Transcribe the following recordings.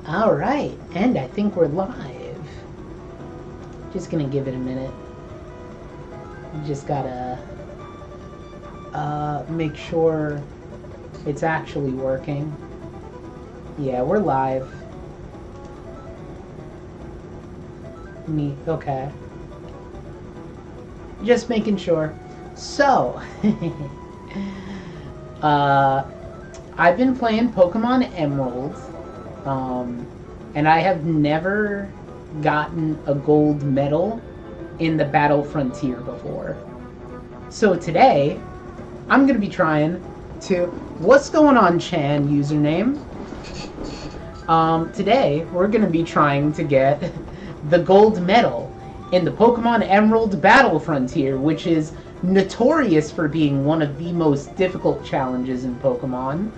Alright, and I think we're live. Just gonna give it a minute. Just gotta make sure it's actually working. Yeah, we're live. Neat, okay. Just making sure. So, I've been playing Pokemon Emerald, and I have never gotten a gold medal in the Battle Frontier before. So today, I'm going to be trying to... What's going on, Chan username? Today, we're going to be trying to get the gold medal in the Pokemon Emerald Battle Frontier, which is notorious for being one of the most difficult challenges in Pokemon.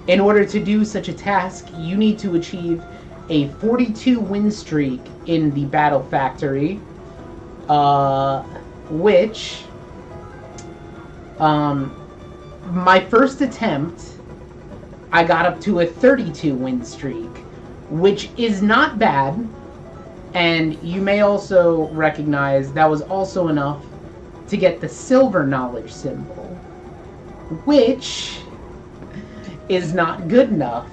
In order to do such a task, you need to achieve a 42 win streak in the Battle Factory, which, my first attempt, I got up to a 32 win streak, which is not bad, and you may also recognize that was also enough to get the silver knowledge symbol, which is not good enough,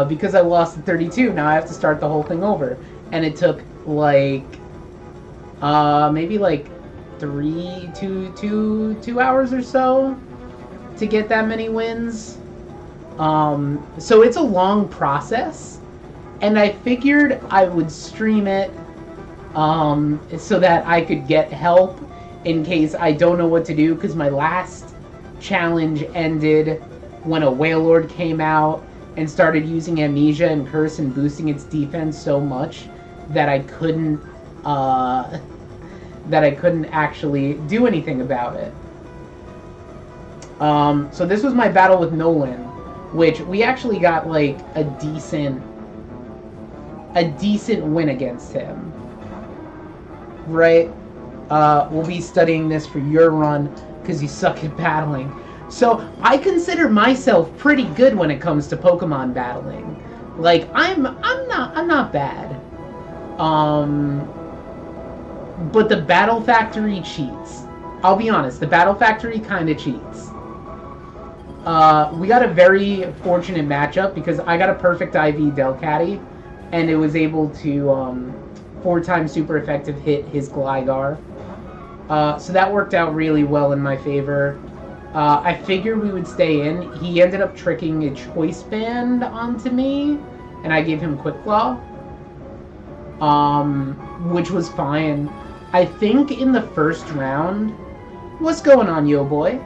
because I lost the 32. Now I have to start the whole thing over, and it took like maybe like 2 hours or so to get that many wins. So it's a long process, and I figured I would stream it so that I could get help in case I don't know what to do, because my last challenge ended when a Wailord came out and started using Amnesia and Curse and boosting its defense so much that I couldn't actually do anything about it. So this was my battle with Noland, which we actually got like a decent win against him. Right? We'll be studying this for your run because you suck at battling. So I consider myself pretty good when it comes to Pokemon battling. Like I'm not bad. But the Battle Factory cheats. I'll be honest, the Battle Factory kind of cheats. We got a very fortunate matchup because I got a perfect IV Delcatty, and it was able to 4-time super effective hit his Gligar. So that worked out really well in my favor. I figured we would stay in. He ended up tricking a Choice Band onto me, and I gave him Quick Claw, which was fine. I think in the first round... What's going on, yo boy?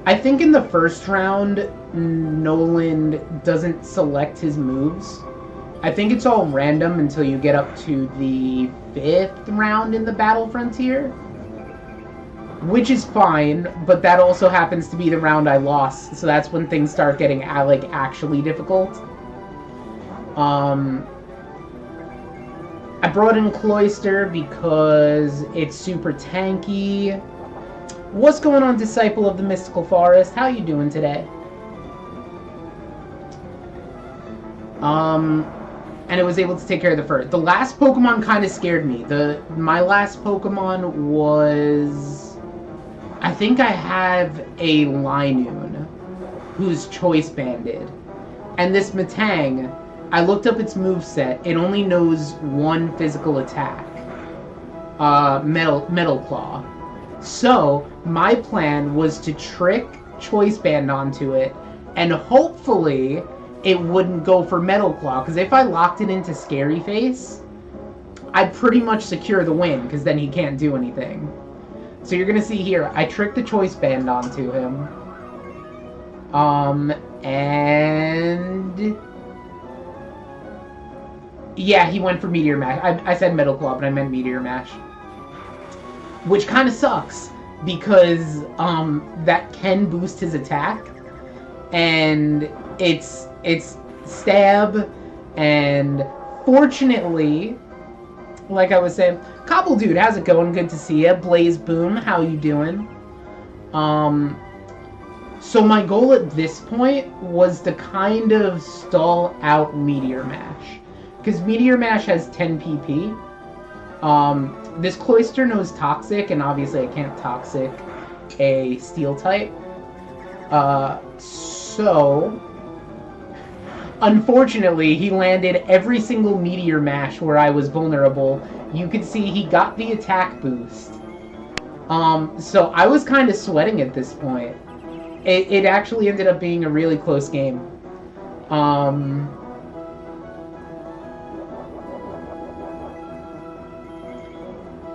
I think in the first round, Noland doesn't select his moves. I think it's all random until you get up to the 5th round in the Battle Frontier, which is fine, but that also happens to be the round I lost, so that's when things start getting like actually difficult. I brought in Cloyster because it's super tanky. What's going on, Disciple of the Mystical Forest? How you doing today? And it was able to take care of the first. The last Pokemon kind of scared me. My last Pokemon was... I think I have a Linoon who's Choice Banded. And this Metang, I looked up its moveset. It only knows one physical attack. Metal Claw. So, my plan was to trick Choice Band onto it, and hopefully it wouldn't go for Metal Claw, because if I locked it into Scary Face, I'd pretty much secure the win, because then he can't do anything. So you're going to see here, I tricked the Choice Band onto him. And... yeah, he went for Meteor Mash. I said Metal Claw, but I meant Meteor Mash. Which kind of sucks, because that can boost his attack, and it's stab, and fortunately, like I was saying, Cobble Dude, how's it going? Good to see ya. Blaze Boom, how you doing? So my goal at this point was to kind of stall out Meteor Mash. Because Meteor Mash has 10 PP. This Cloister knows Toxic, and obviously I can't Toxic a Steel type. So... Unfortunately, he landed every single Meteor Mash where I was vulnerable. You could see he got the attack boost. So I was kind of sweating at this point. It actually ended up being a really close game.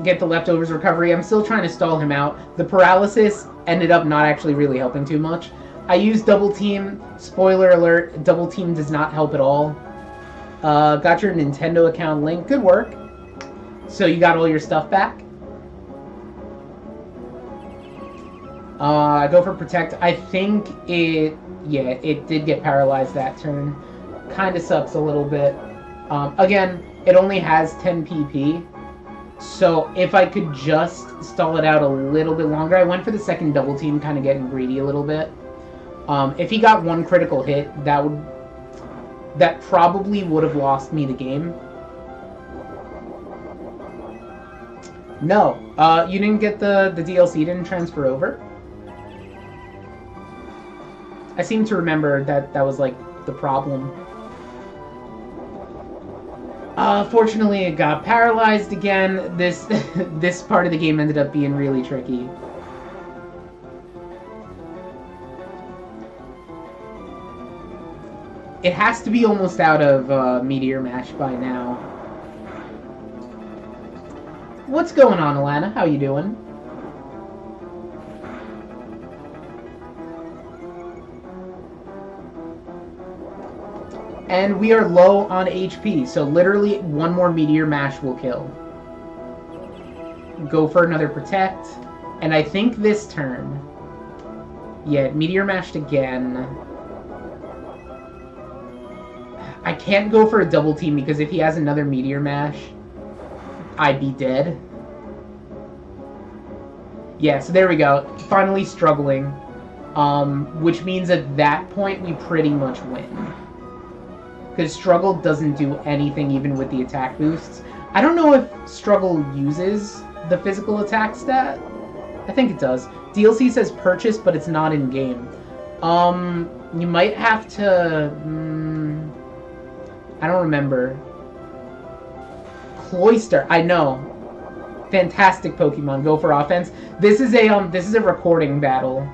Get the leftovers recovery. I'm still trying to stall him out. The paralysis ended up not actually really helping too much. I used double team. Spoiler alert, double team does not help at all. Got your Nintendo account link. Good work. So you got all your stuff back. I go for protect. I think it did get paralyzed that turn. Kind of sucks a little bit. Again, it only has 10 PP. So if I could just stall it out a little bit longer, I went for the second double team, kind of getting greedy a little bit. If he got one critical hit, that probably would have lost me the game. No, you didn't get the DLC, didn't transfer over. I seem to remember that was like the problem. Fortunately, it got paralyzed again. This this part of the game ended up being really tricky. It has to be almost out of Meteor Mash by now. What's going on, Alana? How you doing? And we are low on HP, so literally one more Meteor Mash will kill. Go for another Protect. And I think this turn... Yeah, Meteor Mashed again. I can't go for a double team because if he has another Meteor Mash, I'd be dead. Yeah, so there we go. Finally struggling. Which means at that point we pretty much win. Because Struggle doesn't do anything even with the attack boosts. I don't know if Struggle uses the physical attack stat. I think it does. DLC says purchase, but it's not in-game. You might have to... I don't remember. Cloister, I know. Fantastic Pokemon, go for offense. This is a recording battle.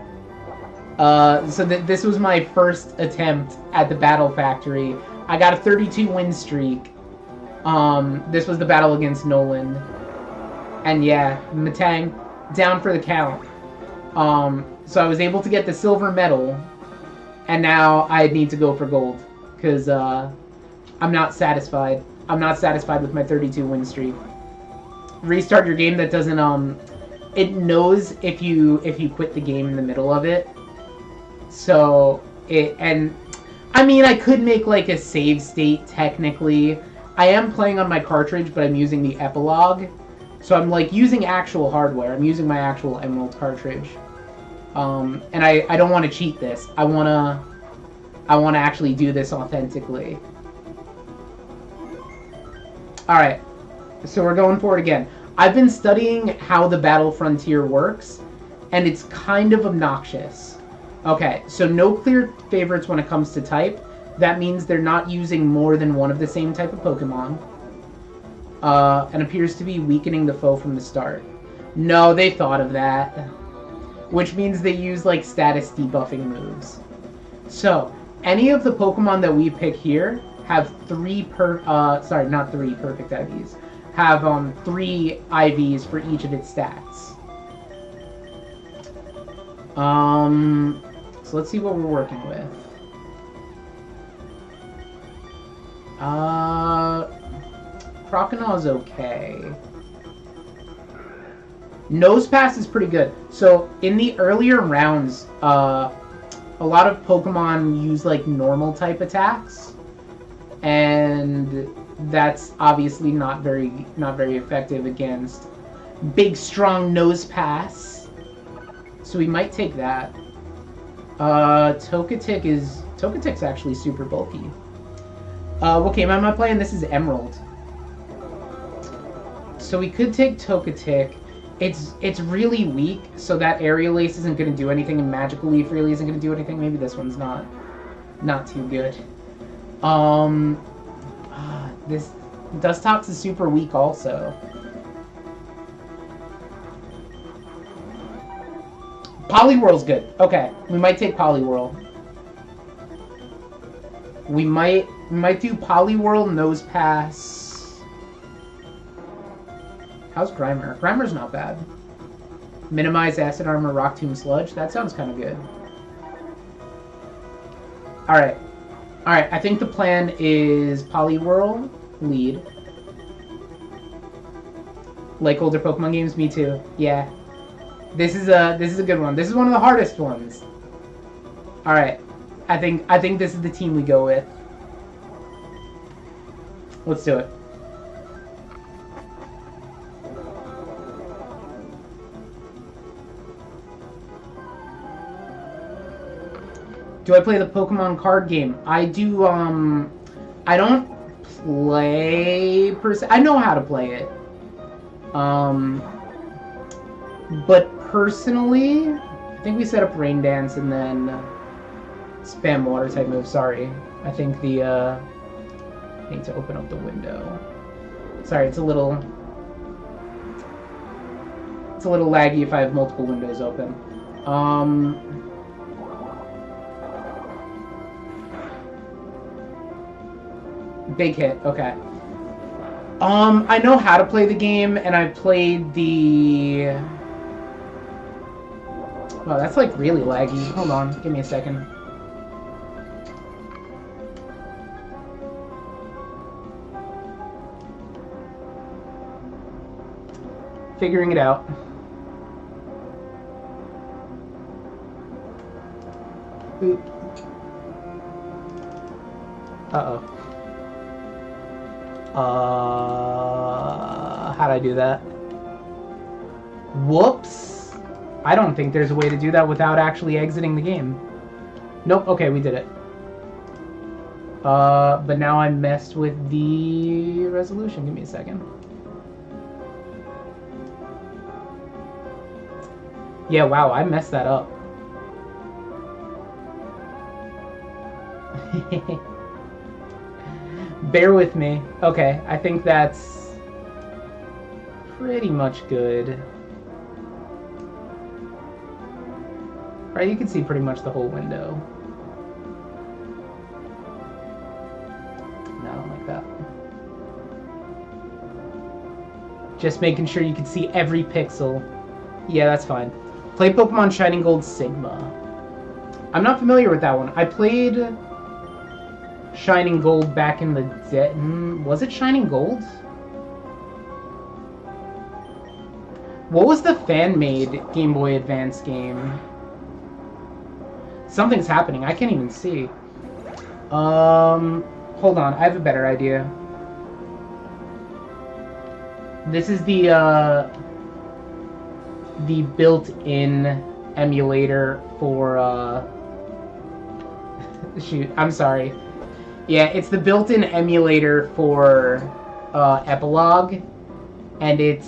So this was my first attempt at the Battle Factory. I got a 32 win streak. This was the battle against Noland. And yeah, Matang, down for the count. So I was able to get the silver medal. And now I need to go for gold. Because I'm not satisfied. I'm not satisfied with my 32 win streak. Restart your game, that doesn't, it knows if you quit the game in the middle of it. So, I mean, I could make, like, a save state, technically. I am playing on my cartridge, but I'm using the Epilogue. So I'm, like, using actual hardware. I'm using my actual Emerald cartridge. And I don't want to cheat this. I want to actually do this authentically. Alright. So we're going for it again. I've been studying how the Battle Frontier works, and it's kind of obnoxious. Okay, so no clear favorites when it comes to type. That means they're not using more than one of the same type of Pokemon. And appears to be weakening the foe from the start. No, they thought of that. Which means they use, like, status debuffing moves. So, any of the Pokemon that we pick here have three perfect IVs. Have 3 IVs for each of its stats. So let's see what we're working with. Croconaw is okay. Nosepass is pretty good. So in the earlier rounds, a lot of Pokemon use like normal type attacks, and that's obviously not very effective against big strong Nosepass. So we might take that. Togetic's actually super bulky. What game am I playing? This is Emerald. So we could take Togetic. It's really weak, so that Aerial Ace isn't going to do anything, and Magical Leaf really isn't going to do anything. Maybe this one's not too good. This Dustox is super weak also. Poliwhirl's good. Okay, we might take Poliwhirl. We might do Poliwhirl, Nose Pass. How's Grimer? Grimer's not bad. Minimize Acid Armor, Rock Tomb, Sludge. That sounds kind of good. Alright. Alright, I think the plan is Poliwhirl, lead. Like older Pokemon games? Me too. Yeah. This is a good one. This is one of the hardest ones. Alright. I think this is the team we go with. Let's do it. Do I play the Pokemon card game? I do, I don't play per se. I know how to play it. But personally, I think we set up Rain Dance and then spam water type move. Sorry. I think I need to open up the window. Sorry, it's a little laggy if I have multiple windows open. Big hit, okay. I know how to play the game, and I've played the... Wow, that's like really laggy. Hold on, give me a second. Figuring it out. Oop. Uh-oh. How'd I do that? Whoops. I don't think there's a way to do that without actually exiting the game. Nope, okay, we did it. But now I messed with the resolution. Give me a second. Yeah, wow, I messed that up. Bear with me. Okay, I think that's pretty much good. Right, you can see pretty much the whole window. No, I don't like that. Just making sure you can see every pixel. Yeah, that's fine. Play Pokemon Shining Gold Sigma. I'm not familiar with that one. I played Shining Gold back in the day. Was it Shining Gold? What was the fan-made Game Boy Advance game? Something's happening. I can't even see. Hold on. I have a better idea. This is the built-in emulator for, shoot, I'm sorry. Yeah, it's the built-in emulator for Epilogue, and it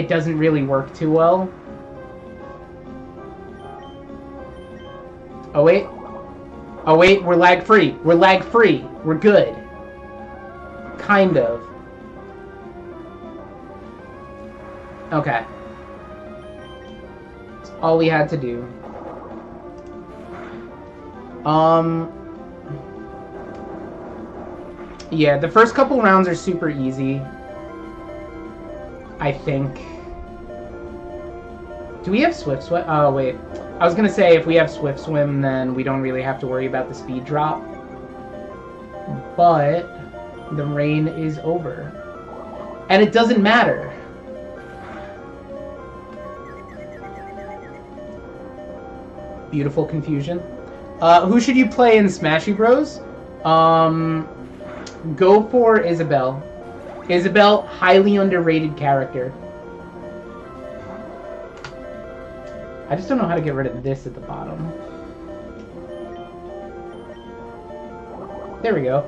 doesn't really work too well. Oh wait, we're lag-free. We're lag-free. We're good. Kind of. Okay. That's all we had to do. Yeah, the first couple rounds are super easy. I think. Do we have Swift Swim? Oh, wait. I was gonna say, if we have Swift Swim, then we don't really have to worry about the speed drop. But the rain is over. And it doesn't matter. Beautiful confusion. Who should you play in Smashy Bros? Go for Isabelle. Isabelle, highly underrated character. I just don't know how to get rid of this at the bottom. There we go.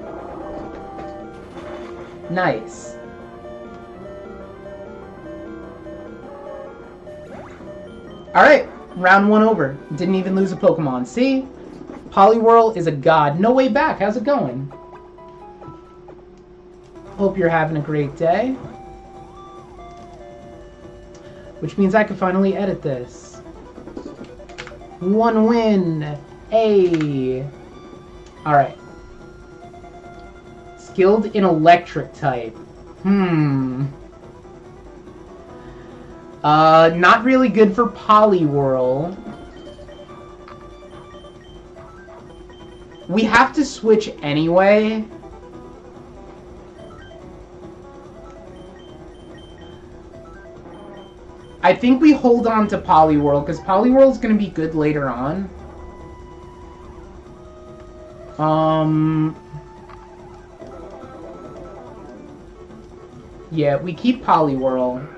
Nice. Alright, round 1 over. Didn't even lose a Pokemon. See? Poliwhirl is a god. No way back. How's it going? Hope you're having a great day. Which means I can finally edit this. 1 win. Hey. Alright. Skilled in electric type. Not really good for Poliwhirl. We have to switch anyway. I think we hold on to Poliwhirl, because Poliwhirl is going to be good later on. Yeah, we keep Poliwhirl.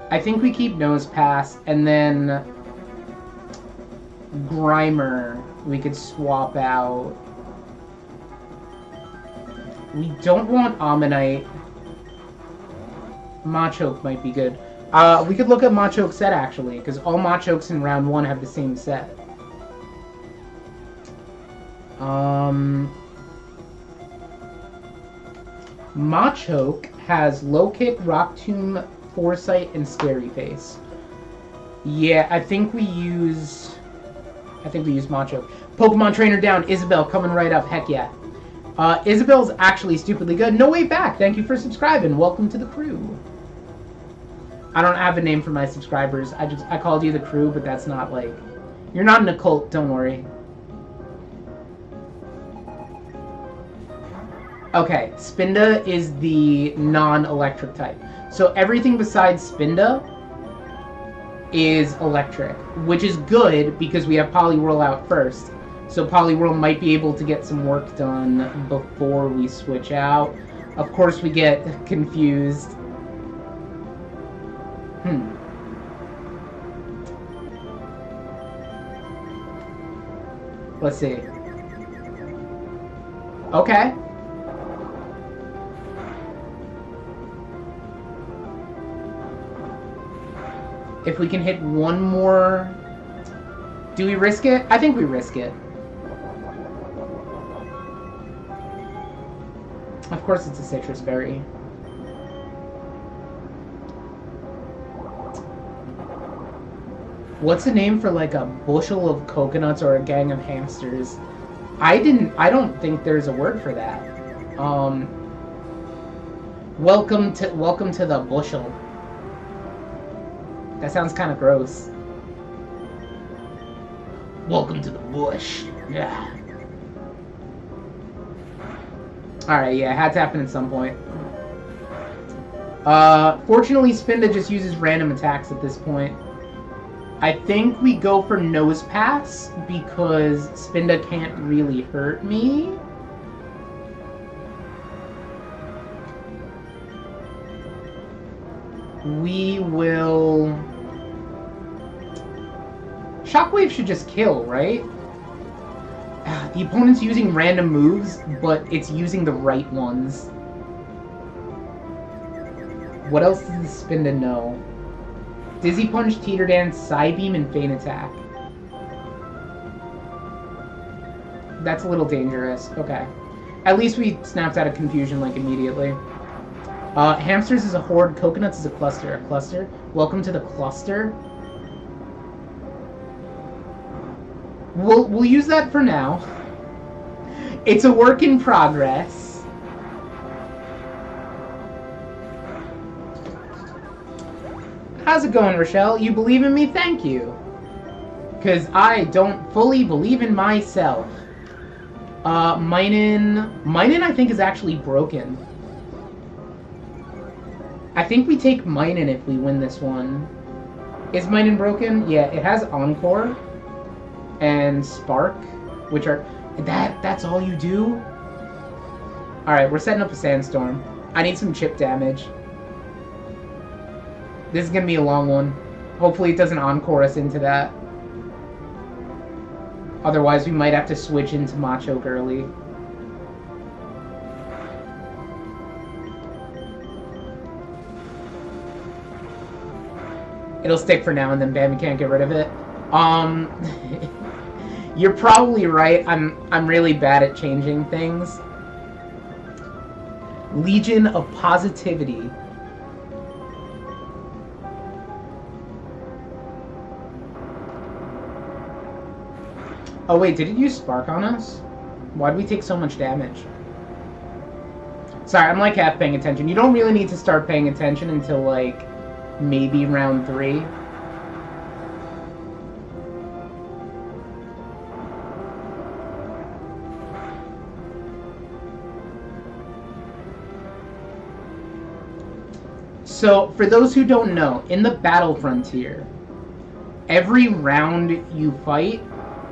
I think we keep Nosepass, and then Grimer we could swap out. We don't want Ammonite. Machoke might be good. We could look at Machoke's set, actually, because all Machokes in round 1 have the same set. Machoke has Low Kick, Rock Tomb, Foresight, and Scary Face. Yeah, I think we use Machoke. Pokemon Trainer down. Isabel coming right up. Heck yeah. Isabel's actually stupidly good. No way back. Thank you for subscribing. Welcome to the crew. I don't have a name for my subscribers. I called you the crew, but that's not like... You're not in a cult, don't worry. Okay, Spinda is the non-electric type. So everything besides Spinda is electric, which is good because we have Poliwhirl out first. So Poliwhirl might be able to get some work done before we switch out. Of course, we get confused. Let's see. Okay. If we can hit one more... Do we risk it? I think we risk it. Of course it's a citrus berry. What's the name for like a bushel of coconuts or a gang of hamsters? I don't think there's a word for that. Welcome to the bushel. That sounds kind of gross. Welcome to the bush. Yeah. Alright, yeah, it had to happen at some point. Fortunately, Spinda just uses random attacks at this point. I think we go for Nosepass because Spinda can't really hurt me. We will... Shockwave should just kill, right? The opponent's using random moves, but it's using the right ones. What else does Spinda know? Dizzy Punch, Teeter Dance, Psybeam, and Feint Attack. That's a little dangerous. Okay. At least we snapped out of confusion, like, immediately. Hamsters is a horde. Coconuts is a cluster. A cluster? Welcome to the cluster. We'll use that for now. It's a work in progress. How's it going, Rochelle? You believe in me? Thank you. Because I don't fully believe in myself. Minun I think is actually broken. I think we take Minun if we win this one. Is Minun broken? Yeah, it has Encore and Spark, which are... That's all you do? Alright, we're setting up a Sandstorm. I need some chip damage. This is gonna be a long one. Hopefully it doesn't Encore us into that. Otherwise, we might have to switch into Machoke early. It'll stick for now, and then bam, we can't get rid of it. You're probably right. I'm really bad at changing things. Legion of Positivity. Oh wait, did it use Spark on us? Why did we take so much damage? Sorry, I'm like half paying attention. You don't really need to start paying attention until like maybe round 3. So, for those who don't know, in the Battle Frontier, every round you fight,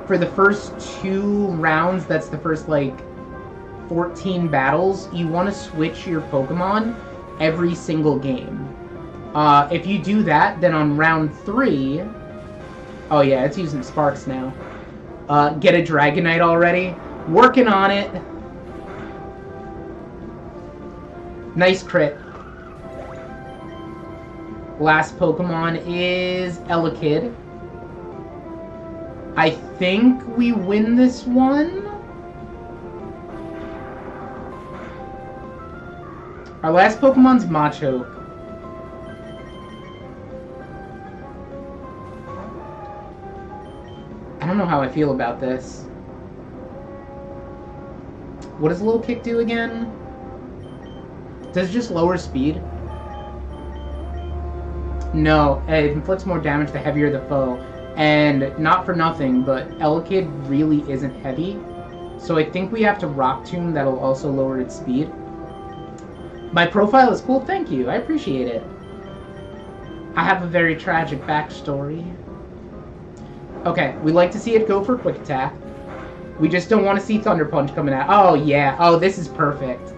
for the first 2 rounds, that's the first, like, 14 battles, you want to switch your Pokemon every single game. If you do that, then on round 3... Oh yeah, it's using Sparks now. Get a Dragonite already. Working on it. Nice crit. Last Pokemon is Elekid. I think we win this one. Our last Pokemon's Machoke. I don't know how I feel about this. What does a little kick do again? Does it just lower speed? No, it inflicts more damage the heavier the foe. And not for nothing, but Elekid really isn't heavy. So I think we have to Rock Tomb, that'll also lower its speed. My profile is cool, thank you, I appreciate it. I have a very tragic backstory. Okay, we like to see it go for Quick Attack. We just don't want to see Thunder Punch coming out. Oh yeah, oh this is perfect.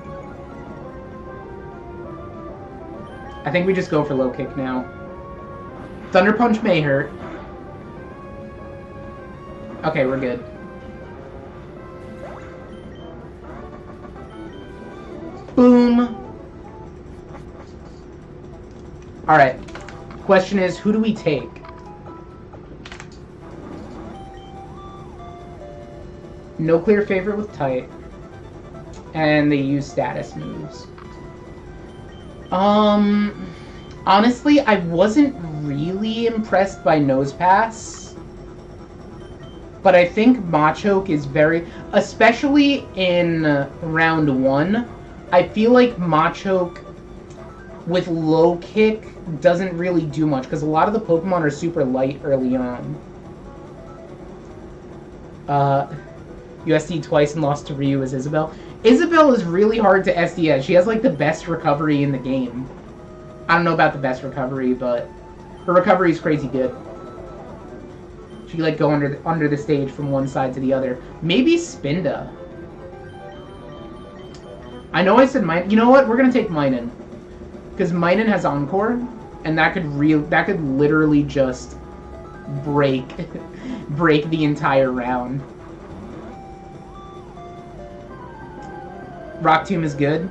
I think we just go for Low Kick now. Thunder Punch may hurt. Okay, we're good. Boom. Alright. Question is, who do we take? No clear favorite with Tight. And they use status moves. Honestly, I wasn't really impressed by Nose Pass. But I think Machoke is very... Especially in round 1, I feel like Machoke with Low Kick doesn't really do much, because a lot of the Pokemon are super light early on. You SD'd twice and lost to Ryu as Isabelle. Isabelle is really hard to SD as. She has like the best recovery in the game. I don't know about the best recovery, but her recovery is crazy good. She can like go under the stage from one side to the other. Maybe Spinda. I know I said Mine. You know what? We're gonna take Minun, because Minun has Encore, and that could literally just break the entire round. Rock Tomb is good.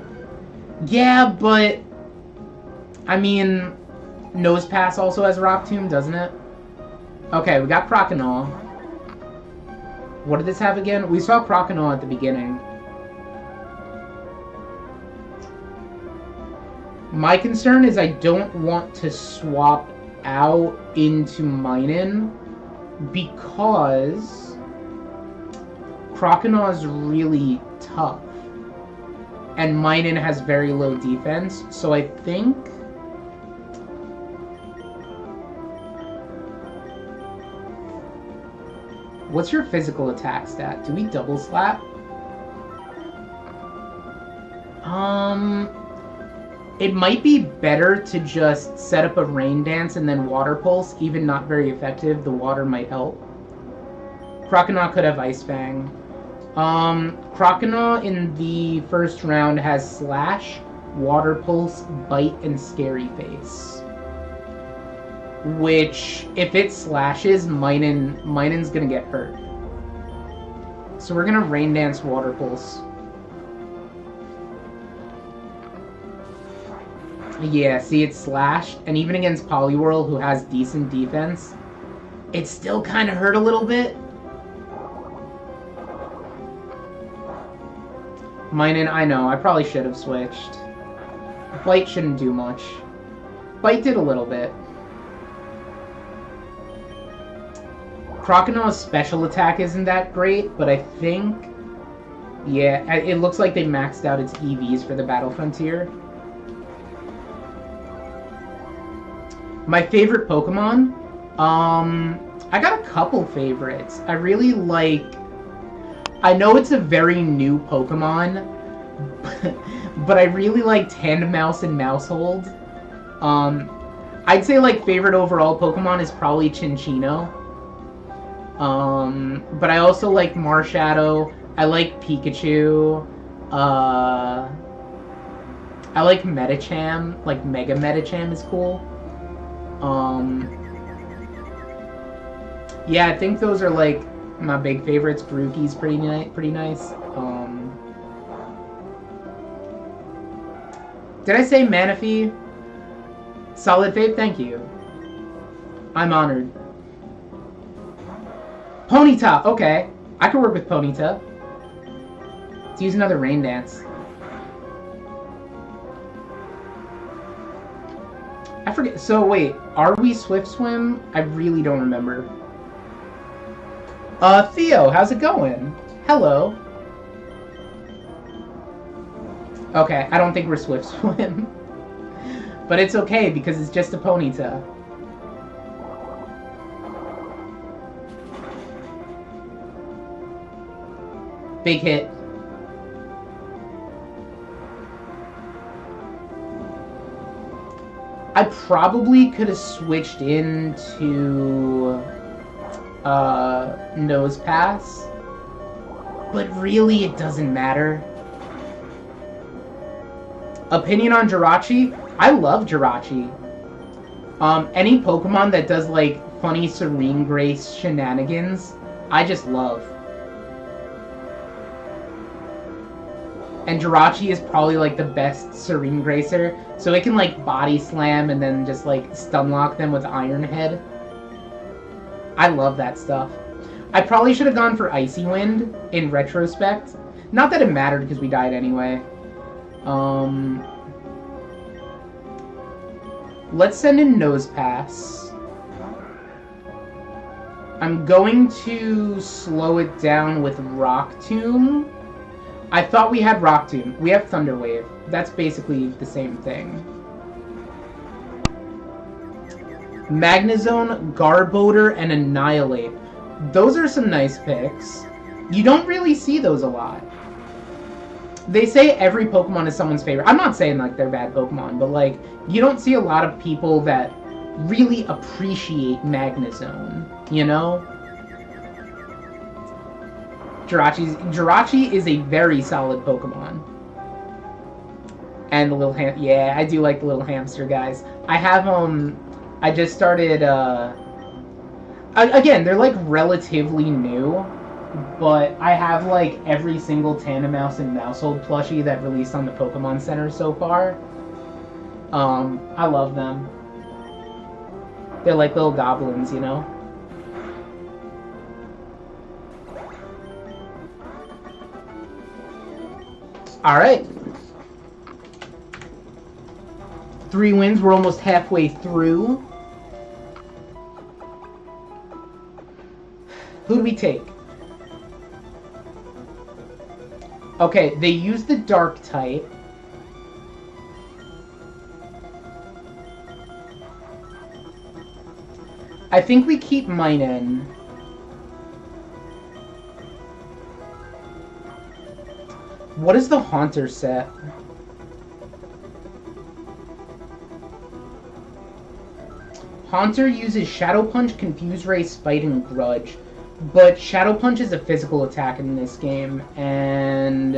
Yeah, but I mean, Nose Pass also has Rock Tomb, doesn't it? Okay, we got Croconaw. What did this have again? We saw Croconaw at the beginning. My concern is I don't want to swap out into Minun because Croconaw is really tough. And Minun has very low defense, so I think... What's your physical attack stat? Do we double slap? It might be better to just set up a Rain Dance and then Water Pulse, even not very effective. The water might help. Croconaw could have Ice Fang. Croconaw in the first round has Slash, Water Pulse, Bite, and Scary Face. Which, if it slashes, Minun's gonna get hurt. So we're gonna Rain Dance Water Pulse. Yeah, see, it's Slash, and even against Poliwhirl, who has decent defense, it still kind of hurt a little bit. Minun, I know, I probably should have switched. Bite shouldn't do much. Bite did a little bit. Croconaws' special attack isn't that great, but I think... Yeah, it looks like they maxed out its EVs for the Battle Frontier. My favorite Pokemon? I got a couple favorites. I really like... I know it's a very new Pokemon, but I really like Tandemaus and Maushold. I'd say, like, favorite overall Pokemon is probably Chinchino. But I also like Marshadow. I like Pikachu. I like Medicham. Like, Mega Medicham is cool. Yeah, I think those are, like, my big favorites. Grookey's pretty nice. Did I say Manaphy? Solid Fave, thank you. I'm honored. Ponyta, okay. I could work with Ponyta. Let's use another Rain Dance. I forget. So wait, are we Swift Swim? I really don't remember. Theo, how's it going? Hello. Okay, I don't think we're Swift Swim. But it's okay, because it's just a Ponyta. Big hit. I probably could have switched into Nose Pass, but really it doesn't matter. Opinion on Jirachi? I love Jirachi. Any Pokemon that does, like, funny Serene Grace shenanigans, I just love. And Jirachi is probably, like, the best Serene Gracer, so it can, like, Body Slam and then just, like, Stun Lock them with Iron Head. I love that stuff. I probably should have gone for Icy Wind in retrospect. Not that it mattered because we died anyway. Let's send in Nose Pass. I'm going to slow it down with Rock Tomb. I thought we had Rock Tomb. We have Thunder Wave. That's basically the same thing. Magnezone, Garbodor, and Annihilate. Those are some nice picks. You don't really see those a lot. They say every Pokemon is someone's favorite. I'm not saying, like, they're bad Pokemon, but, like, you don't see a lot of people that really appreciate Magnezone, you know? Jirachi is a very solid Pokemon. And the little yeah, I do like the little hamster guys. I have, I just started, again, they're, like, relatively new. But I have, like, every single Tandemaus and Maushold plushie that released on the Pokemon Center so far. I love them. They're like little goblins, you know? Alright. 3 wins, we're almost halfway through. Who do we take? Okay, they use the Dark type. I think we keep Minun. What is the Haunter set? Haunter uses Shadow Punch, Confuse Ray, Spite, and Grudge. But Shadow Punch is a physical attack in this game, and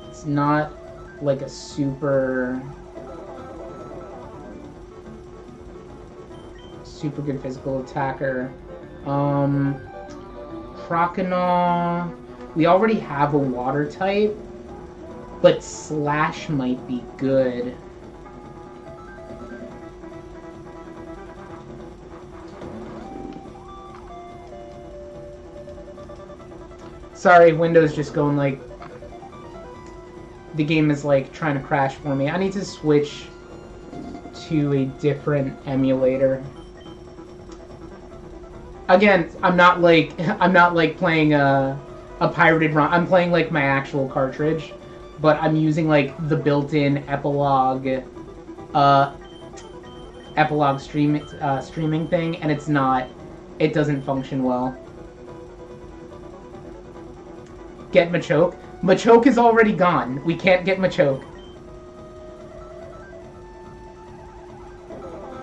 it's not like a super good physical attacker. Croconaw. We already have a water type, but Slash might be good. Sorry, Windows just going like... The game is like trying to crash for me. I need to switch to a different emulator. Again, I'm not like playing a pirated ROM. I'm playing like my actual cartridge, but I'm using like the built-in epilogue streaming thing, and it doesn't function well. Get Machoke. Machoke is already gone. We can't get Machoke.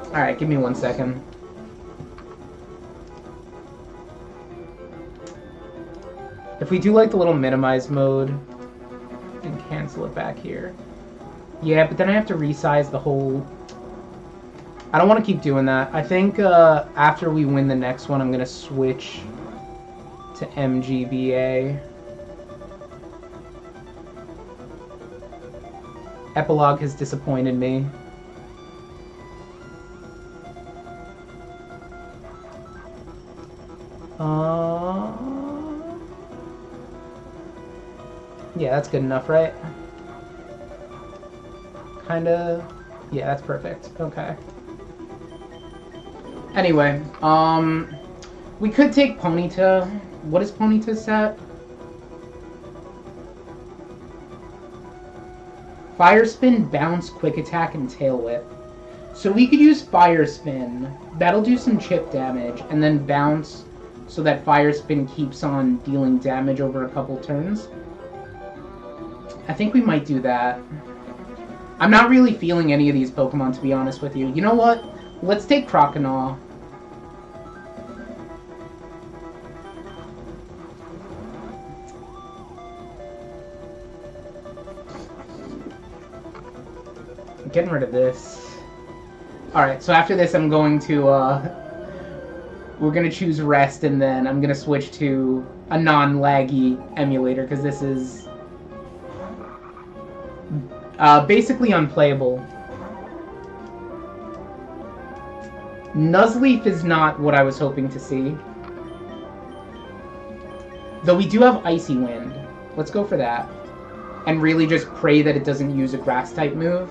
Alright, give me 1 second. If we do like the little minimize mode, and cancel it back here. Yeah, but then I have to resize the whole... I don't want to keep doing that. I think after we win the next one, I'm going to switch to MGBA. Epilogue has disappointed me. Yeah, that's good enough, right? Kinda... Yeah, that's perfect. Okay. Anyway, we could take Ponyta. What is Ponyta's set? Fire Spin, Bounce, Quick Attack, and Tail Whip. So we could use Fire Spin. That'll do some chip damage, and then Bounce so that Fire Spin keeps on dealing damage over a couple turns. I think we might do that. I'm not really feeling any of these Pokemon, to be honest with you. You know what? Let's take Croconaw. I'm getting rid of this. Alright, so after this I'm going to, we're going to choose Rest, and then I'm going to switch to a non-laggy emulator, because this is... basically unplayable. Nuzleaf is not what I was hoping to see. Though we do have Icy Wind. Let's go for that. And really just pray that it doesn't use a Grass-type move.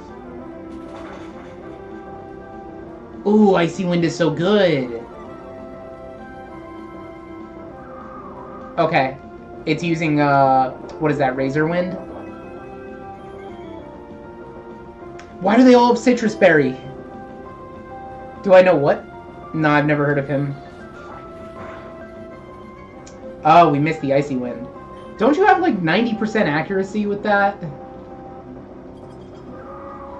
Ooh, Icy Wind is so good! Okay. It's using, what is that, Razor Wind? Why do they all have Citrus Berry? Do I know what? No, I've never heard of him. Oh, we missed the Icy Wind. Don't you have like 90% accuracy with that?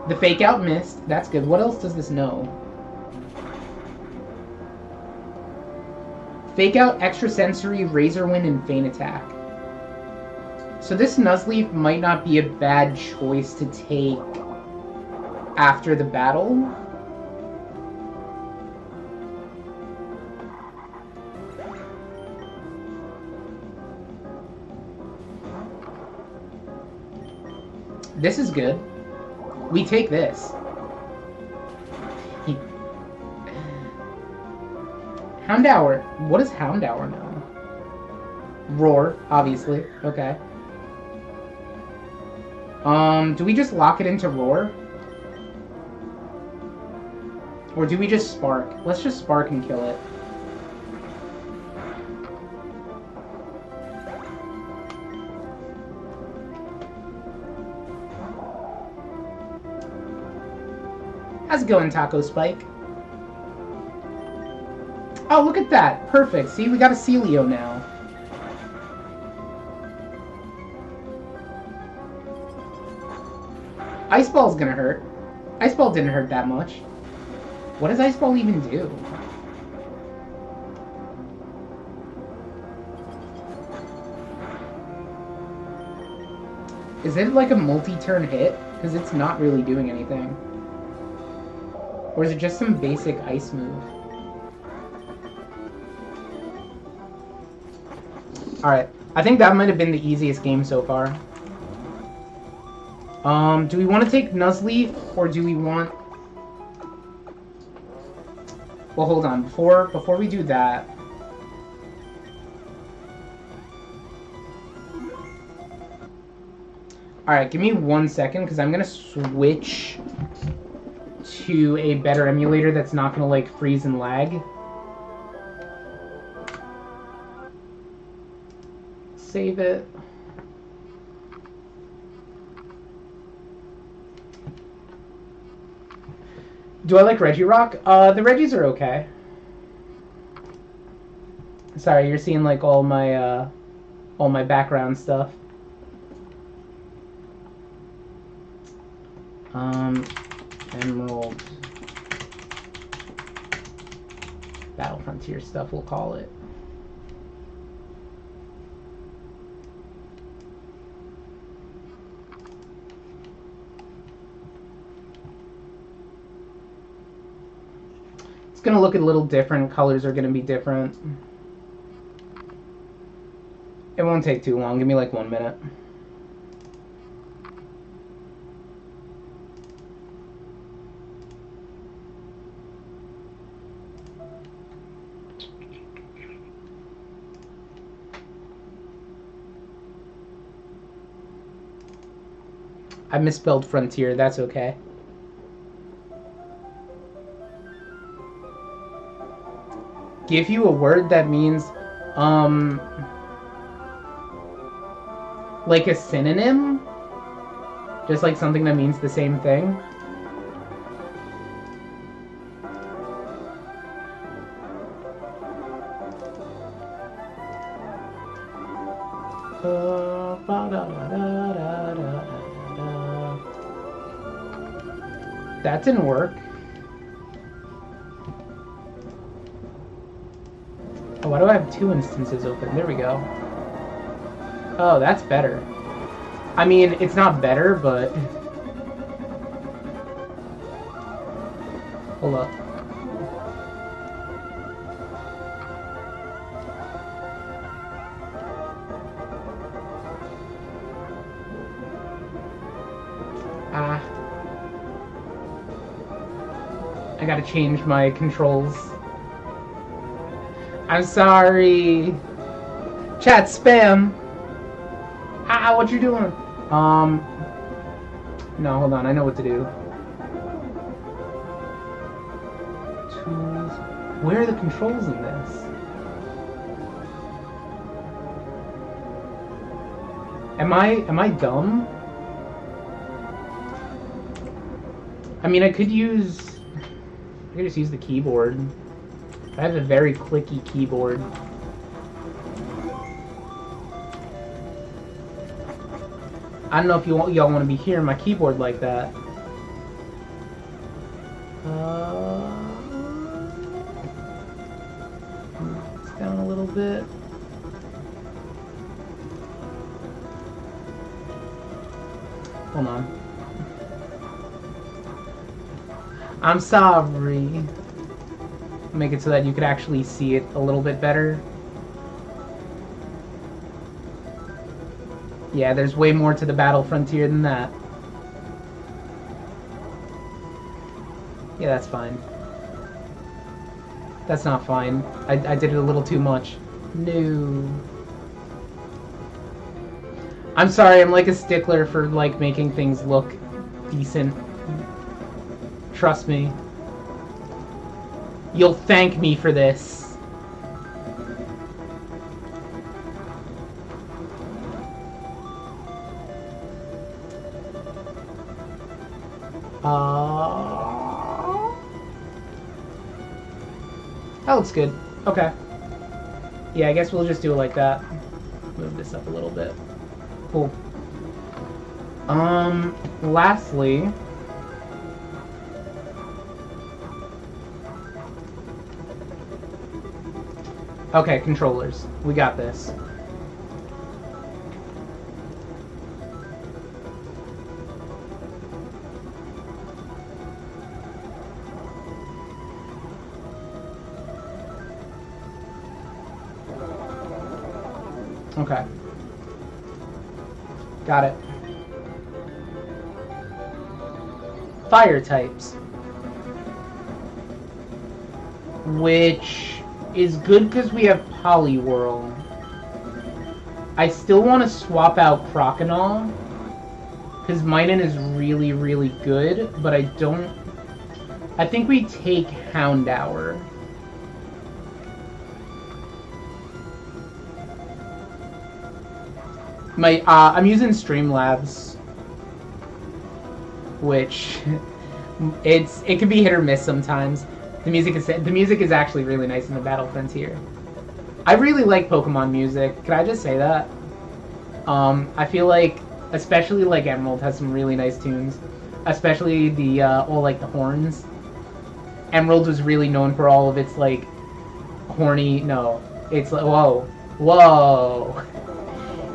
The Fake Out missed. That's good. What else does this know? Fake Out, Extrasensory, Razor Wind, and Feint Attack. So this Nuzleaf might not be a bad choice to take after the battle. This is good. We take this. Houndour. What does Houndour know? Roar, obviously. Okay. Do we just lock it into Roar? Or do we just Spark? Let's just Spark and kill it. How's it going, Taco Spike? Oh, look at that. Perfect. See, we got a Celio now. Ice Ball's gonna hurt. Ice Ball didn't hurt that much. What does Ice Ball even do? Is it like a multi-turn hit? Because it's not really doing anything. Or is it just some basic ice move? Alright. I think that might have been the easiest game so far. Do we want to take Nuzleaf, or do we want... Well, hold on. Before we do that... Alright, give me 1 second, because I'm going to switch to a better emulator that's not going to, like, freeze and lag. Save it. Do I like Regirock? The Reggies are okay. Sorry, you're seeing, like, all my background stuff. Emerald Battle Frontier stuff, we'll call it. It's gonna look a little different. Colors are gonna be different. It won't take too long. Give me like 1 minute. I misspelled frontier, that's okay. Give you a word that means, like a synonym? Just like something that means the same thing? That didn't work. Oh, why do I have 2 instances open? There we go. Oh, that's better. I mean, it's not better, but... Hold up. I gotta change my controls. I'm sorry. Chat spam. Ah, what you doing? No, hold on. I know what to do. Tools. Where are the controls in this? Am I dumb? I mean, I could just use the keyboard. I have a very clicky keyboard. I don't know if y'all want to be hearing my keyboard like that. It's down a little bit. Hold on. I'm sorry. Make it so that you could actually see it a little bit better. Yeah, there's way more to the Battle Frontier than that. Yeah, that's fine. That's not fine. I did it a little too much. No. I'm sorry, I'm like a stickler for like making things look decent. Trust me. You'll thank me for this. That looks good. Okay. Yeah, I guess we'll just do it like that. Move this up a little bit. Cool. Lastly... Okay, controllers. We got this. Okay. Got it. Fire types. Which is good because we have Poliwhirl. I still want to swap out Croconaw. Because Minun is really, really good, but I don't... I think we take Houndour. I'm using Streamlabs, which it can be hit or miss sometimes. The music is actually really nice in the Battle Frontier. I really like Pokemon music. Can I just say that? I feel like, especially like Emerald has some really nice tunes, especially the all like the horns. Emerald was really known for all of its like horny. No, it's like whoa.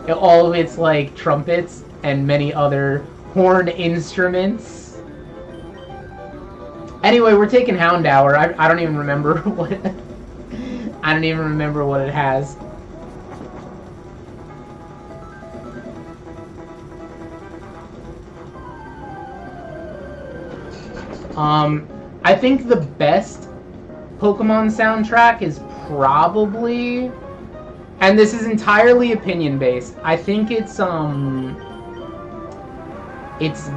All of its like trumpets and many other horn instruments. Anyway, we're taking Houndour. I don't even remember what I don't even remember what it has. I think the best Pokemon soundtrack is probably, and this is entirely opinion based, I think it's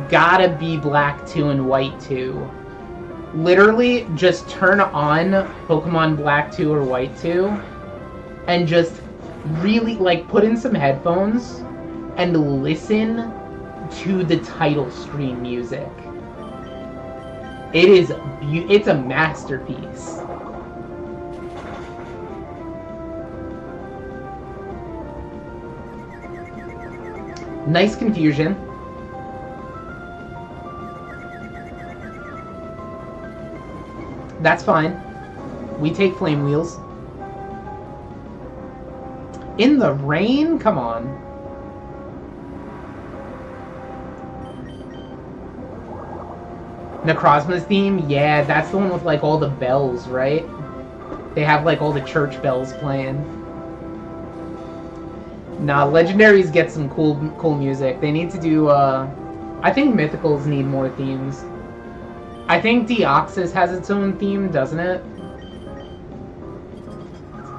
gotta be Black 2 and White 2. Literally, just turn on Pokemon Black 2 or White 2 and just really, like, put in some headphones and listen to the title screen music. It's a masterpiece. Nice confusion. That's fine. We take Flame Wheels. In the rain? Come on. Necrozma's theme? Yeah, that's the one with like all the bells, right? They have like all the church bells playing. Nah, Legendaries get some cool music. They need to do, I think Mythicals need more themes. I think Deoxys has its own theme, doesn't it?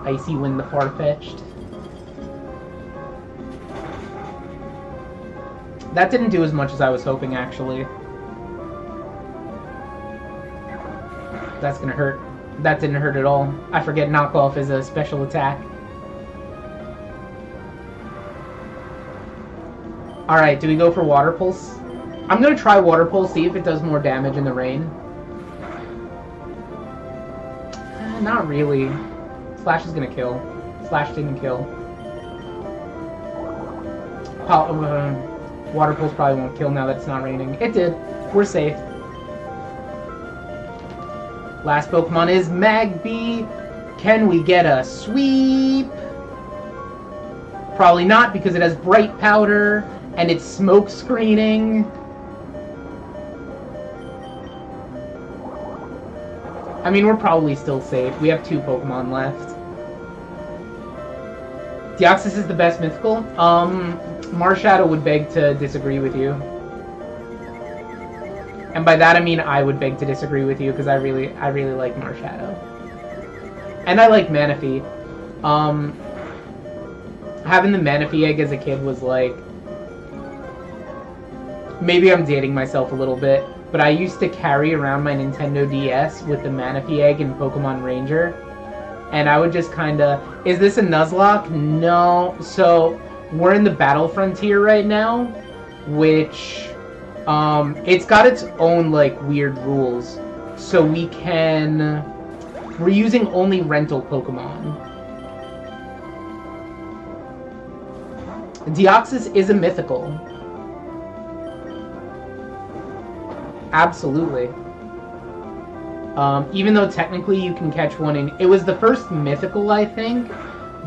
Icy Wind the Farfetch'd. That didn't do as much as I was hoping, actually. That's gonna hurt. That didn't hurt at all. I forget Knockoff is a special attack. Alright, do we go for Water Pulse? I'm gonna try Water Pulse, see if it does more damage in the rain. Not really. Slash is gonna kill. Slash didn't kill. Water Pulse probably won't kill now that it's not raining. It did. We're safe. Last Pokemon is Magby. Can we get a sweep? Probably not, because it has Bright Powder and it's smoke screening. I mean, we're probably still safe. We have 2 Pokemon left. Deoxys is the best mythical? Marshadow would beg to disagree with you. And by that I mean I would beg to disagree with you, because I really like Marshadow. And I like Manaphy. Having the Manaphy egg as a kid was like... Maybe I'm dating myself a little bit, but I used to carry around my Nintendo DS with the Manaphy egg in Pokemon Ranger. And I would just kinda... Is this a Nuzlocke? No. So, we're in the Battle Frontier right now, which... it's got its own, like, weird rules. So we can... We're using only rental Pokemon. Deoxys is a mythical. Absolutely. Even though technically you can catch one in... It was the first mythical, I think,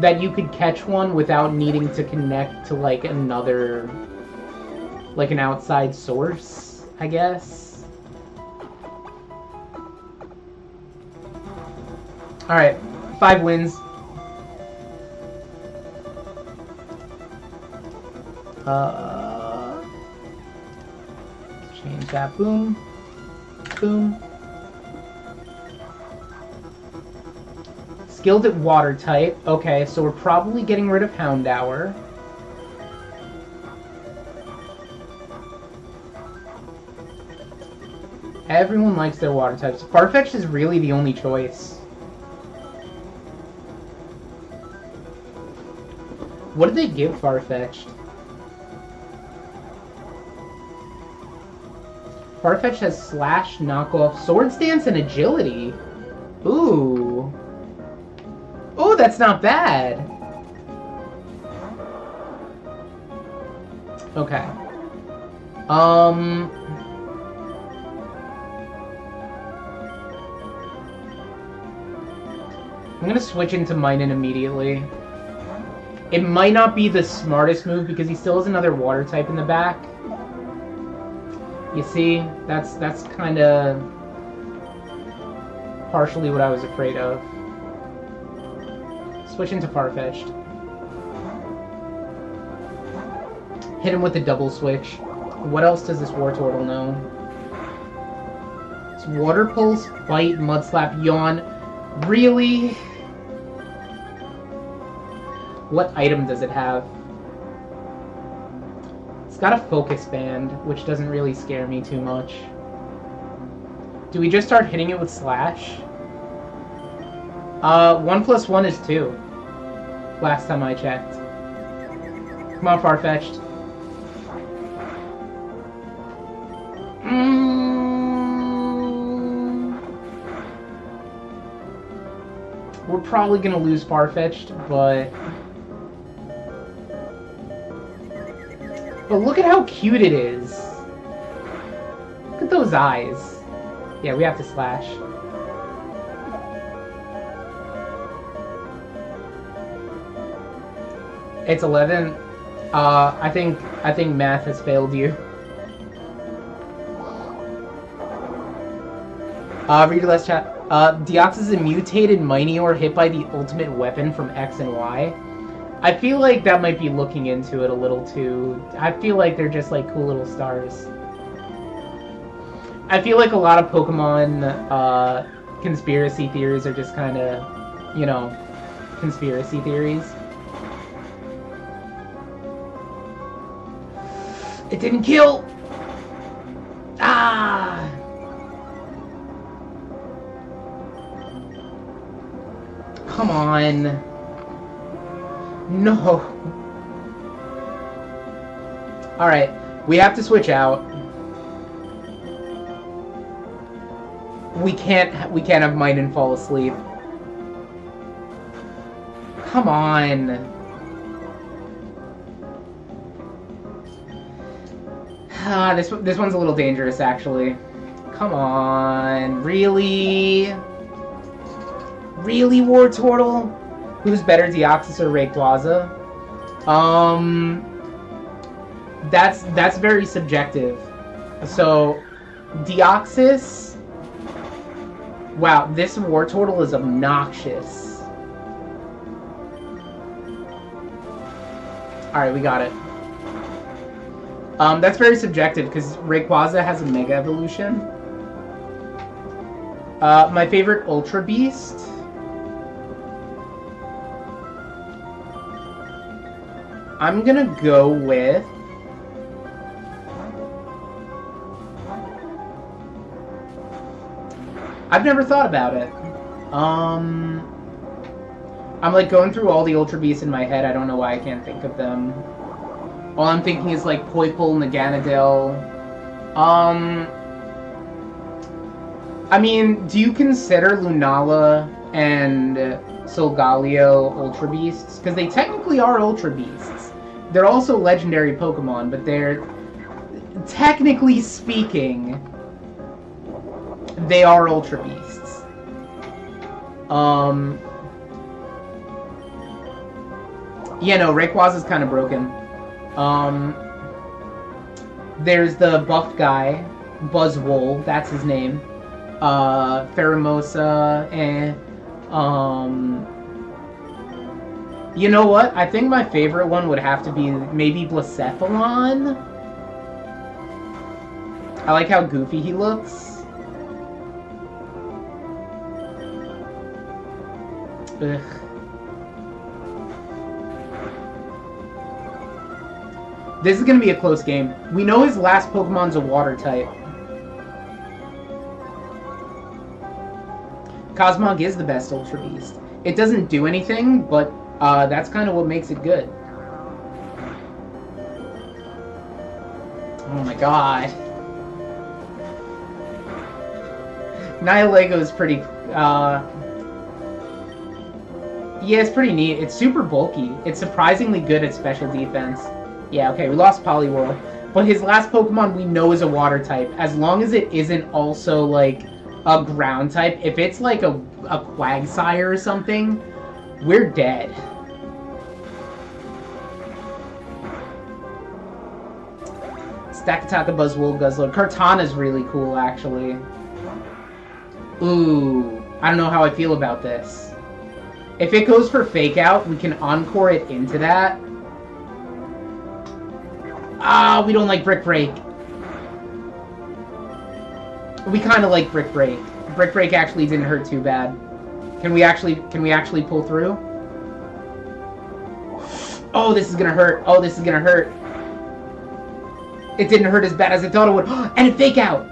that you could catch one without needing to connect to, like, another... Like an outside source, I guess. Alright, 5 wins. Change that. Boom. Boom. Skilled at water type. Okay, so we're probably getting rid of Houndour. Everyone likes their water types. Farfetch'd is really the only choice. What did they give Farfetch'd? Farfetch'd has Slash, Knockoff, Swords Dance, and Agility. Ooh. Oh, that's not bad. Okay. I'm gonna switch into Minun immediately. It might not be the smartest move because he still has another water type in the back. You see, that's kind of partially what I was afraid of. Switch into Farfetch'd. Hit him with the double switch. What else does this Wartortle know? It's Water Pulse, Bite, Mud Slap, Yawn. Really? What item does it have? It's got a Focus Band, which doesn't really scare me too much. Do we just start hitting it with Slash? 1 + 1 is 2. Last time I checked. Come on, Farfetch'd. We're probably gonna lose Farfetch'd, but look at how cute it is. Look at those eyes. Yeah, we have to Slash. It's 11. I think math has failed you. Read your last chat. Deoxys is a mutated Minior hit by the ultimate weapon from X and Y. I feel like that might be looking into it a little too. I feel like they're just like cool little stars. I feel like a lot of Pokemon conspiracy theories are just kind of, you know, conspiracy theories. It didn't kill! Ah! Come on. No. Alright, we have to switch out. We can't have Minun fall asleep. Come on. This one's a little dangerous, actually. Come on. Really? Really, Wartortle? Who's better, Deoxys or Rayquaza? That's very subjective. So, Deoxys... Wow, this Wartortle is obnoxious. Alright, we got it. That's very subjective, because Rayquaza has a Mega Evolution. My favorite Ultra Beast... I'm gonna go with... I've never thought about it. I'm like going through all the Ultra Beasts in my head. I don't know why I can't think of them. All I'm thinking is like Poipole, Naganadel. I mean, do you consider Lunala and Solgaleo Ultra Beasts? Because they technically are Ultra Beasts. They're also legendary Pokemon, but they're, technically speaking, they are Ultra Beasts. Yeah, no, Rayquaza's kind of broken. There's the buffed guy, Buzzwole, that's his name. Pheromosa, You know what? I think my favorite one would have to be maybe Blacephalon. I like how goofy he looks. Ugh. This is going to be a close game. We know his last Pokemon's a water type. Cosmog is the best Ultra Beast. It doesn't do anything, but that's kind of what makes it good. Oh my god. Nihilego is pretty, yeah, it's pretty neat. It's super bulky. It's surprisingly good at special defense. Yeah, okay, we lost Poliwhirl. But his last Pokemon we know is a water type. As long as it isn't also, like, a ground type. If it's, like, a Quagsire or something, we're dead. Stakataka, Buzzwole, Guzzler. Kartana's really cool, actually. Ooh, I don't know how I feel about this. If it goes for Fake Out, we can Encore it into that. Ah, we don't like Brick Break. We kind of like Brick Break. Brick Break actually didn't hurt too bad. Can we actually pull through? Oh, this is gonna hurt. Oh, this is gonna hurt. It didn't hurt as bad as I thought it would. And it Fake Out.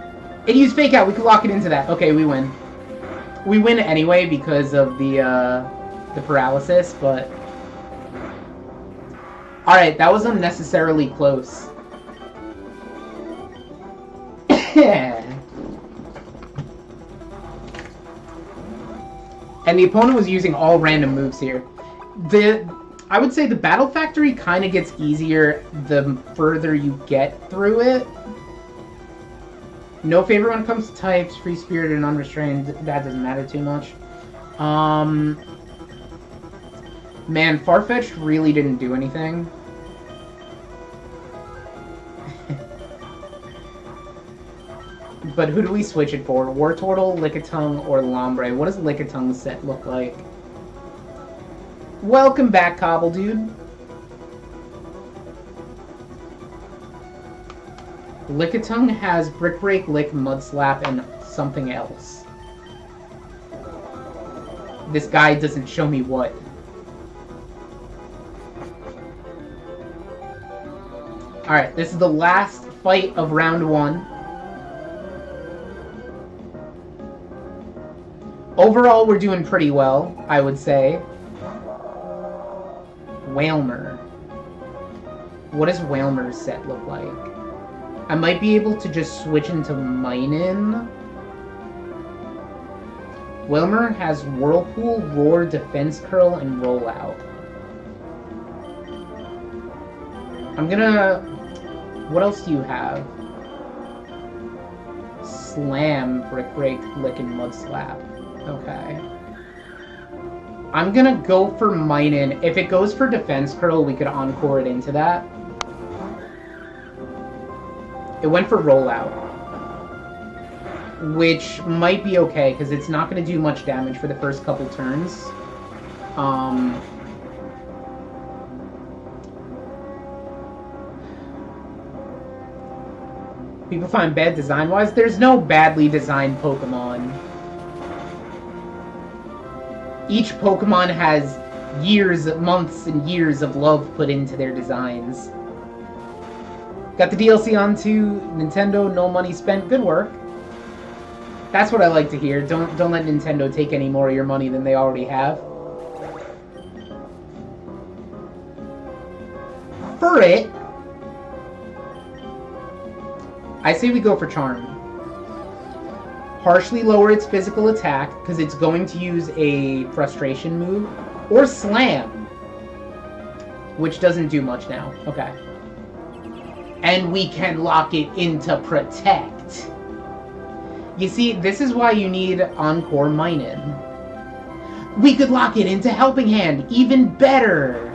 It used Fake Out. We could lock it into that. Okay, we win. We win anyway because of the paralysis, but... Alright, that was unnecessarily close. And the opponent was using all random moves here. I would say the Battle Factory kind of gets easier the further you get through it. No favor when it comes to types, Free Spirit and Unrestrained, that doesn't matter too much. Man, Farfetch'd really didn't do anything. But who do we switch it for? Wartortle, Lickitung, or Lombre? What does Lickitung set look like? Welcome back, Cobble Dude. Lickitung has Brick Break, Lick, Mud Slap, and something else. This guy doesn't show me what. Alright, this is the last fight of round 1. Overall, we're doing pretty well, I would say. Wailmer. What does Wailmer's set look like? I might be able to just switch into Minun. Wailmer has Whirlpool, Roar, Defense Curl, and Rollout. I'm gonna... What else do you have? Slam, Brick Break, Lick, and Mud Slap. Okay. I'm gonna go for Minun. If it goes for Defense Curl, we could Encore it into that. It went for Rollout. Which might be okay, because it's not going to do much damage for the first couple turns. People find bad design-wise? There's no badly designed Pokemon. Each Pokemon has years, months, and years of love put into their designs. Got the DLC on to Nintendo, no money spent. Good work. That's what I like to hear. Don't let Nintendo take any more of your money than they already have. For it, I say we go for Charm. Harshly lower its physical attack, because it's going to use a Frustration move. Or Slam, which doesn't do much now. Okay. And we can lock it into Protect. You see, this is why you need Encore Minun. We could lock it into Helping Hand, even better!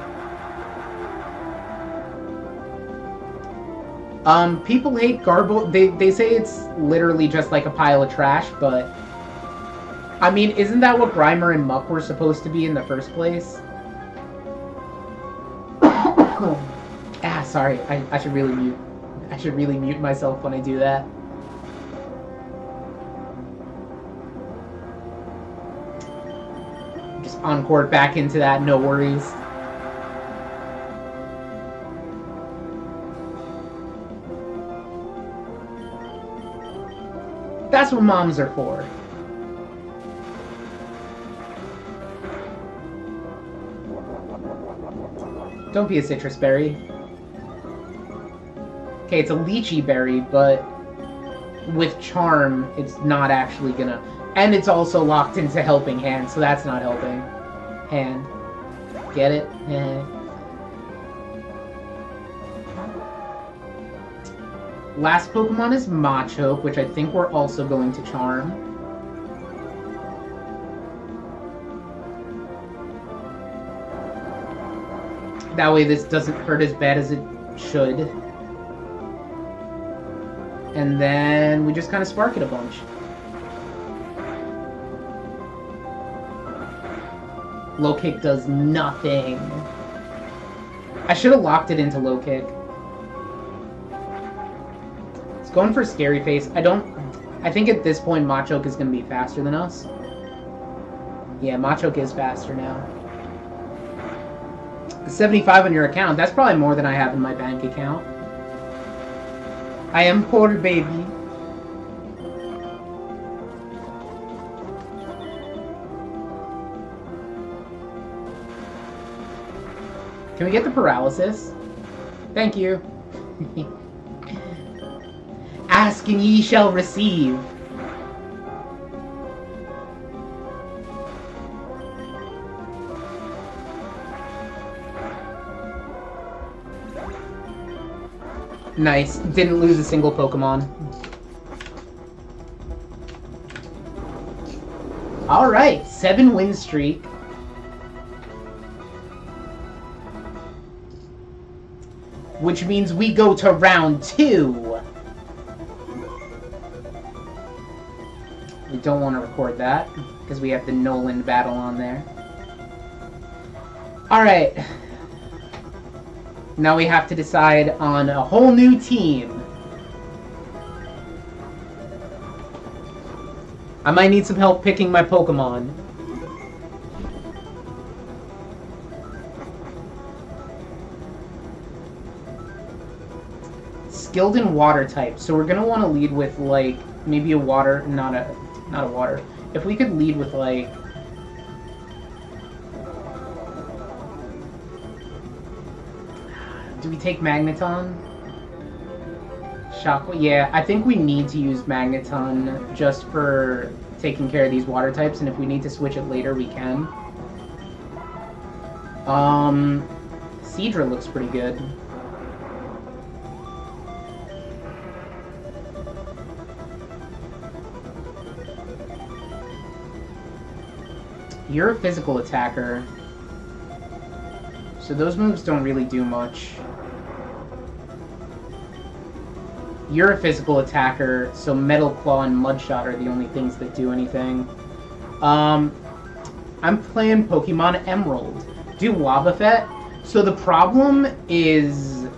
People hate Garbo. They say it's literally just like a pile of trash, but... I mean, isn't that what Grimer and Muck were supposed to be in the first place? Ah, sorry. I should really mute. I should really mute myself when I do that. Just on-court back into that, no worries. That's what moms are for. Don't be a citrus berry. Okay, it's a lychee berry, but with charm, it's not actually gonna... And it's also locked into helping hand, so that's not helping. Hand. Get it? Last Pokemon is Machoke, which I think we're also going to charm. That way this doesn't hurt as bad as it should. And then we just kind of spark it a bunch. Low kick does nothing. I should have locked it into low kick. It's going for scary face. I think at this point Machoke is going to be faster than us. Yeah, Machoke is faster now. 75 on your account. That's probably more than I have in my bank account. I am poor, baby. Can we get the paralysis? Thank you. Ask and ye shall receive. Nice. Didn't lose a single Pokemon. Alright, 7-win streak. Which means we go to round 2. We don't want to record that, because we have the Noland battle on there. Alright. Now we have to decide on a whole new team. I might need some help picking my Pokemon. Skilled in water type, so we're gonna want to lead with like maybe a water, not a water. If we could lead with like do we take Magneton? Shockwave? Yeah, I think we need to use Magneton just for taking care of these water types, and if we need to switch it later, we can. Seadra looks pretty good. You're a physical attacker, so those moves don't really do much. You're a physical attacker, so Metal Claw and Mudshot are the only things that do anything. I'm playing Pokemon Emerald. Do Wobbuffet. So the problem is...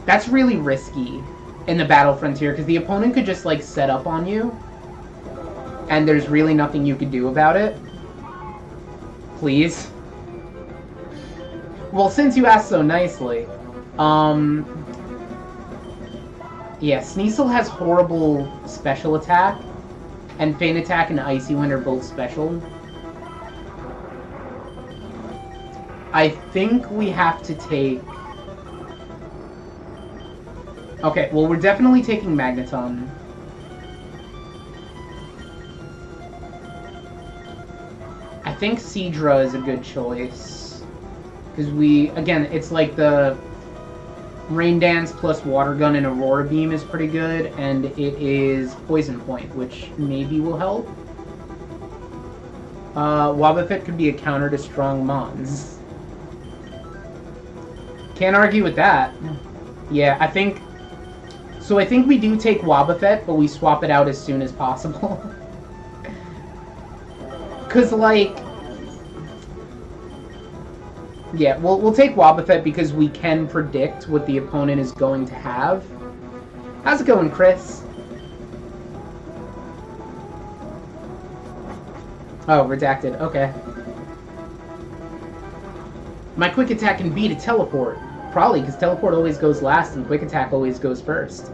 that's really risky in the Battle Frontier, because the opponent could just, like, set up on you, and there's really nothing you could do about it. Please. Well, since you asked so nicely, yeah, Sneasel has horrible special attack, and Feint Attack and Icy Wind are both special. I think we have to take... okay, well, we're definitely taking Magneton. I think Seadra is a good choice. Because we, again, it's like the Rain Dance plus Water Gun and Aurora Beam is pretty good, and it is Poison Point, which maybe will help. Wobbuffet could be a counter to strong Mons. Can't argue with that. Yeah, I think... so I think we do take Wobbuffet, but we swap it out as soon as possible. Cause like, yeah, we'll take Wobbuffet because we can predict what the opponent is going to have. How's it going, Chris? Oh, redacted. Okay. My quick attack can beat a teleport. Probably, because teleport always goes last and quick attack always goes first.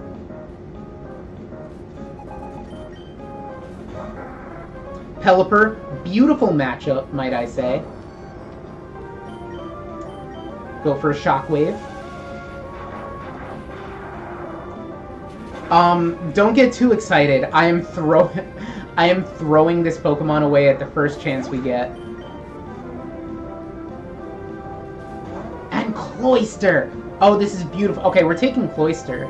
Pelipper, beautiful matchup, might I say. Go for a Shockwave. Don't get too excited. I am throwing this Pokemon away at the first chance we get. And Cloyster! Oh, this is beautiful. Okay, we're taking Cloyster.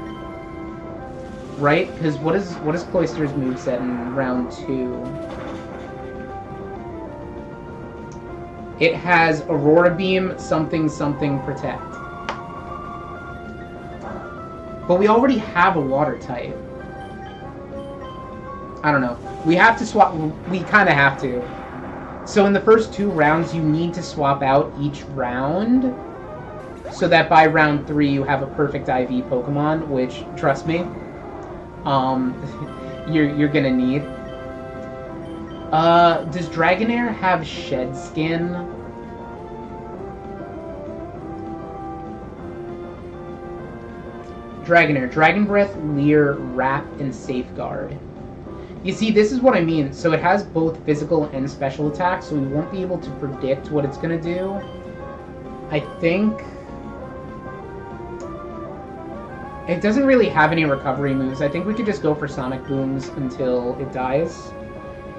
Right? Because what is Cloyster's moveset in round 2? It has Aurora Beam, something, something, Protect. But we already have a Water type. I don't know. We have to swap... We kind of have to. So in the first 2 rounds, you need to swap out each round, so that by round 3 you have a perfect IV Pokemon, which, trust me, you're gonna need. Does Dragonair have Shed Skin? Dragonair, Dragon Breath, Leer, Wrap, and Safeguard. You see, this is what I mean. So it has both physical and special attacks, so we won't be able to predict what it's gonna do. I think... It doesn't really have any recovery moves. I think we could just go for Sonic Booms until it dies.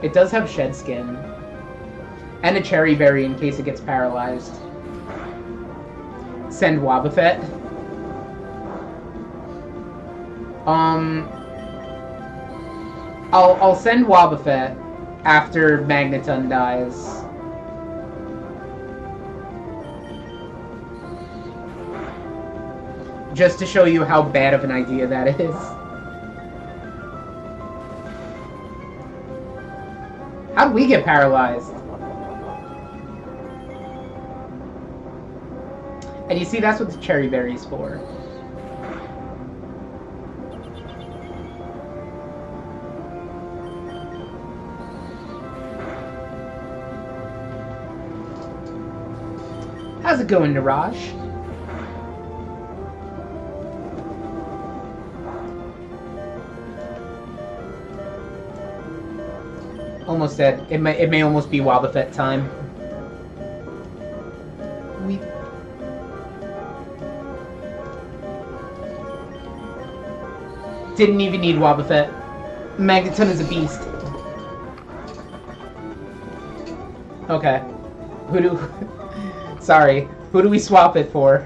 It does have Shed Skin. And a Cherry Berry in case it gets paralyzed. Send Wobbuffet. I'll send Wobbuffet after Magneton dies. Just to show you how bad of an idea that is. How'd we get paralyzed? And you see, that's what the Cherry Berry's for. How's it going, Niraj? Almost dead. It may almost be Wobbuffet time. We didn't even need Wobbuffet. Magneton is a beast. Okay. Sorry. Who do we swap it for?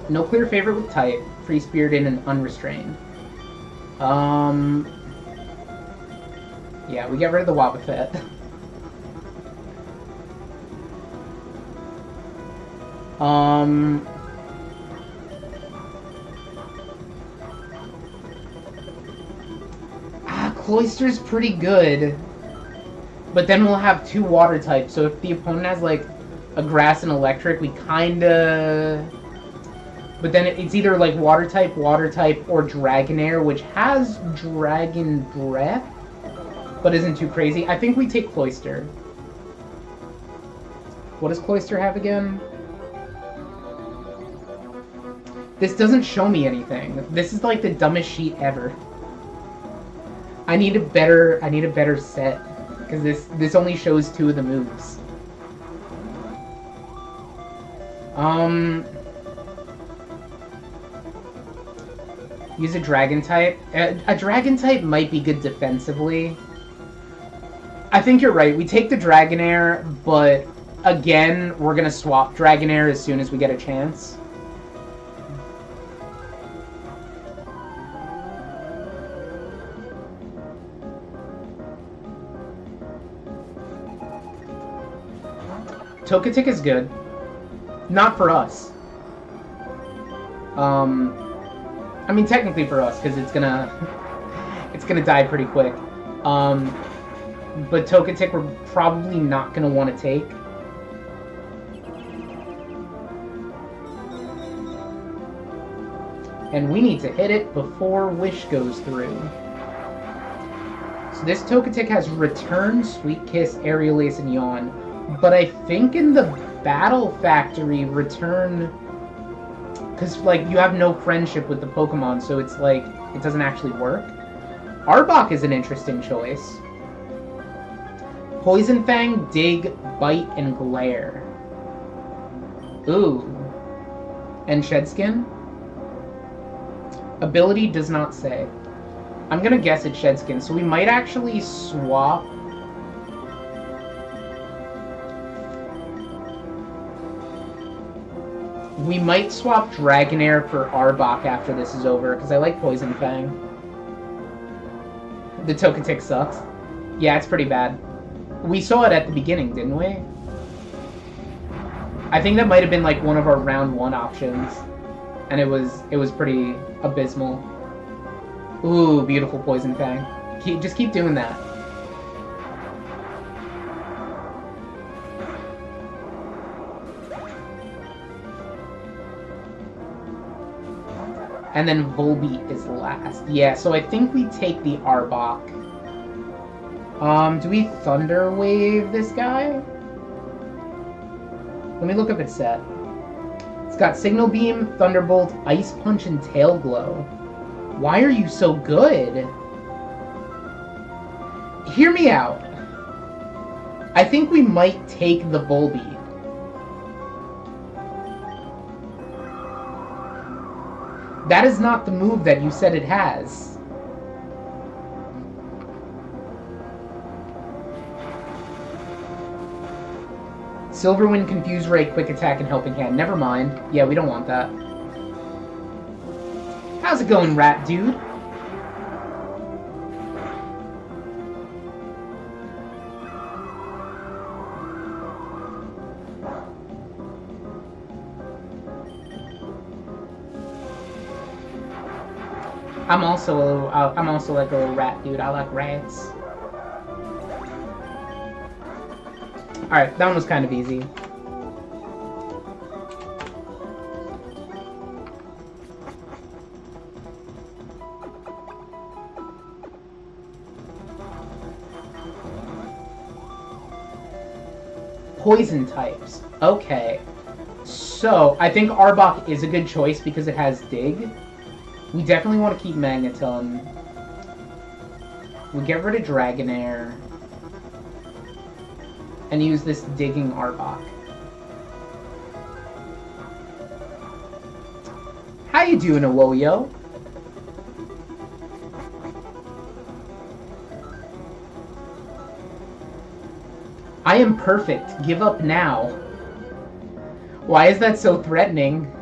No clear favorite with type. Free Spirited and Unrestrained. Yeah, we get rid of the Wobbuffet. Cloyster's pretty good. But then we'll have 2 water types, so if the opponent has, like, a grass and electric, we kinda... But then it's either, like, water type, or Dragonair, which has Dragon Breath, but isn't too crazy. I think we take Cloyster. What does Cloyster have again? This doesn't show me anything. This is, like, the dumbest sheet ever. I need a better set, because this only shows 2 of the moves. Use a Dragon type. A Dragon type might be good defensively. I think you're right. We take the Dragonair, but again, we're gonna swap Dragonair as soon as we get a chance. Togetic is good. Not for us. I mean, technically for us, because it's gonna die pretty quick. But Togetic we're probably not gonna want to take. And we need to hit it before Wish goes through. So this Togetic has Return, Sweet Kiss, Aerial Ace, and Yawn. But I think in the Battle Factory, Return... Because, like, you have no friendship with the Pokemon, so it's like, it doesn't actually work. Arbok is an interesting choice. Poison Fang, Dig, Bite, and Glare. Ooh. And Shed Skin? Ability does not say. I'm gonna guess it's Shed Skin, so we might actually swap... We might swap Dragonair for Arbok after this is over, because I like Poison Fang. The Togetic sucks. Yeah, it's pretty bad. We saw it at the beginning, didn't we? I think that might have been like one of our round 1 options. And it was pretty abysmal. Ooh, beautiful Poison Fang. Just keep doing that. And then Volbeat is last. Yeah, so I think we take the Arbok. Do we Thunder Wave this guy? Let me look up its set. It's got Signal Beam, Thunderbolt, Ice Punch, and Tail Glow. Why are you so good? Hear me out. I think we might take the Volbeat. That is not the move that you said it has. Silverwind, Confuse Ray, Quick Attack, and Helping Hand. Never mind. Yeah, we don't want that. How's it going, Rat Dude? I'm also like a rat dude. I like rats. Alright, that one was kind of easy. Poison types. Okay. So, I think Arbok is a good choice because it has Dig. We definitely want to keep Magneton. We get rid of Dragonair. And use this Digging Arbok. How you doing, Awoyo? I am perfect. Give up now. Why is that so threatening?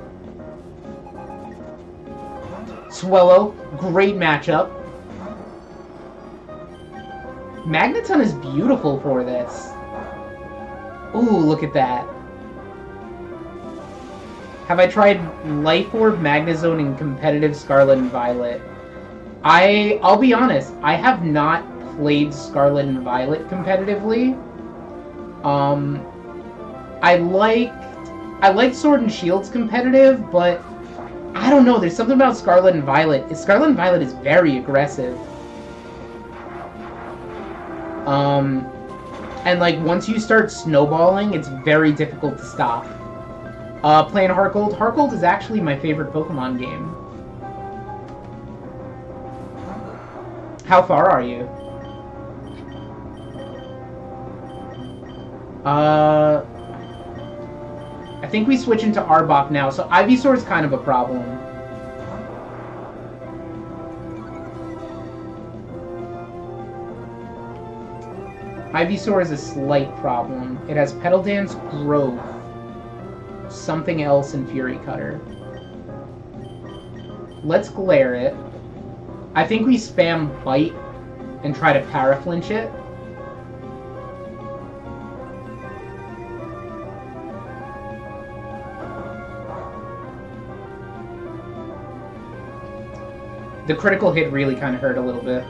Swellow, great matchup. Magneton is beautiful for this. Ooh, look at that. Have I tried Life Orb, Magnezone, and competitive Scarlet and Violet? I'll be honest, I have not played Scarlet and Violet competitively. I like Sword and Shield's competitive, but I don't know, there's something about Scarlet and Violet. Scarlet and Violet is very aggressive. And like once you start snowballing, it's very difficult to stop. Playing Heartgold. Heartgold is actually my favorite Pokemon game. How far are you? I think we switch into Arbok now, so Ivysaur is kind of a problem. Ivysaur is a slight problem. It has Petal Dance, Growth, something else, and Fury Cutter. Let's Glare it. I think we spam Bite and try to Paraflinch it. The critical hit really kind of hurt a little bit.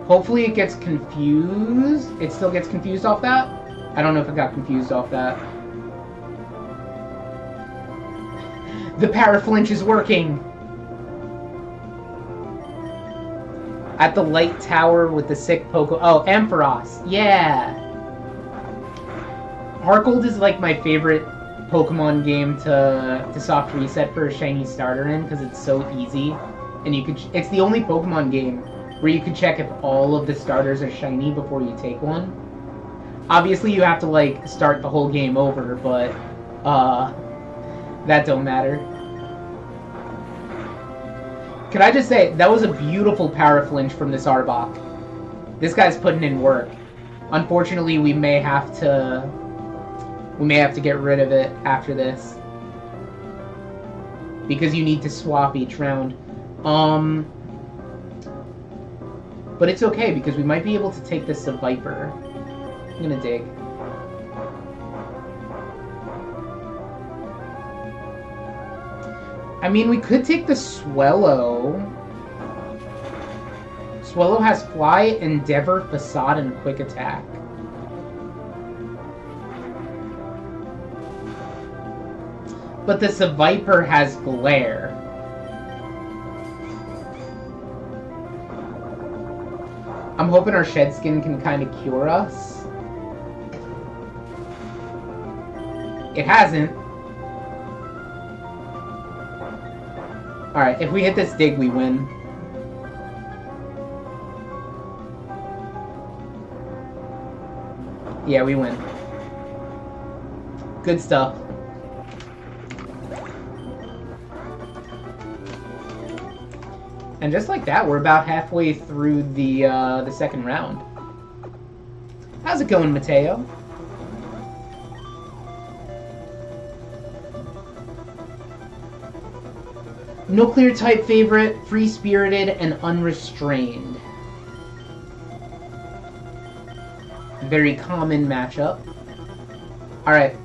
Hopefully it gets confused. It still gets confused off that? I don't know if it got confused off that. The paraflinch is working! At the light tower with the sick Poco... Oh, Ampharos. Yeah! Heartgold is like my favorite Pokemon game to soft reset for a shiny starter in, because it's so easy. And you could... It's the only Pokemon game where you can check if all of the starters are shiny before you take one. Obviously, you have to, like, start the whole game over, but, that don't matter. Can I just say, that was a beautiful paraflinch from this Arbok. This guy's putting in work. Unfortunately, we may have to get rid of it after this. Because you need to swap each round. But it's okay, because we might be able to take this to Viper. I'm gonna dig. I mean, we could take the Swellow. Swellow has Fly, Endeavor, Facade, and Quick Attack. But the Seviper has Glare. I'm hoping our Shed Skin can kind of cure us. It hasn't. Alright, if we hit this dig, we win. Yeah, we win. Good stuff. And just like that, we're about halfway through the second round. How's it going, Mateo? Nuclear type favorite, free-spirited, and unrestrained. Very common matchup. Alright.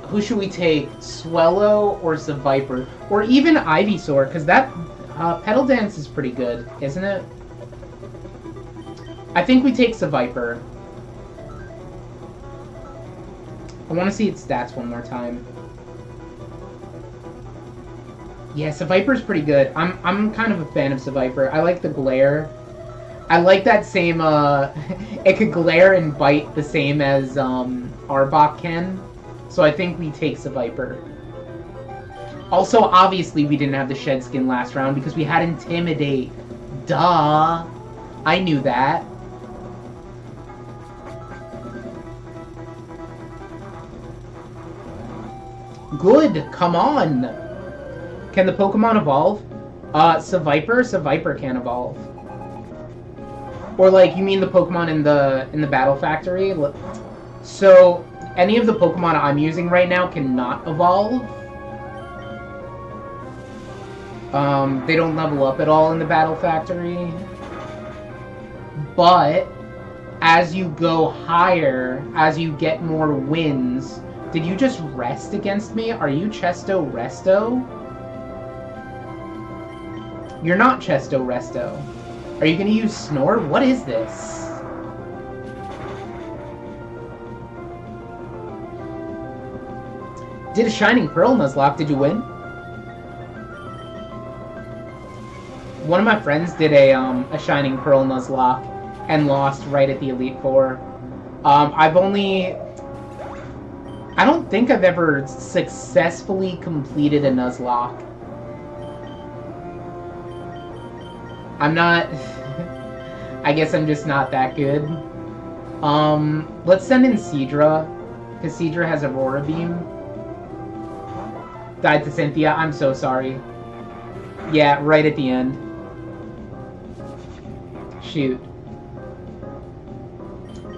Who should we take? Swellow or Seviper? Or even Ivysaur, because that Petal Dance is pretty good, isn't it? I think we take Seviper. I want to see its stats one more time. Yeah, Seviper's pretty good. I'm kind of a fan of Seviper. I like the glare. I like that same, it could glare and bite the same as, Arbok can. So I think we take Seviper. Also, obviously, we didn't have the Shed Skin last round because we had Intimidate. Duh! I knew that. Good! Come on! Can the Pokemon evolve? Seviper can evolve. Or like, you mean the Pokemon in the Battle Factory? So, any of the Pokemon I'm using right now cannot evolve. They don't level up at all in the Battle Factory. But, as you go higher, as you get more wins... Did you just rest against me? Are you Chesto Resto? You're not Chesto Resto. Are you gonna use Snore? What is this? Did a Shining Pearl, Nuzlocke. Did you win? One of my friends did a Shining Pearl Nuzlocke and lost right at the Elite Four. I don't think I've ever successfully completed a Nuzlocke. I'm not... I guess I'm just not that good. Let's send in Seadra, because Seadra has Aurora Beam. Died to Cynthia, I'm so sorry. Yeah, right at the end. Shoot.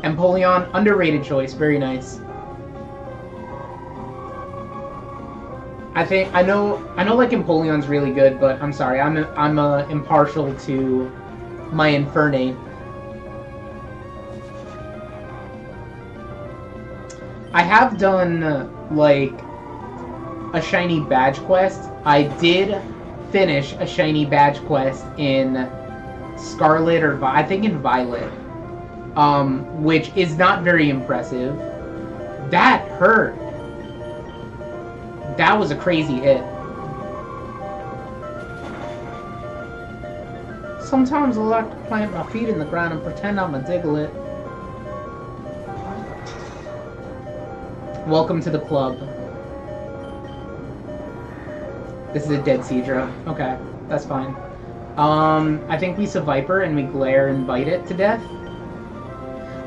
Empoleon, underrated choice, very nice. I know like Empoleon's really good, but I'm sorry, I'm impartial to my Infernape. I have done like a shiny badge quest. I did finish a shiny badge quest in Scarlet or I think in Violet, which is not very impressive. That hurt. That was a crazy hit. Sometimes I like to plant my feet in the ground and pretend I'm a Diglett. Welcome to the club. This is a dead Seadra. Okay, that's fine. I think we Viper and we glare and bite it to death.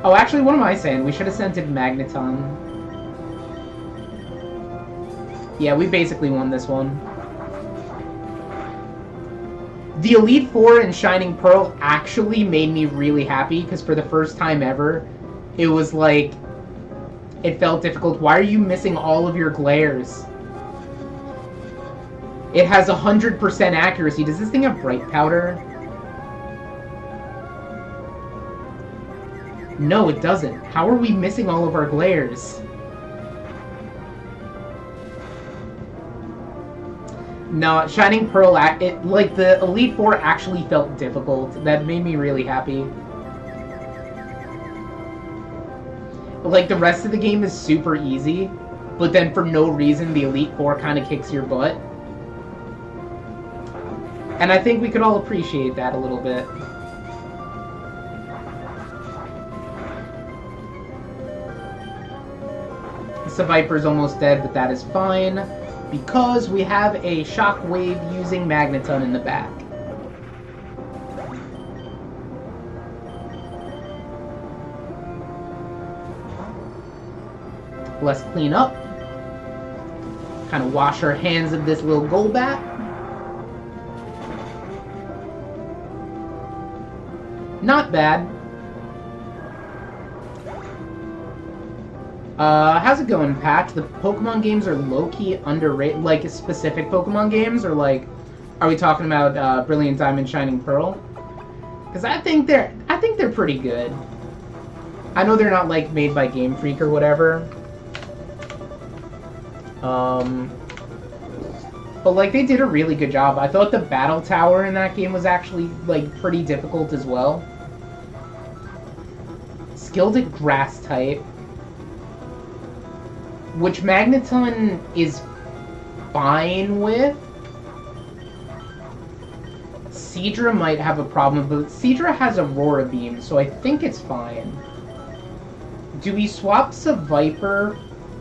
Oh, actually, what am I saying? We should have sent it Magneton. Yeah, we basically won this one. The Elite Four and Shining Pearl actually made me really happy, because for the first time ever, it was like, it felt difficult. Why are you missing all of your glares? It has 100% accuracy. Does this thing have Bright Powder? No, it doesn't. How are we missing all of our glares? No, Shining Pearl, like, the Elite Four actually felt difficult. That made me really happy. Like, the rest of the game is super easy, but then for no reason, the Elite Four kind of kicks your butt. And I think we could all appreciate that a little bit. The Viper's almost dead, but that is fine, because we have a Shockwave using Magneton in the back. Let's clean up. Kind of wash our hands of this little Golbat. Not bad. How's it going, Patch? The Pokemon games are low-key underrated, like specific Pokemon games, or like, are we talking about Brilliant Diamond, Shining Pearl? Because I think they're pretty good. I know they're not like made by Game Freak or whatever. But like they did a really good job. I thought the Battle Tower in that game was actually like pretty difficult as well. Skilled at Grass type. Which Magneton is fine with. Seadra might have a problem, but Seadra has Aurora Beam, so I think it's fine. Do we swap Viper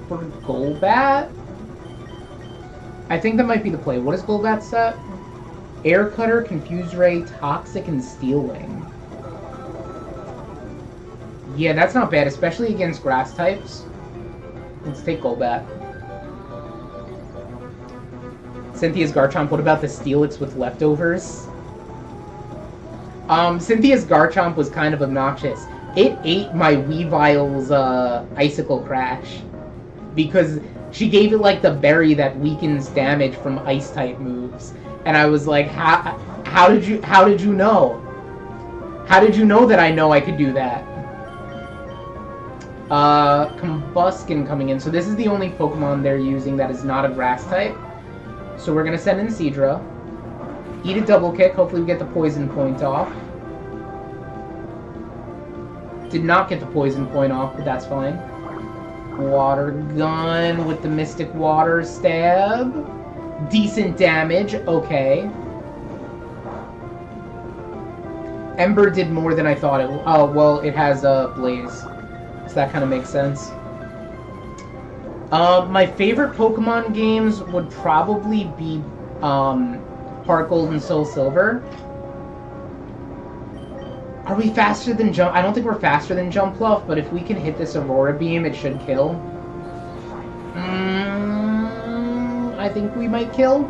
for Golbat? I think that might be the play. What is Golbat set? Air Cutter, Confuse Ray, Toxic, and Steel Wing. Yeah, that's not bad, especially against grass types. Let's take Golbat. Cynthia's Garchomp, what about the Steelix with leftovers? Cynthia's Garchomp was kind of obnoxious. It ate my Weavile's Icicle Crash. Because she gave it like the berry that weakens damage from ice type moves. And I was like, how did you know? How did you know that I know I could do that? Combuskin coming in. So this is the only Pokemon they're using that is not a grass type. So we're gonna send in Seadra. Eat a double kick. Hopefully we get the poison point off. Did not get the poison point off, but that's fine. Water gun with the Mystic Water stab. Decent damage. Okay. Ember did more than I thought it would. Oh, well, it has Blaze. So that kind of makes sense. My favorite Pokemon games would probably be Heart Gold and Soul Silver. Are we faster than Jump? I don't think we're faster than Jumpluff, but if we can hit this Aurora Beam, it should kill. I think we might kill.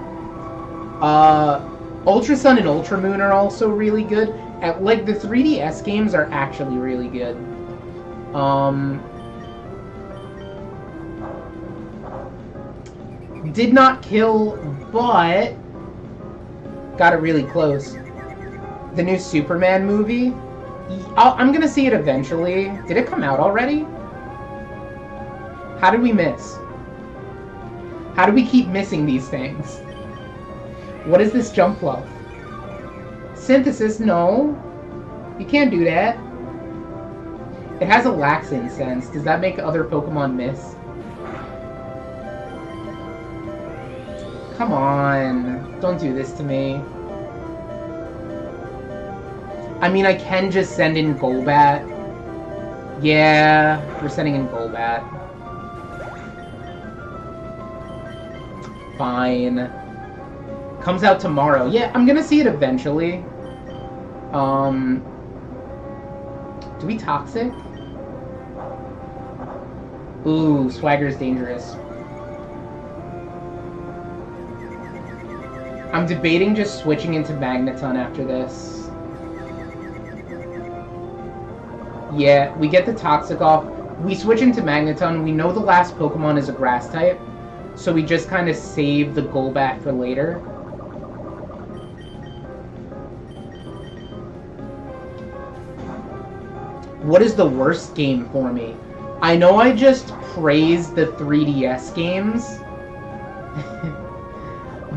Ultra Sun and Ultra Moon are also really good. Like, the 3DS games are actually really good. Did not kill, but got it really close. The new Superman movie, I'm gonna see it eventually. Did it come out already? How did we miss? How do we keep missing these things? What is this jump fluff? Synthesis, no. You can't do that. It has a laxin sense. Does that make other Pokemon miss? Come on. Don't do this to me. I mean, I can just send in Golbat. Yeah, we're sending in Golbat. Fine. Comes out tomorrow. Yeah, I'm gonna see it eventually. Do we Toxic? Ooh, Swagger's dangerous. I'm debating just switching into Magneton after this. Yeah, we get the Toxic off. We switch into Magneton. We know the last Pokemon is a Grass type, so we just kind of save the Golbat for later. What is the worst game for me? I know I just praised the 3DS games,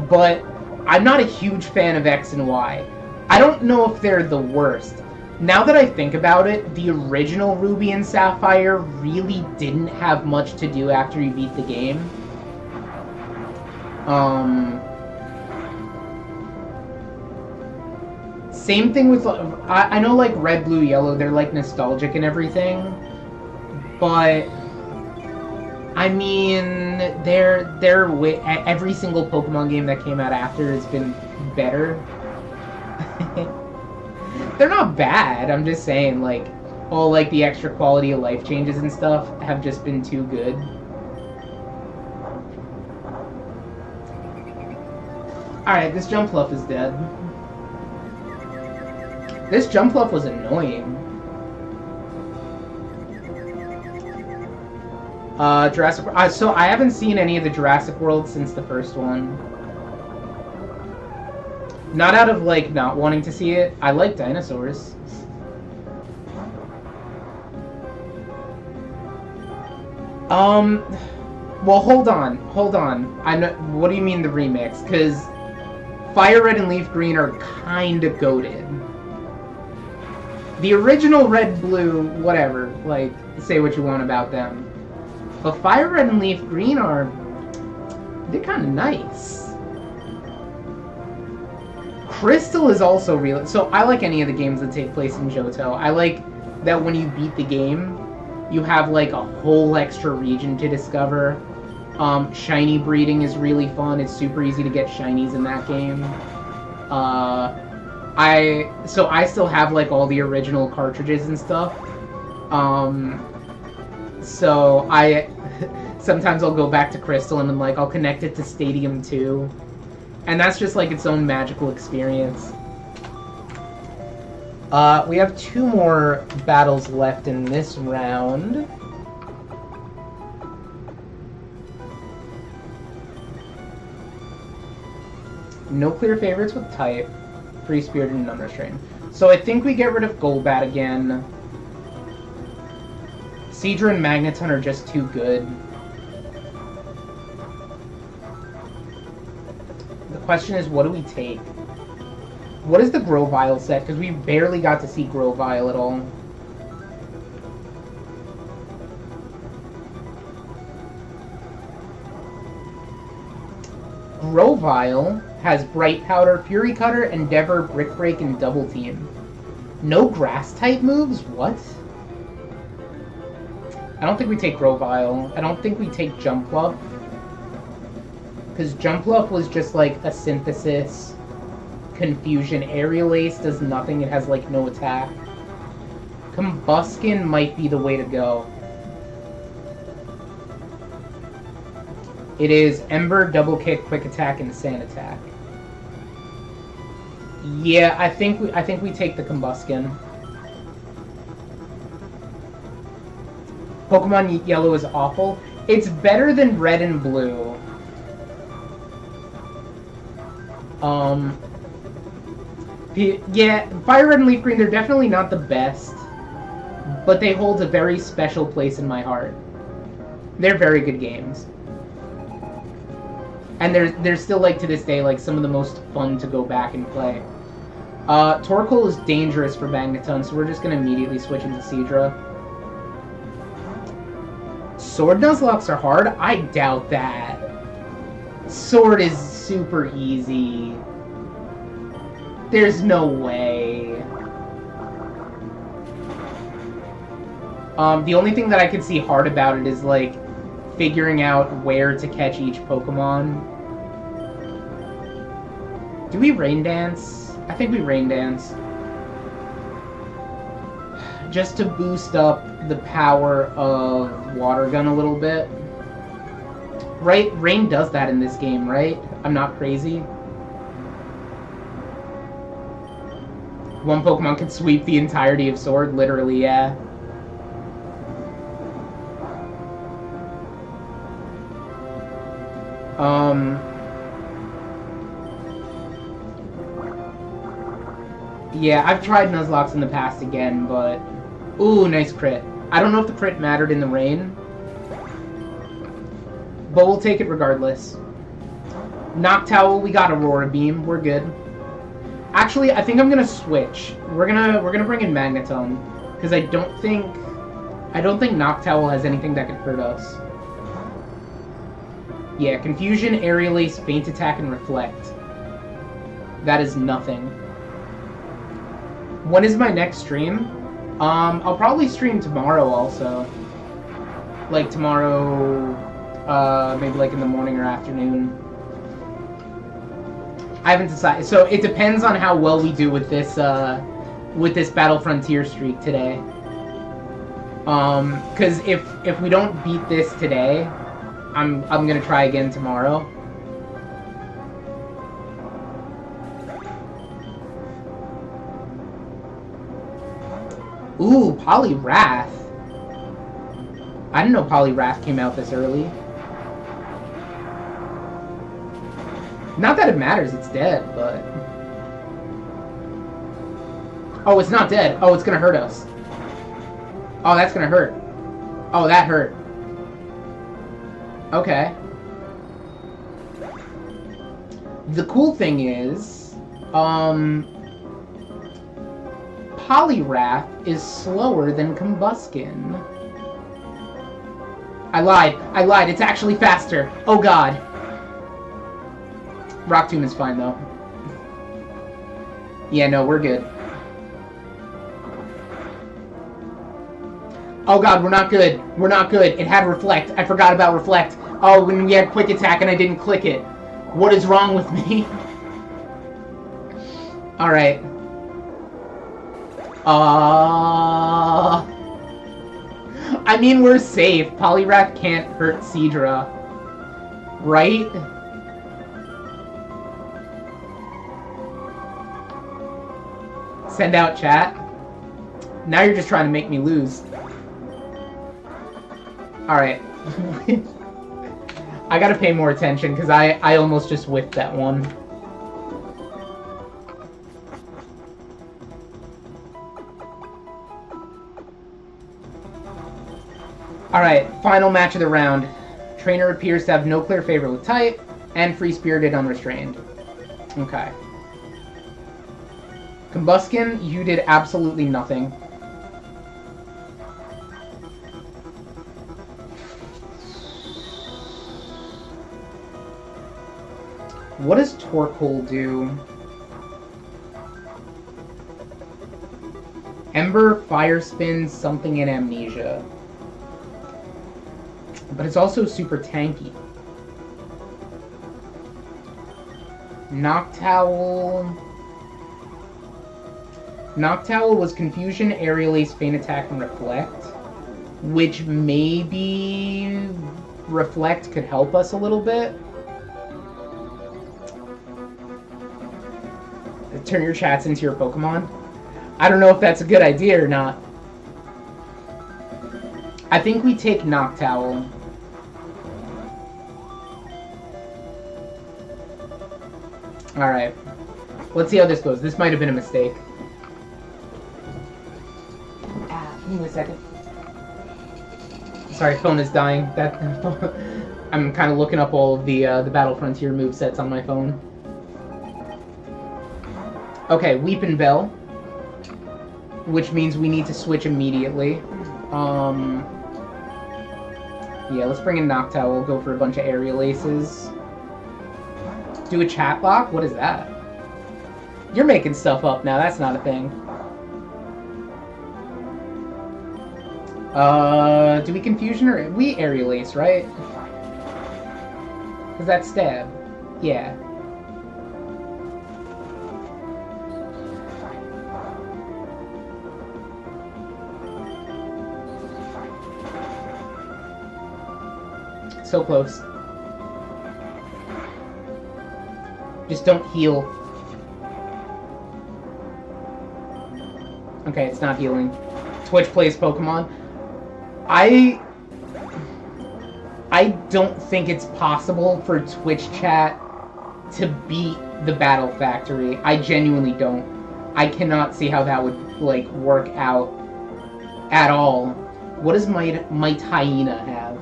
but I'm not a huge fan of X and Y. I don't know if they're the worst. Now that I think about it, the original Ruby and Sapphire really didn't have much to do after you beat the game. Same thing with, I know like Red, Blue, Yellow, they're like nostalgic and everything, but I mean, every single Pokemon game that came out after has been better. They're not bad, I'm just saying, like, all like the extra quality of life changes and stuff have just been too good. Alright, this Jumpluff is dead. This Jumpluff was annoying. Jurassic... so I haven't seen any of the Jurassic World since the first one. Not out of, like, not wanting to see it. I like dinosaurs. Well, hold on. I know. What do you mean the remix? Because Fire Red and Leaf Green are kind of goated. The original Red Blue, whatever. Like, say what you want about them. But Fire Red and Leaf Green they're kind of nice. Crystal is also real. So I like any of the games that take place in Johto. I like that when you beat the game, you have like a whole extra region to discover. Shiny breeding is really fun. It's super easy to get shinies in that game. I still have like all the original cartridges and stuff. So sometimes I'll go back to Crystal and then like I'll connect it to Stadium 2. And that's just like its own magical experience. We have 2 more battles left in this round. No clear favorites with type. Free Spirited and Unrestrained. So I think we get rid of Golbat again. Seadra and Magneton are just too good. The question is, what do we take? What is the Grovyle set? Because we barely got to see Grovyle at all. Grovyle has Bright Powder, Fury Cutter, Endeavor, Brick Break, and Double Team. No Grass-type moves? What? I don't think we take Grovyle. I don't think we take Jumpluff. Because Jumpluff was just like a synthesis, confusion. Aerial Ace does nothing, it has like no attack. Combuskin might be the way to go. It is Ember, Double Kick, Quick Attack, and Sand Attack. Yeah, I think we take the Combuskin. Pokemon Yellow is awful. It's better than Red and Blue. Yeah, Fire Red and Leaf Green, they're definitely not the best, but they hold a very special place in my heart. They're very good games. And they're still, like, to this day, like, some of the most fun to go back and play. Torkoal is dangerous for Magneton, so we're just going to immediately switch into Seadra. Sword Nuzlocke are hard? I doubt that. Sword is super easy. There's no way. The only thing that I could see hard about it is, like, figuring out where to catch each Pokemon. Do we Rain Dance? I think we Rain Dance. Just to boost up the power of Water Gun a little bit. Right? Rain does that in this game, right? I'm not crazy. One Pokemon can sweep the entirety of Sword, literally, yeah. Yeah, I've tried Nuzlocke in the past again, but... Ooh, nice crit. I don't know if the crit mattered in the rain, but we'll take it regardless. Noctowl, we got Aurora Beam. We're good. Actually, I think I'm gonna switch. We're gonna bring in Magneton, because I don't think Noctowl has anything that could hurt us. Yeah, Confusion, Aerial Ace, Feint Attack, and Reflect. That is nothing. When is my next stream? I'll probably stream tomorrow also. Like tomorrow, maybe like in the morning or afternoon. I haven't decided. So it depends on how well we do with this Battle Frontier streak today. Because if we don't beat this today, I'm gonna try again tomorrow. Ooh, Poliwrath. I didn't know Poliwrath came out this early. Not that it matters, it's dead, but... Oh, it's not dead. Oh, it's gonna hurt us. Oh, that's gonna hurt. Oh, that hurt. Okay. The cool thing is, Poliwrath is slower than Combuskin. I lied, it's actually faster. Oh god. Rock Tomb is fine though. Yeah, no, we're good. Oh god, we're not good. We're not good. It had Reflect. I forgot about Reflect. Oh, when we had Quick Attack and I didn't click it. What is wrong with me? Alright. I mean, we're safe. Poliwrath can't hurt Seadra. Right? Send out chat. Now you're just trying to make me lose. Alright. I gotta pay more attention, because I almost just whiffed that one. Alright, final match of the round. Trainer appears to have no clear favorite with type, and free-spirited unrestrained. Okay. Combuskin, you did absolutely nothing. What does Torkoal do? Ember, Fire Spin, something in Amnesia. But it's also super tanky. Noctowl... Noctowl was Confusion, Aerial Ace, Feint Attack, and Reflect. Which maybe... Reflect could help us a little bit. Turn your chats into your Pokemon. I don't know if that's a good idea or not. I think we take Noctowl. Alright. Let's see how this goes. This might have been a mistake. Give me a second. Sorry, phone is dying. I'm kind of looking up all of the Battle Frontier movesets on my phone. Okay, Weepin' Bell, which means we need to switch immediately. Yeah, let's bring in Noctowl. We'll go for a bunch of aerial aces. Do a chat lock? What is that? You're making stuff up now. That's not a thing. Do we Confusion or... We aerial ace, right? Is that stab? Yeah. So close. Just don't heal. Okay, it's not healing. Twitch plays Pokemon. I don't think it's possible for Twitch chat to beat the Battle Factory. I genuinely don't. I cannot see how that would, like, work out at all. What does Might Hyena have?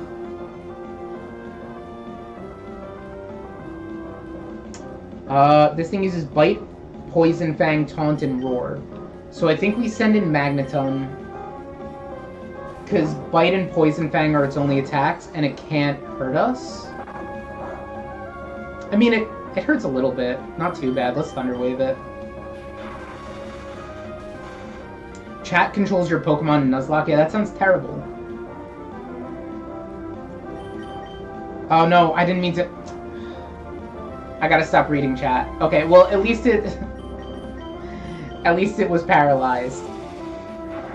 This thing uses Bite, Poison Fang, Taunt, and Roar. So I think we send in Magneton, because Bite and Poison Fang are its only attacks, and it can't hurt us. I mean, it hurts a little bit. Not too bad. Let's Thunder Wave it. Chat controls your Pokemon in Nuzlocke. Yeah, that sounds terrible. Oh no, I didn't mean to... I gotta stop reading chat. Okay, well, at least it... At least it was paralyzed.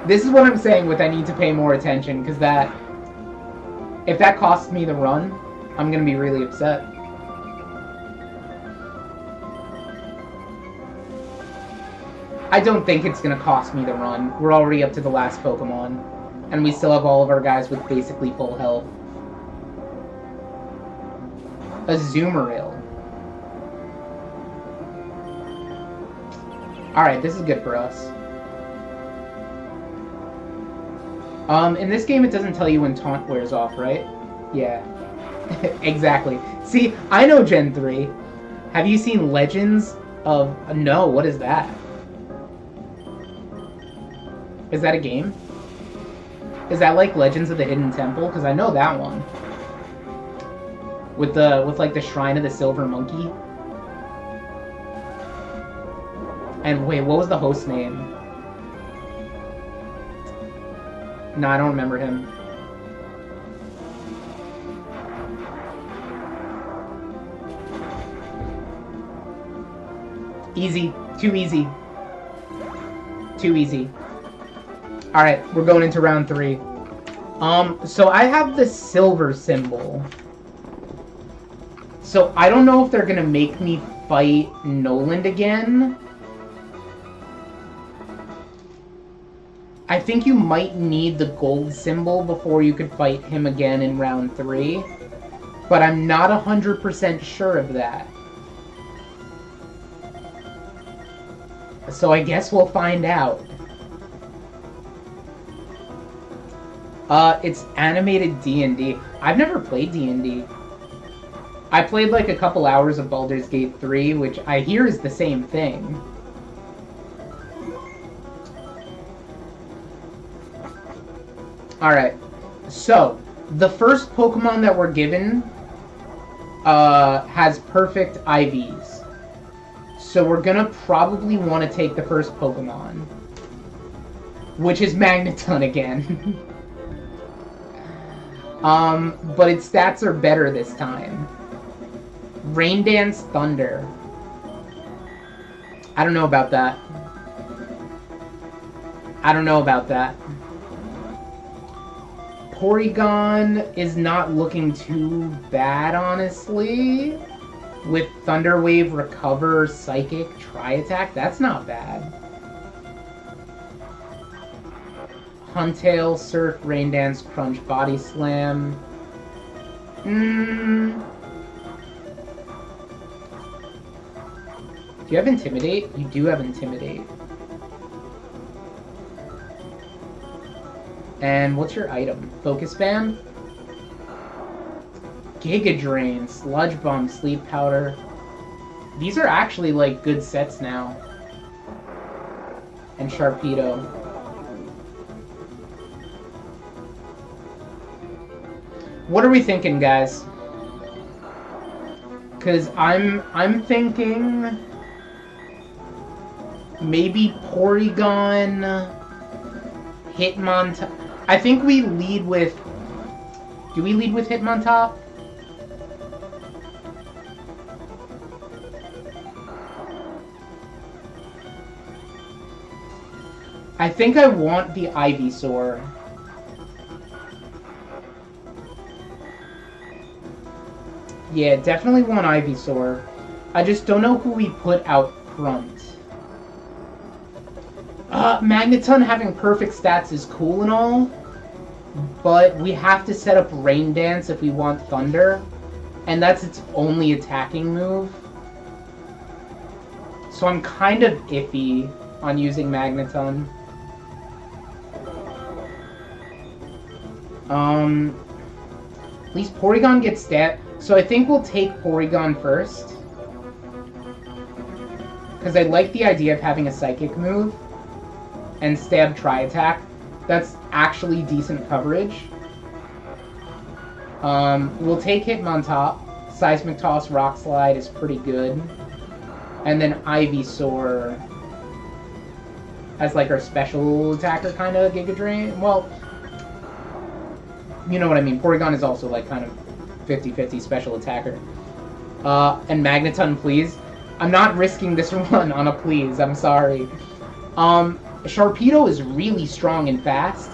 This is what I'm saying with I need to pay more attention, because that... If that costs me the run, I'm gonna be really upset. I don't think it's gonna cost me the run. We're already up to the last Pokemon. And we still have all of our guys with basically full health. Azumarill. Alright, this is good for us. In this game, it doesn't tell you when Taunt wears off, right? Yeah. Exactly. See, I know Gen 3. Have you seen Legends of... No, what is that? Is that a game? Is that like Legends of the Hidden Temple? Because I know that one. With like the Shrine of the Silver Monkey. And wait, what was the host name? No, I don't remember him. Easy. Too easy. Too easy. Alright, we're going into round 3. So I have the silver symbol. So I don't know if they're gonna make me fight Noland again. I think you might need the gold symbol before you could fight him again in round 3. But I'm not 100% sure of that. So I guess we'll find out. It's animated D&D. I've never played D&D. I played like a couple hours of Baldur's Gate 3, which I hear is the same thing. Alright, so, the first Pokemon that we're given has perfect IVs. So we're gonna probably want to take the first Pokemon. Which is Magneton again. But its stats are better this time. Rain Dance Thunder. I don't know about that. I don't know about that. Porygon is not looking too bad, honestly. With Thunder Wave, Recover, Psychic, Tri-Attack, that's not bad. Huntail, Surf, Rain Dance, Crunch, Body Slam. Do you have Intimidate? You do have Intimidate. And what's your item? Focus Band? Giga Drain, Sludge Bomb, Sleep Powder. These are actually, like, good sets now. And Sharpedo. What are we thinking, guys? Because I'm thinking maybe Porygon, Hitmontop. I think we lead with... Do we lead with Hitmontop? I think I want the Ivysaur. Yeah, definitely want Ivysaur. I just don't know who we put out front. Magneton having perfect stats is cool and all, but we have to set up Rain Dance if we want Thunder, and that's its only attacking move. So I'm kind of iffy on using Magneton. At least Porygon gets stat. So I think we'll take Porygon first. Because I like the idea of having a Psychic move. And Stab Tri-Attack. That's actually decent coverage. We'll take Hitmontop. Seismic Toss, Rock Slide is pretty good. And then Ivysaur as like our special attacker kind of Giga Drain. Well, you know what I mean. Porygon is also like kind of 50-50 special attacker. And Magneton, please. I'm not risking this one on a please. I'm sorry. Sharpedo is really strong and fast,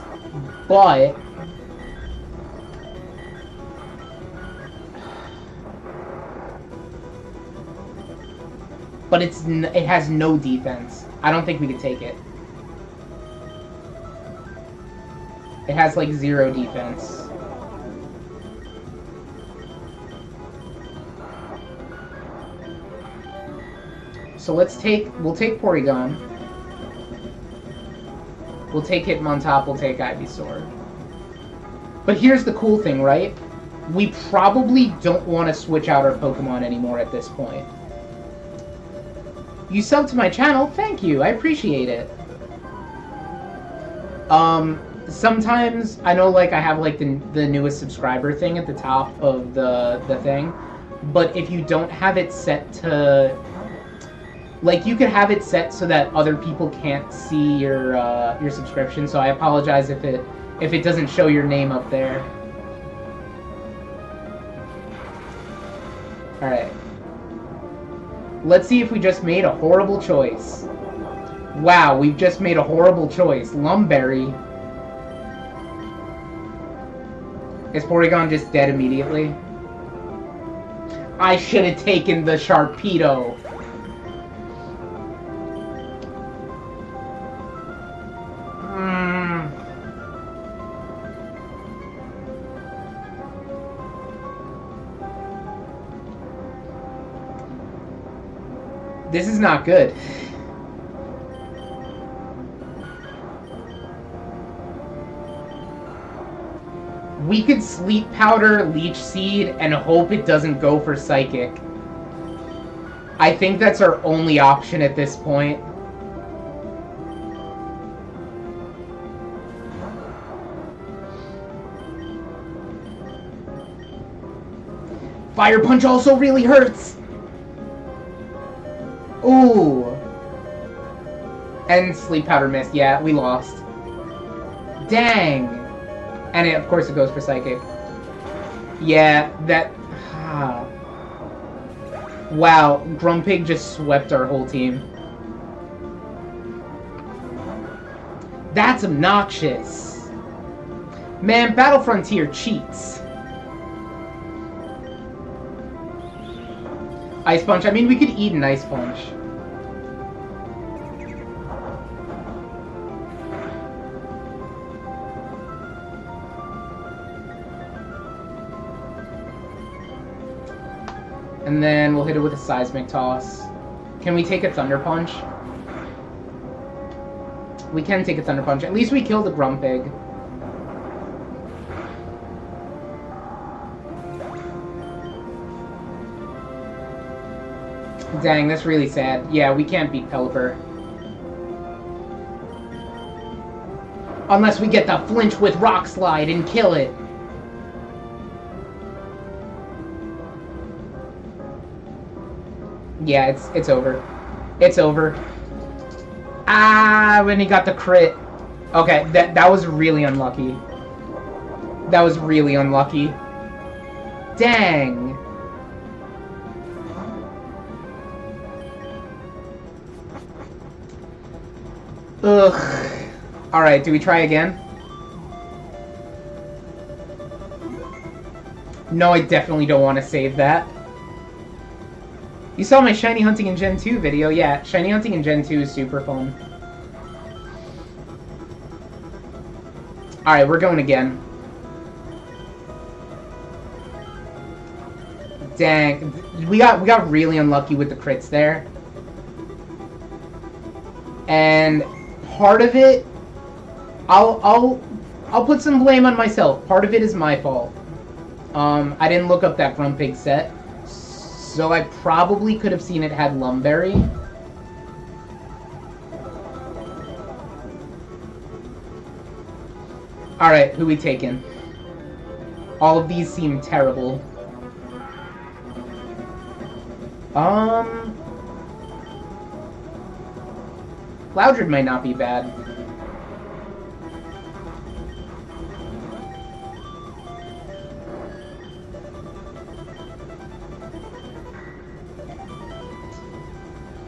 but it has no defense. I don't think we could take it. It has like 0 defense. So we'll take Porygon. We'll take Hitmontop, we'll take Ivysaur. But here's the cool thing, right? We probably don't want to switch out our Pokemon anymore at this point. You subbed to my channel, thank you, I appreciate it. Sometimes, I know like I have like the newest subscriber thing at the top of the thing, but if you don't have it set to... Like, you could have it set so that other people can't see your subscription, so I apologize if it doesn't show your name up there. Alright. Let's see if we just made a horrible choice. Wow, we've just made a horrible choice. Lumberry. Is Porygon just dead immediately? I should have taken the Sharpedo. This is not good. We could Sleep Powder, Leech Seed, and hope it doesn't go for Psychic. I think that's our only option at this point. Fire Punch also really hurts! Ooh. And Sleep Powder missed. Yeah, we lost. Dang. And of course it goes for Psychic. Yeah, that... Wow, Grumpig just swept our whole team. That's obnoxious. Man, Battle Frontier cheats. Ice Punch. I mean, we could eat an Ice Punch. And then we'll hit it with a Seismic Toss. Can we take a Thunder Punch? We can take a Thunder Punch. At least we killed the Grumpig. Dang, that's really sad. Yeah, we can't beat Pelipper. Unless we get the flinch with Rock Slide and kill it. Yeah, it's over. It's over. Ah, when he got the crit. Okay, that was really unlucky. That was really unlucky. Dang. Ugh. Alright, do we try again? No, I definitely don't want to save that. You saw my Shiny Hunting in Gen 2 video. Yeah, Shiny Hunting in Gen 2 is super fun. Alright, we're going again. Dang. We got really unlucky with the crits there. And part of it, I'll put some blame on myself. Part of it is my fault. I didn't look up that Grumpig set, so I probably could have seen it had Lumberry. Alright, who we taking? All of these seem terrible. Loudred might not be bad.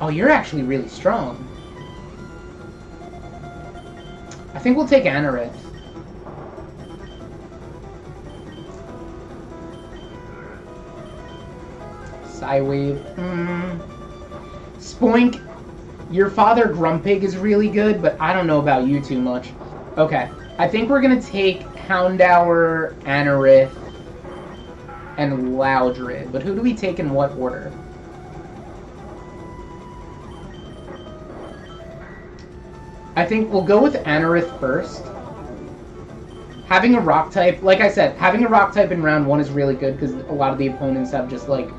Oh, you're actually really strong. I think we'll take Anorith. Psywave. Spoink. Your father Grumpig is really good, but I don't know about you too much. Okay. I think we're gonna take Houndour, Anorith, and Loudred. But who do we take in what order? I think we'll go with Anorith first. Having a rock type, like I said, having a rock type in round 1 is really good because a lot of the opponents have just like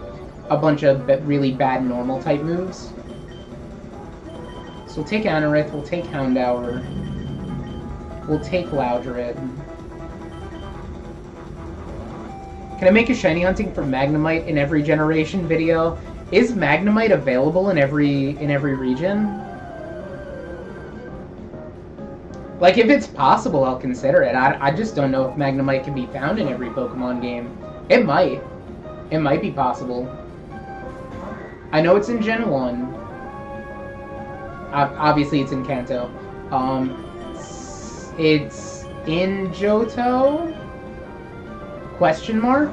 a bunch of really bad normal type moves. So we'll take Anorith, we'll take Houndour, we'll take Loudred. Can I make a Shiny Hunting for Magnemite in every generation video? Is Magnemite available in every region? Like, if it's possible, I'll consider it. I just don't know if Magnemite can be found in every Pokemon game. It might. It might be possible. I know it's in Gen 1. Obviously, it's in Kanto. It's in Johto? Question mark?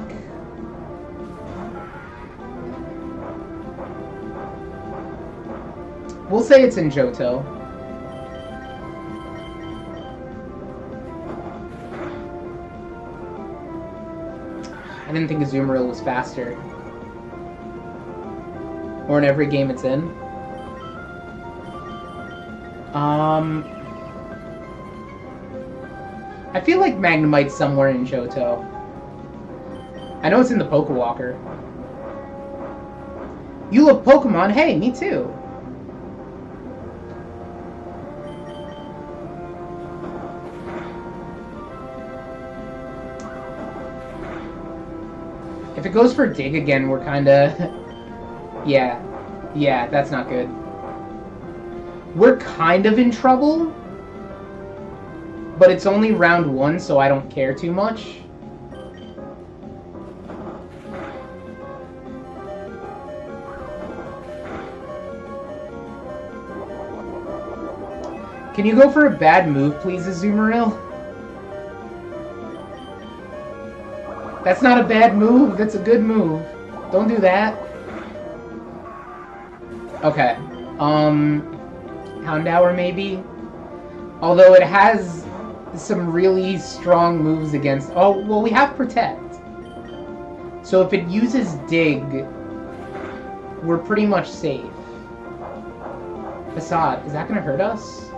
We'll say it's in Johto. I didn't think Azumarill was faster. Or in every game it's in. I feel like Magnemite's somewhere in Johto. I know it's in the Pokewalker. You love Pokemon? Hey, me too. If it goes for Dig again, we're kinda... Yeah, that's not good. We're kind of in trouble, but it's only round 1, so I don't care too much. Can you go for a bad move, please, Azumarill? That's not a bad move, that's a good move. Don't do that. Okay. Houndour, maybe? Although it has some really strong moves against... Oh, well, we have Protect. So if it uses Dig, we're pretty much safe. Facade, is that going to hurt us?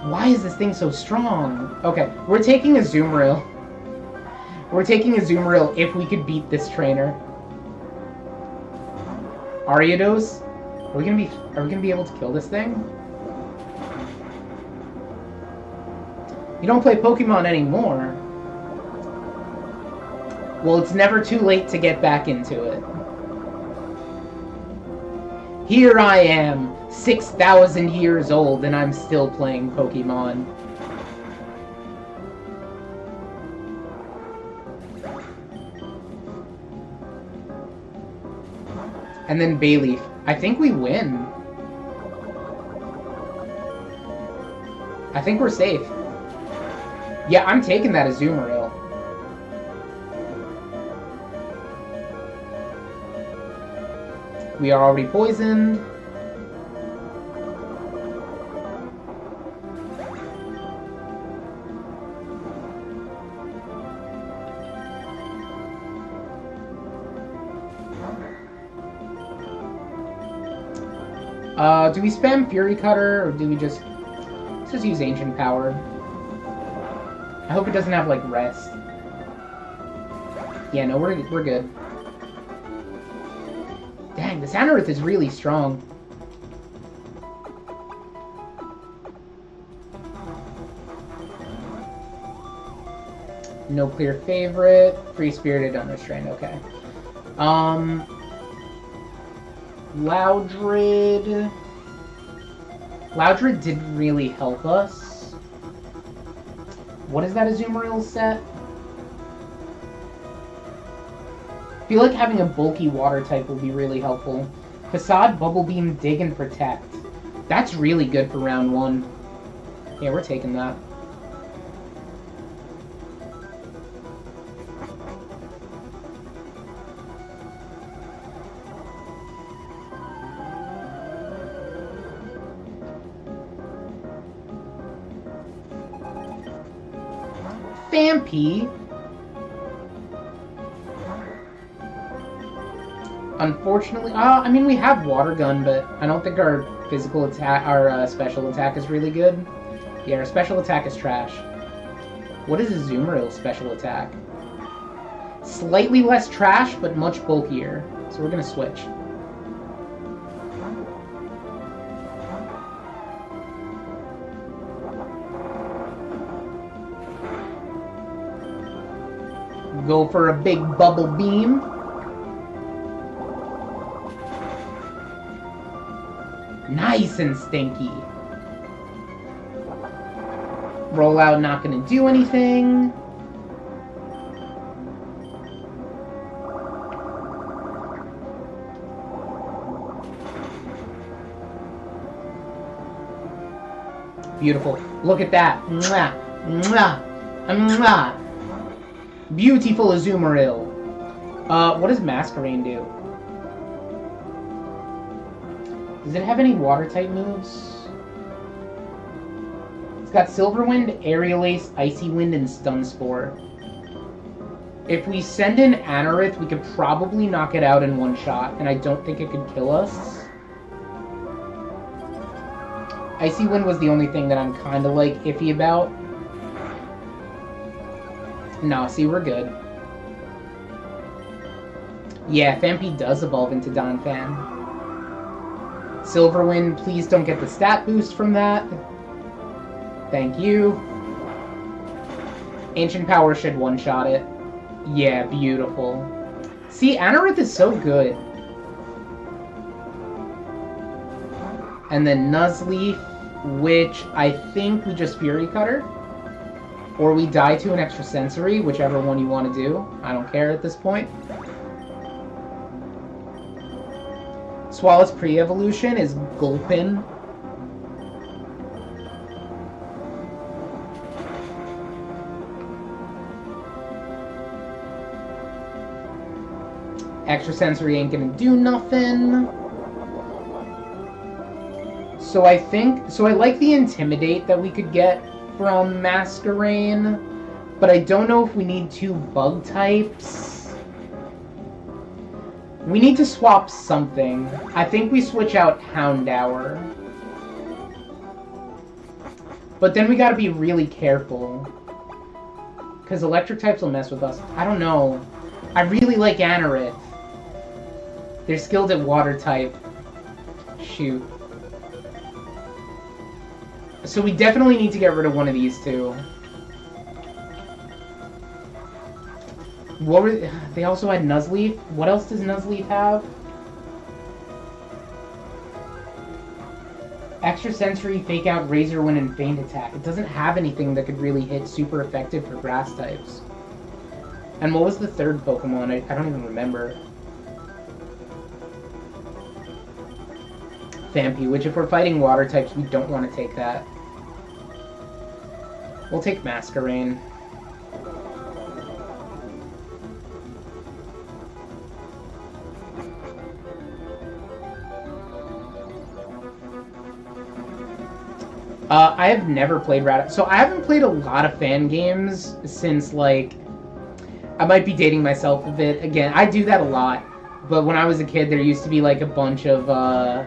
Why is this thing so strong? Okay, we're taking Azumarill. We're taking Azumarill if we could beat this trainer. Ariados? Are we gonna be able to kill this thing? You don't play Pokemon anymore. Well, it's never too late to get back into it. Here I am, 6,000 years old, and I'm still playing Pokemon. And then Bayleaf. I think we win. I think we're safe. Yeah, I'm taking that Azumarill. We are already poisoned. Do we spam Fury Cutter, or do we just... Let's just use Ancient Power. I hope it doesn't have, like, Rest. Yeah, no, we're good. Dang, this Anorith is really strong. No clear favorite. Free-spirited, unrestrained, okay. Loudred... Loudred didn't really help us. What is that Azumarill set? I feel like having a bulky water type will be really helpful. Facade, Bubble Beam, Dig, and Protect. That's really good for round 1. Yeah, we're taking that. Fampi. Unfortunately, I mean, we have Water Gun, but I don't think our physical attack, our special attack is really good. Yeah, our special attack is trash. What is Azumarill's special attack? Slightly less trash, but much bulkier. So we're gonna switch. Go for a big Bubble Beam. Nice and stinky. Roll out, not gonna do anything. Beautiful. Look at that. Mwah, mwah, mwah. Beautiful Azumarill. What does Masquerain do? Does it have any water-type moves? It's got Silver Wind, Aerial Ace, Icy Wind, and Stun Spore. If we send in Anorith, we could probably knock it out in one shot, and I don't think it could kill us. Icy Wind was the only thing that I'm kind of, like, iffy about. No, see, we're good. Yeah, Fampi does evolve into Donphan. Silverwind, please don't get the stat boost from that. Thank you. Ancient Power should one-shot it. Yeah, beautiful. See, Anorith is so good. And then Nuzleaf, which I think we just Fury Cutter. Or we die to an extrasensory, whichever one you want to do. I don't care at this point. Swallow's pre-evolution is Gulpin. Extrasensory ain't gonna do nothing. So I like the Intimidate that we could get from Masquerain, but I don't know if we need 2 bug types. We need to swap something. I think we switch out Houndour. But then we gotta be really careful. Because electric types will mess with us. I don't know. I really like Anorith. They're skilled at water type. Shoot. So we definitely need to get rid of one of these two. What were they also had Nuzleaf? What else does Nuzleaf have? Extrasensory, Fake Out, Razor Wind, and Feint Attack. It doesn't have anything that could really hit super effective for grass types. And what was the third Pokemon? I don't even remember. Phanpy, which if we're fighting water types, we don't want to take that. We'll take Masquerain. I have never played so I haven't played a lot of fan games since, like, I might be dating myself a bit. Again, I do that a lot, but when I was a kid, there used to be, like, a bunch of, oh,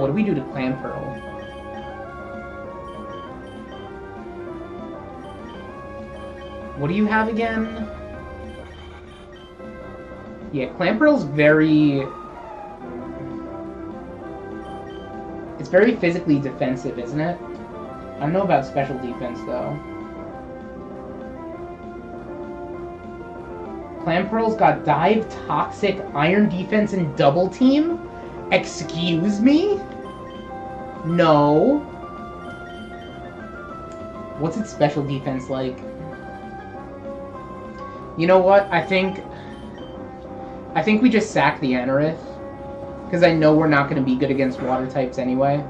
what do we do to Clanpearl? What do you have again? Yeah, Clanpearl's very... It's very physically defensive, isn't it? I don't know about special defense, though. Clanpearl's got Dive, Toxic, Iron Defense, and Double Team? Excuse me? No. What's its special defense like? You know what? I think we just sack the Anorith. Because I know we're not going to be good against water types anyway.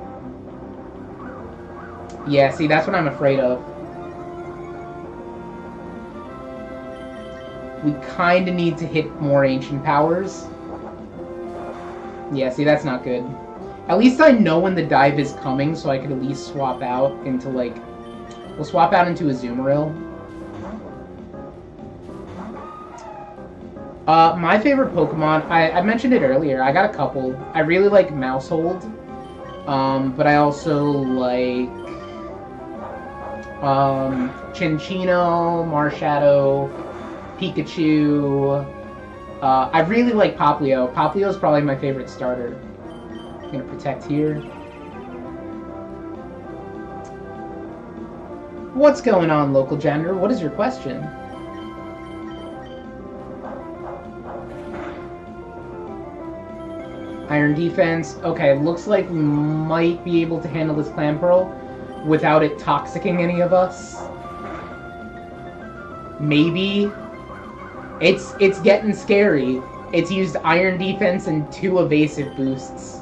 Yeah, see, that's what I'm afraid of. We kind of need to hit more Ancient Powers. Yeah, see, that's not good. At least I know when the dive is coming, so I could at least swap out into, like... We'll swap out into a Azumarill. My favorite Pokemon, I mentioned it earlier, I got a couple. I really like Mousehold, but I also like Cinccino, Marshadow, Pikachu. I really like Popplio. Popplio is probably my favorite starter. I'm gonna protect here. What's going on, local janitor? What is your question? Iron Defense. Okay, looks like we might be able to handle this Clanpearl without it toxicking any of us. Maybe. It's getting scary. It's used Iron Defense and 2 evasive boosts.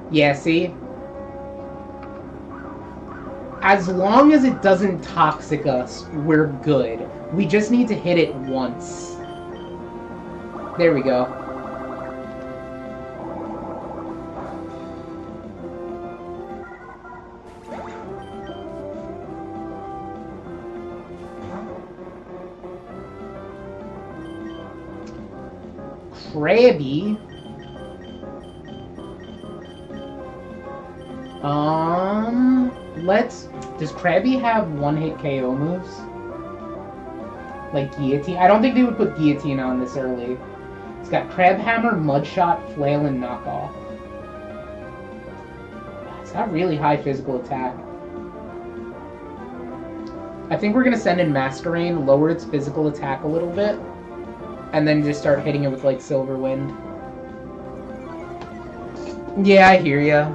Yeah, see? As long as it doesn't toxic us, we're good. We just need to hit it once. There we go. Krabby. Does Krabby have one-hit KO moves? Like Guillotine? I don't think they would put Guillotine on this early. It's got Crab Hammer, Mudshot, Flail, and Knockoff. It's got really high physical attack. I think we're gonna send in Masquerain, lower its physical attack a little bit, and then just start hitting it with, like, Silver Wind. Yeah, I hear ya.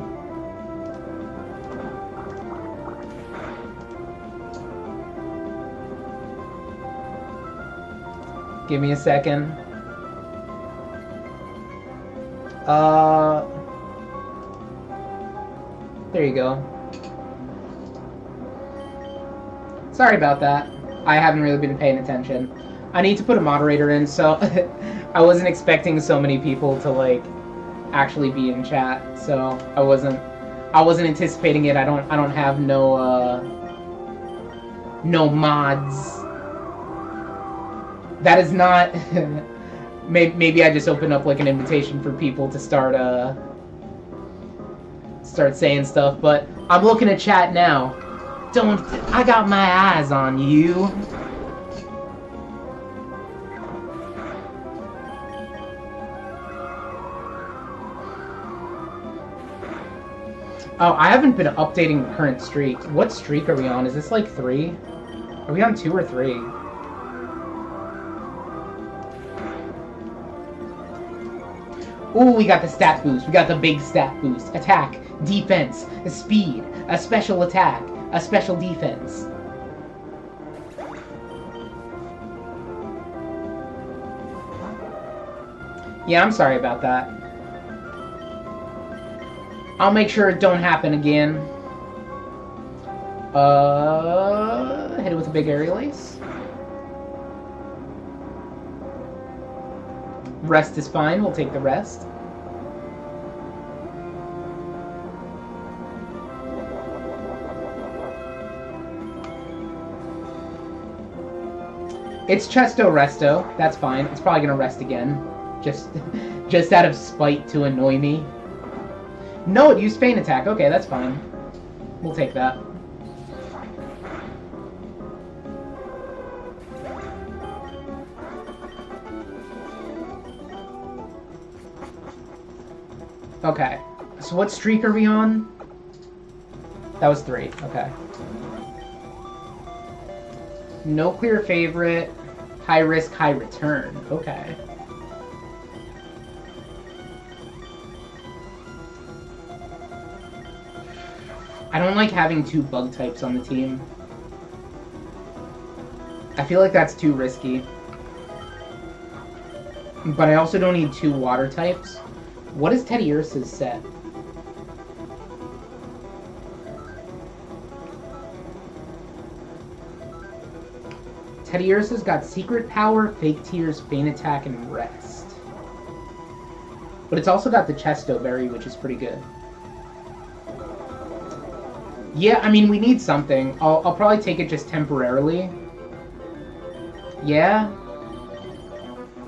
Give me a second. There you go. Sorry about that. I haven't really been paying attention. I need to put a moderator in, so I wasn't expecting so many people to, like, actually be in chat. So I wasn't anticipating it. I don't have no mods. That is not... Maybe I just opened up, like, an invitation for people to start saying stuff, but I'm looking at chat now. I got my eyes on you. Oh, I haven't been updating the current streak. What streak are we on? Is this like 3? Are we on 2 or 3? Ooh, we got the stat boost. We got the big stat boost. Attack, defense, speed, a special attack, a special defense. Yeah, I'm sorry about that. I'll make sure it don't happen again. Hit it with a big aerial ace. Rest is fine. We'll take the rest. It's Chesto Resto. That's fine. It's probably gonna rest again. Just out of spite to annoy me. No, it used feint attack. Okay, that's fine. We'll take that. Okay. So what streak are we on? That was 3. Okay. No clear favorite. High risk, high return. Okay. I don't like having 2 bug types on the team. I feel like that's too risky. But I also don't need 2 water types. What is Teddy Ursa's set? Teddy Ursa's got Secret Power, Fake Tears, Feint Attack, and Rest. But it's also got the Chesto Berry, which is pretty good. Yeah, I mean, we need something. I'll probably take it just temporarily. Yeah?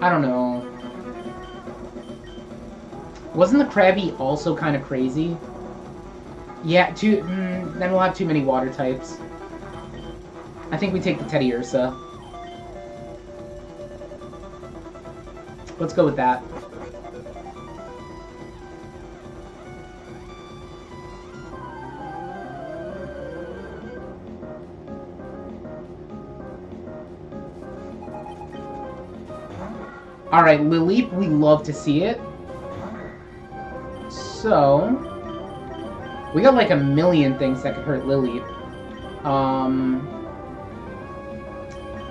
I don't know. Wasn't the Krabby also kind of crazy? Yeah, then we'll have too many water types. I think we take the Teddy Ursa. Let's go with that. Alright, Lilip, we love to see it. So, we got like a million things that could hurt Lilip.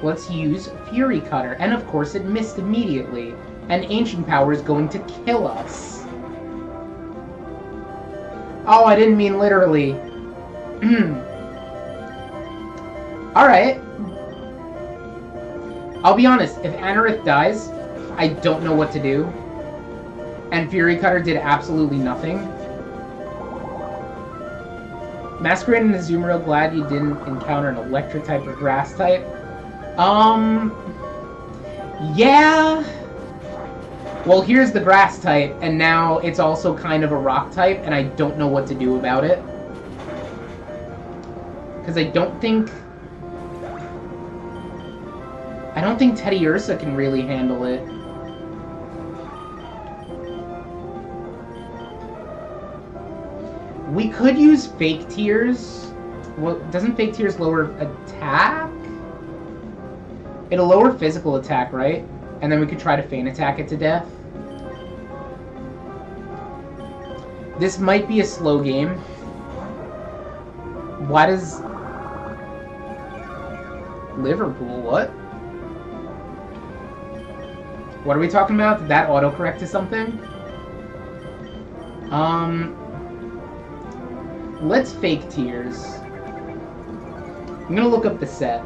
Let's use Fury Cutter. And of course it missed immediately. And Ancient Power is going to kill us. Oh, I didn't mean literally. Alright. I'll be honest, if Anorith dies, I don't know what to do. And Fury Cutter did absolutely nothing. Masquerade and Azumarill, glad you didn't encounter an electric type or grass type. Yeah. Well, here's the grass type, and now it's also kind of a rock type, and I don't know what to do about it. Because I don't think Teddy Ursa can really handle it. We could use Fake Tears. Well, doesn't Fake Tears lower attack? It'll lower physical attack, right? And then we could try to feint attack it to death. This might be a slow game. Why does... Liverpool, what? What are we talking about? Did that autocorrect to something? Let's Fake Tears. I'm gonna look up the set.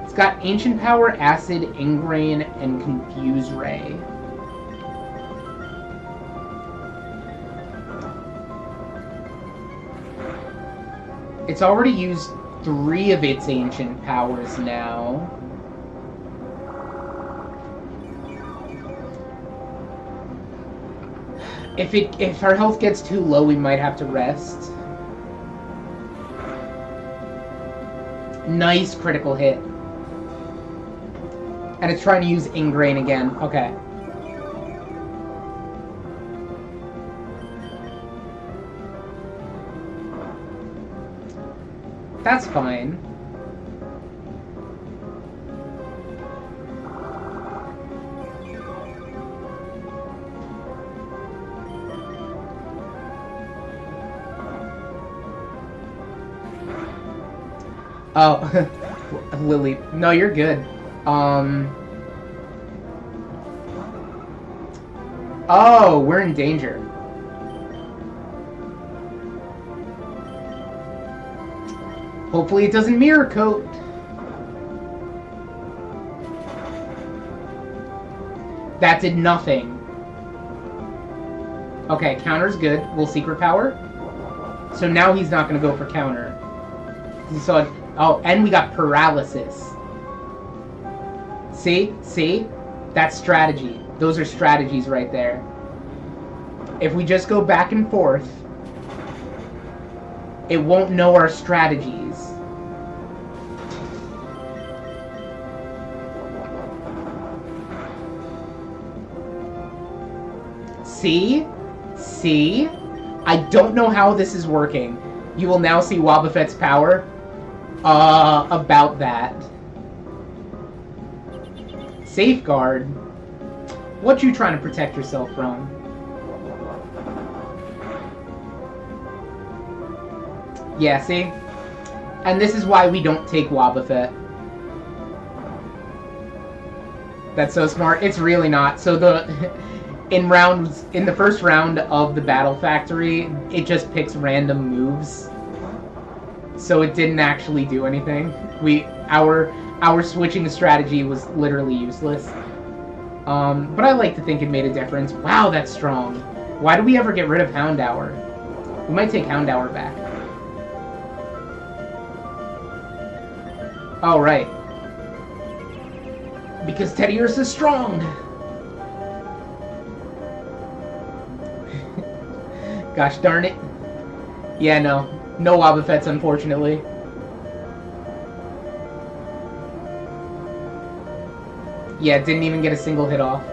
It's got Ancient Power, Acid, Ingrain, and Confuse Ray. It's already used 3 of its Ancient Powers now. If our health gets too low, we might have to rest. Nice critical hit. And it's trying to use Ingrain again. Okay. That's fine. Oh, Lily. No, you're good. Oh, we're in danger. Hopefully it doesn't mirror coat. That did nothing. Okay, counter's good. We'll secret power. So now he's not going to go for counter. So, oh, and we got paralysis. See? See? That's strategy. Those are strategies right there. If we just go back and forth, it won't know our strategies. See? See? I don't know how this is working. You will now see Wobbuffet's power. About that. Safeguard? What you trying to protect yourself from? Yeah, see? And this is why we don't take Wobbuffet. That's so smart. It's really not. So in the first round of the Battle Factory, it just picks random moves. So it didn't actually do anything. Our switching strategy was literally useless. But I like to think it made a difference. Wow, that's strong. Why do we ever get rid of Houndour? We might take Houndour back. Oh, right. Because Teddy Ursa's strong! Gosh darn it. Yeah, no. No Wobbuffets, unfortunately. Yeah, didn't even get a single hit off.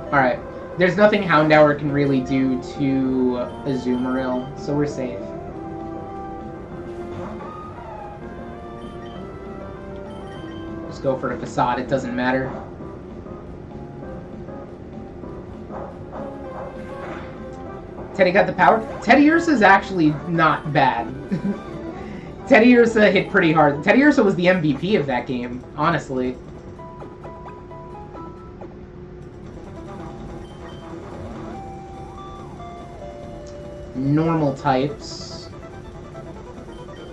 Alright. There's nothing Houndour can really do to Azumarill, so we're safe. Just go for a Facade, it doesn't matter. Teddy got the power. Teddy Ursa's actually not bad. Teddy Ursa hit pretty hard. Teddy Ursa was the MVP of that game, honestly. Normal types.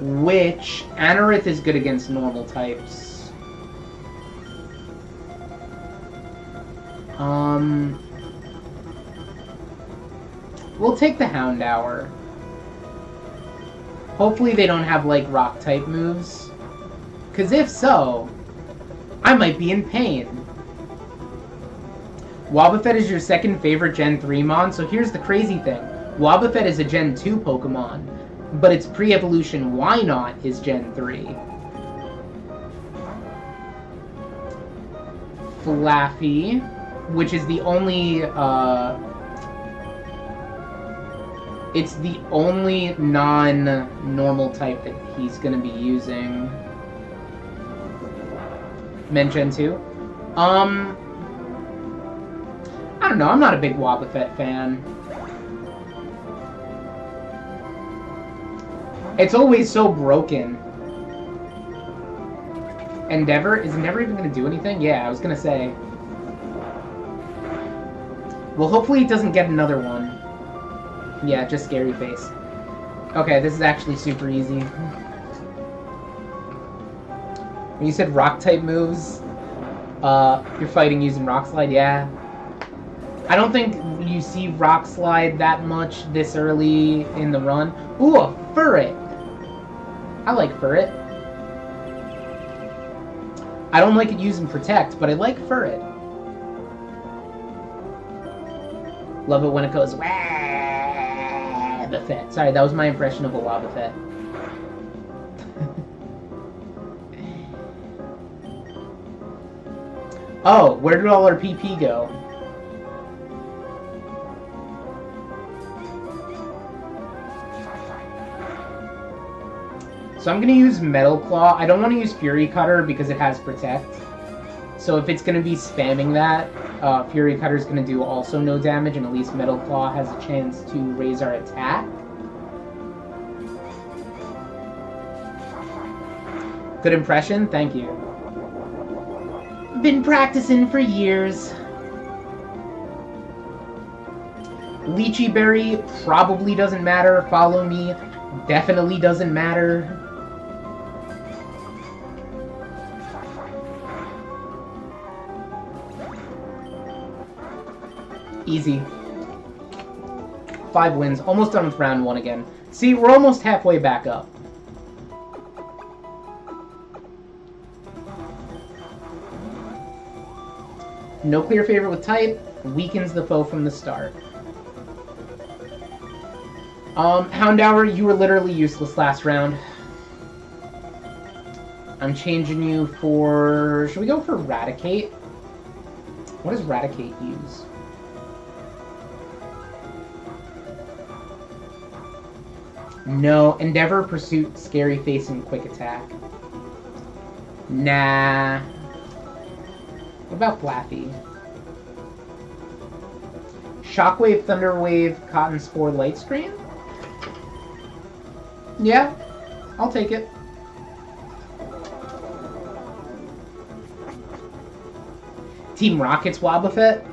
Which, Anorith is good against normal types. We'll take the Houndour. Hopefully they don't have, like, Rock-type moves. Because if so, I might be in pain. Wobbuffet is your second favorite Gen 3 mon, so here's the crazy thing. Wobbuffet is a Gen 2 Pokemon, but its pre-evolution Wynot is Gen 3. Flaffy, which is the only, it's the only non-normal type that he's going to be using. Men Gen 2? I don't know, I'm not a big Wobbuffet fan. It's always so broken. Endeavor? Is Endeavor even going to do anything? Yeah, I was going to say. Well, hopefully it doesn't get another one. Yeah, just Scary Face. Okay, this is actually super easy. When you said Rock-type moves, you're fighting using Rock Slide, yeah. I don't think you see Rock Slide that much this early in the run. Ooh, a Furret! I like Furret. I don't like it using Protect, but I like Furret. Love it when it goes Wobbuffet. Sorry, that was my impression of a Wobbuffet. Oh, where did all our PP go? So I'm going to use Metal Claw. I don't want to use Fury Cutter because it has Protect. So if it's going to be spamming that, Fury Cutter is going to do also no damage, and at least Metal Claw has a chance to raise our attack. Good impression? Thank you. Been practicing for years. Lychee Berry probably doesn't matter. Follow me definitely doesn't matter. Easy. 5 wins. Almost done with round 1 again. See, we're almost halfway back up. No clear favorite with type. Weakens the foe from the start. Houndour, you were literally useless last round. I'm changing you for... Should we go for Raticate? What does Raticate use? No. Endeavor, Pursuit, Scary Face, and Quick Attack. Nah. What about Flaffy? Shockwave, Thunderwave, Cotton Spore, Light Screen? Yeah, I'll take it. Team Rocket's Wobbuffet?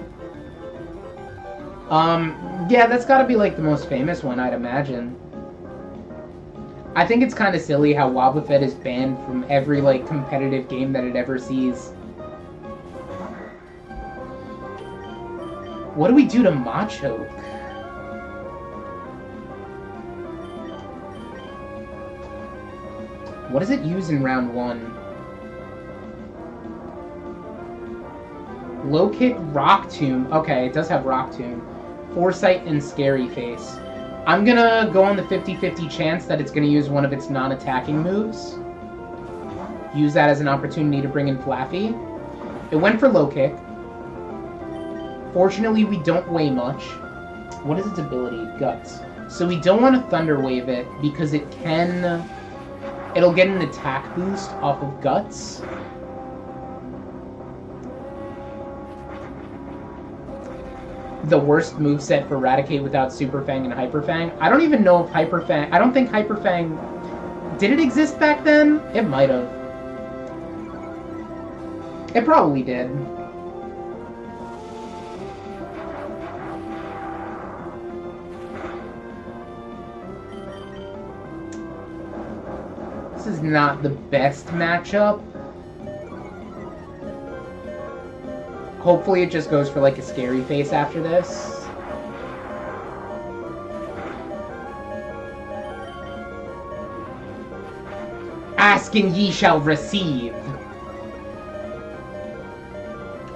Yeah, that's gotta be like the most famous one, I'd imagine. I think it's kind of silly how Wobbuffet is banned from every like competitive game that it ever sees. What do we do to Machoke? What does it use in round 1? Low Kick, Rock Tomb. Okay, it does have Rock Tomb. Foresight and Scary Face. I'm gonna go on the 50-50 chance that it's gonna use one of its non-attacking moves. Use that as an opportunity to bring in Flaffy. It went for Low Kick. Fortunately, we don't weigh much. What is its ability? Guts. So we don't want to Thunder Wave it because it can... It'll get an attack boost off of Guts. The worst moveset for Raticate without Super Fang and Hyper Fang. I don't even know if Hyper Fang... I don't think Hyper Fang... Did it exist back then? It might have. It probably did. This is not the best matchup. Hopefully it just goes for like a Scary Face after this. Ask and ye shall receive.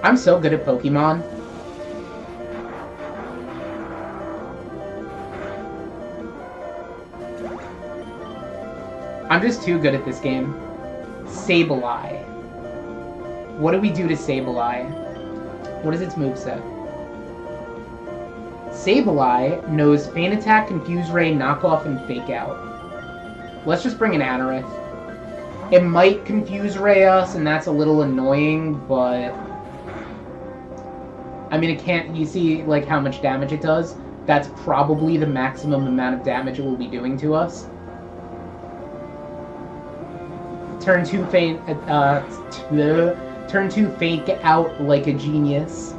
I'm so good at Pokemon. I'm just too good at this game. Sableye. What do we do to Sableye? What is its moveset? Sableye knows Feint Attack, Confuse Ray, Knock Off, and Fake Out. Let's just bring an Anorith. It might Confuse Ray us, and that's a little annoying, but... I mean, it can't... You see, like, how much damage it does? That's probably the maximum amount of damage it will be doing to us. Turn 2 Feint... Turn 2 Fake Out like a genius.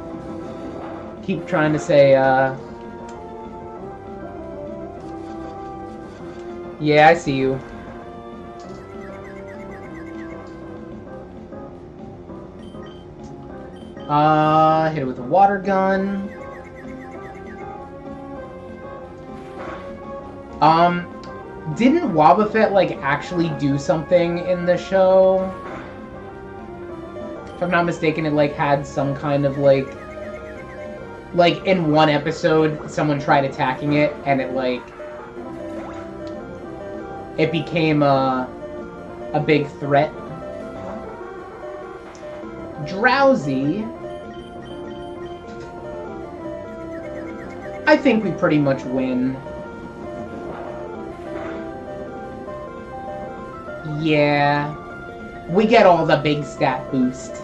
Keep trying to say, Yeah, I see you. Hit it with a water gun. Didn't Wobbuffet, like, actually do something in the show? If I'm not mistaken, it, like, had some kind of, like, in one episode, someone tried attacking it, and it, like, it became a big threat. Drowsy. I think we pretty much win. Yeah. We get all the big stat boost.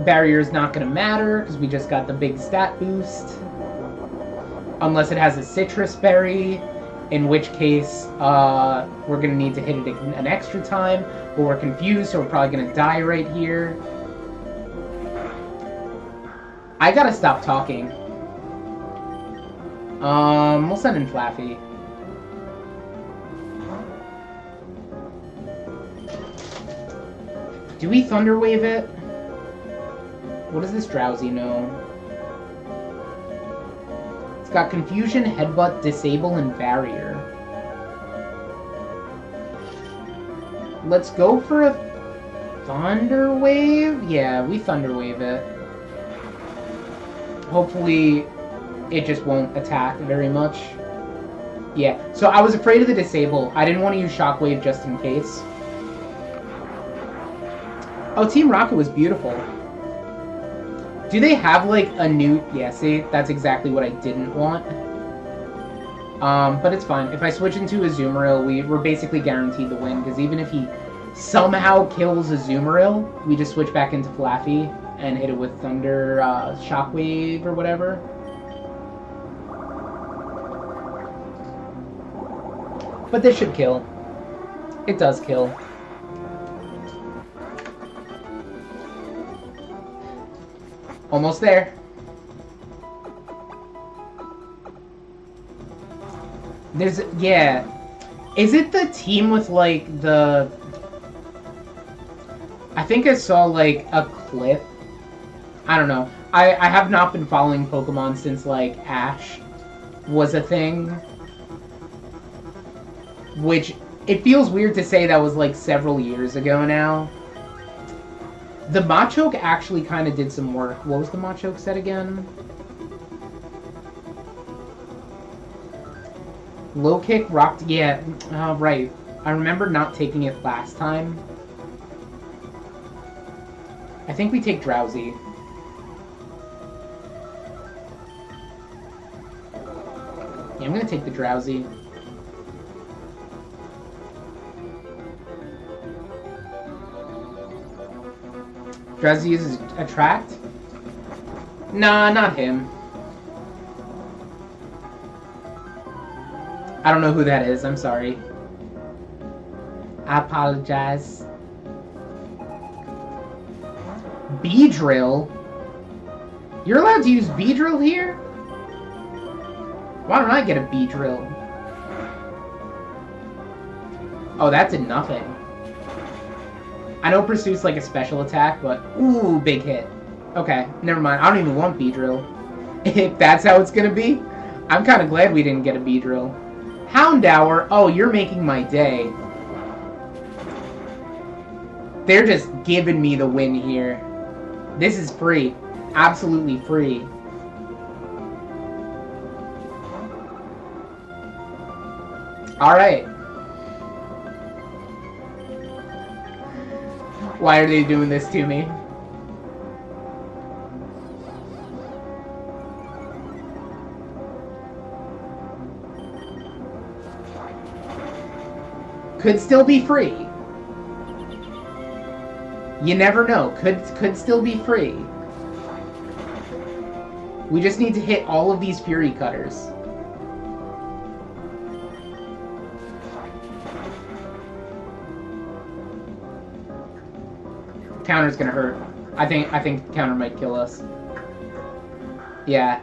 Barrier's not gonna matter, because we just got the big stat boost. Unless it has a citrus berry, in which case we're gonna need to hit it an extra time, but we're confused, so we're probably gonna die right here. I gotta stop talking. We'll send in Flaffy. Do we Thunder Wave it? What does this Drowsy know? It's got Confusion, Headbutt, Disable, and Barrier. Let's go for a Thunder Wave? Yeah, we Thunder Wave it. Hopefully it just won't attack very much. Yeah, so I was afraid of the Disable. I didn't want to use Shockwave just in case. Oh, Team Rocket was beautiful. Do they have, like, a new... Yeah, see? That's exactly what I didn't want. But it's fine. If I switch into Azumarill, we're basically guaranteed the win, because even if he somehow kills Azumarill, we just switch back into Flaffy and hit it with Thunder, Shockwave, or whatever. But this should kill. It does kill. Almost there. There's... Yeah. Is it the team with, like, the... I think I saw, like, a clip. I don't know. I have not been following Pokemon since, like, Ash was a thing. Which, it feels weird to say that was, like, several years ago now. The Machoke actually kind of did some work. What was the Machoke set again? Low kick, rocked... Yeah, right. I remember not taking it last time. I think we take Drowsy. Yeah, I'm gonna take the Drowsy. Drowsy uses Attract? Nah, not him. I don't know who that is, I'm sorry. I apologize. Beedrill? You're allowed to use Beedrill here? Why don't I get a Beedrill? Oh, that did nothing. I know Pursuit's like a special attack, but... Ooh, big hit. Okay, never mind. I don't even want Beedrill. If that's how it's gonna be, I'm kind of glad we didn't get a Beedrill. Houndour? Oh, you're making my day. They're just giving me the win here. This is free. Absolutely free. Alright. Why are they doing this to me? Could still be free. You never know. Could still be free. We just need to hit all of these Fury Cutters. Counter's gonna hurt. I think counter might kill us. Yeah.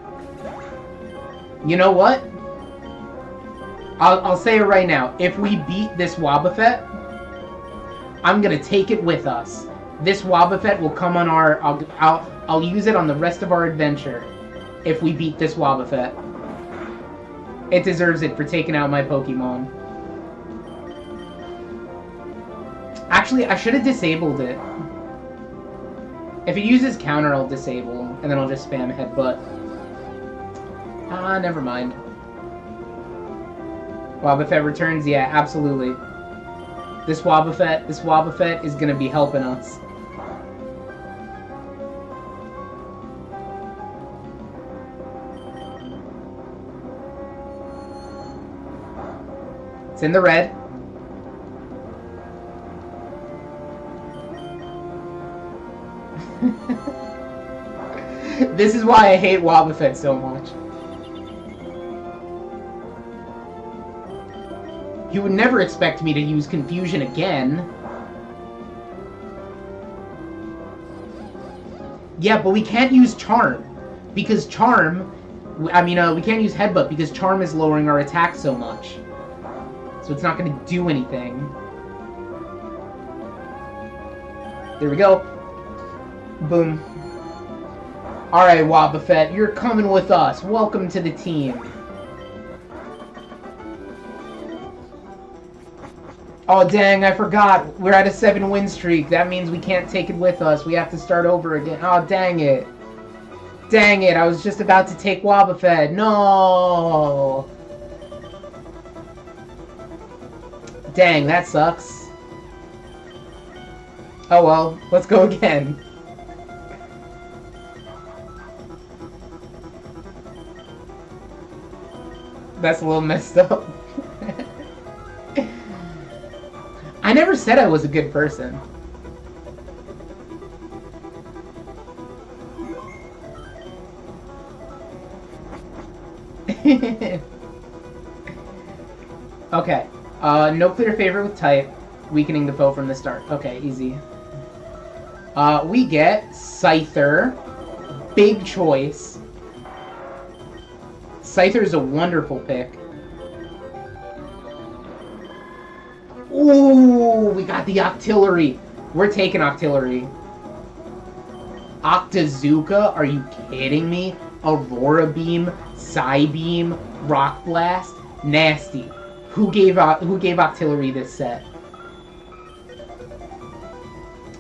You know what? I'll say it right now. If we beat this Wobbuffet, I'm gonna take it with us. This Wobbuffet will come on our... I'll use it on the rest of our adventure. If we beat this Wobbuffet. It deserves it for taking out my Pokemon. Actually, I should have disabled it. If it uses counter, I'll disable, and then I'll just spam Headbutt. Never mind. Wobbuffet returns? Yeah, absolutely. This Wobbuffet is gonna be helping us. It's in the red. This is why I hate Wobbuffet so much. You would never expect me to use Confusion again. Yeah, but we can't use Charm. Because Charm... I mean, we can't use Headbutt because Charm is lowering our attack so much. So it's not going to do anything. There we go. Boom. Alright, Wobbuffet, you're coming with us. Welcome to the team. Oh, dang, I forgot. We're at a 7-win streak. That means we can't take it with us. We have to start over again. Oh, dang it. Dang it, I was just about to take Wobbuffet. No! Dang, that sucks. Oh well, let's go again. That's a little messed up. I never said I was a good person. Okay. No clear favorite with type. Weakening the foe from the start. Okay, easy. We get Scyther. Big choice. Scyther is a wonderful pick. Ooh, we got the Octillery. We're taking Octillery. Octazooka? Are you kidding me? Aurora Beam, Psybeam, Rock Blast? Nasty. Who gave Octillery this set?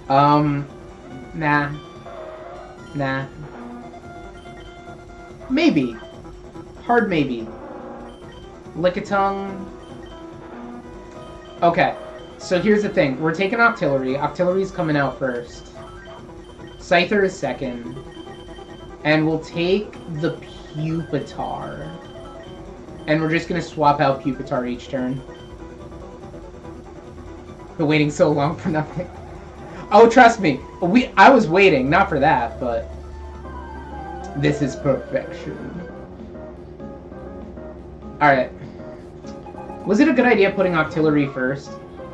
Nah. Nah. Maybe. Hard maybe. Lickitung. Okay, so here's the thing. We're taking Octillery. Octillery's coming out first. Scyther is second. And we'll take the Pupitar. And we're just gonna swap out Pupitar each turn. Been waiting so long for nothing. Oh, trust me. I was waiting, not for that, but... This is perfection. Alright. Was it a good idea putting Octillery first?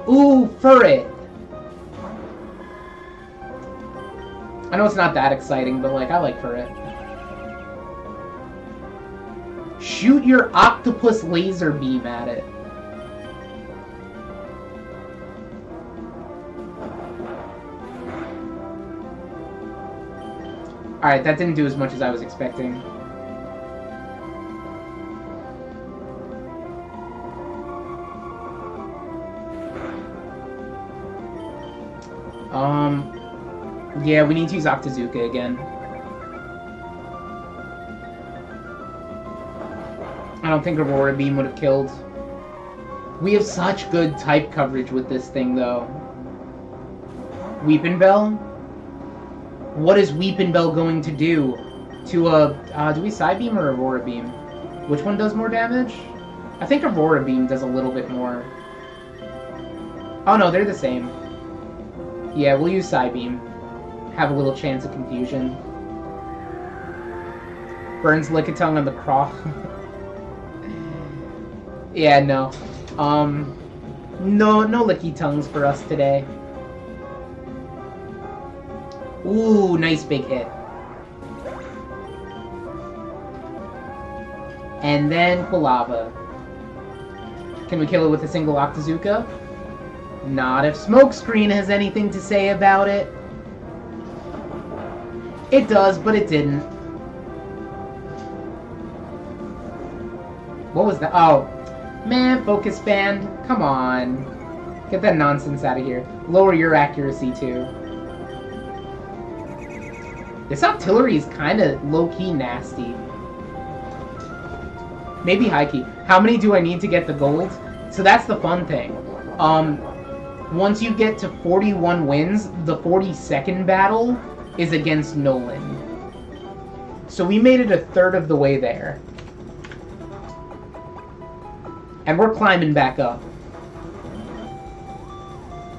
Ooh, Furret! I know it's not that exciting, but like, I like Furret. Shoot your octopus laser beam at it. Alright, that didn't do as much as I was expecting. Yeah, we need to use Octazooka again. I don't think Aurora Beam would have killed. We have such good type coverage with this thing, though. Weepinbell? What is Weepinbell going to do? To do we Psybeam or Aurora Beam? Which one does more damage? I think Aurora Beam does a little bit more. Oh no, they're the same. Yeah, we'll use Psybeam. Have a little chance of confusion. Burns Lickitung on the cross. Yeah, no. No Lickitungs for us today. Ooh, nice big hit. And then Quilava. Can we kill it with a single Octazooka? Not if Smokescreen has anything to say about it. It does, but it didn't. What was that? Oh. Man, Focus Band. Come on. Get that nonsense out of here. Lower your accuracy, too. This Octillery is kind of low-key nasty. Maybe high key. How many do I need to get the gold? So that's the fun thing. Once you get to 41 wins, the 42nd battle is against Noland. So we made it a third of the way there. And we're climbing back up.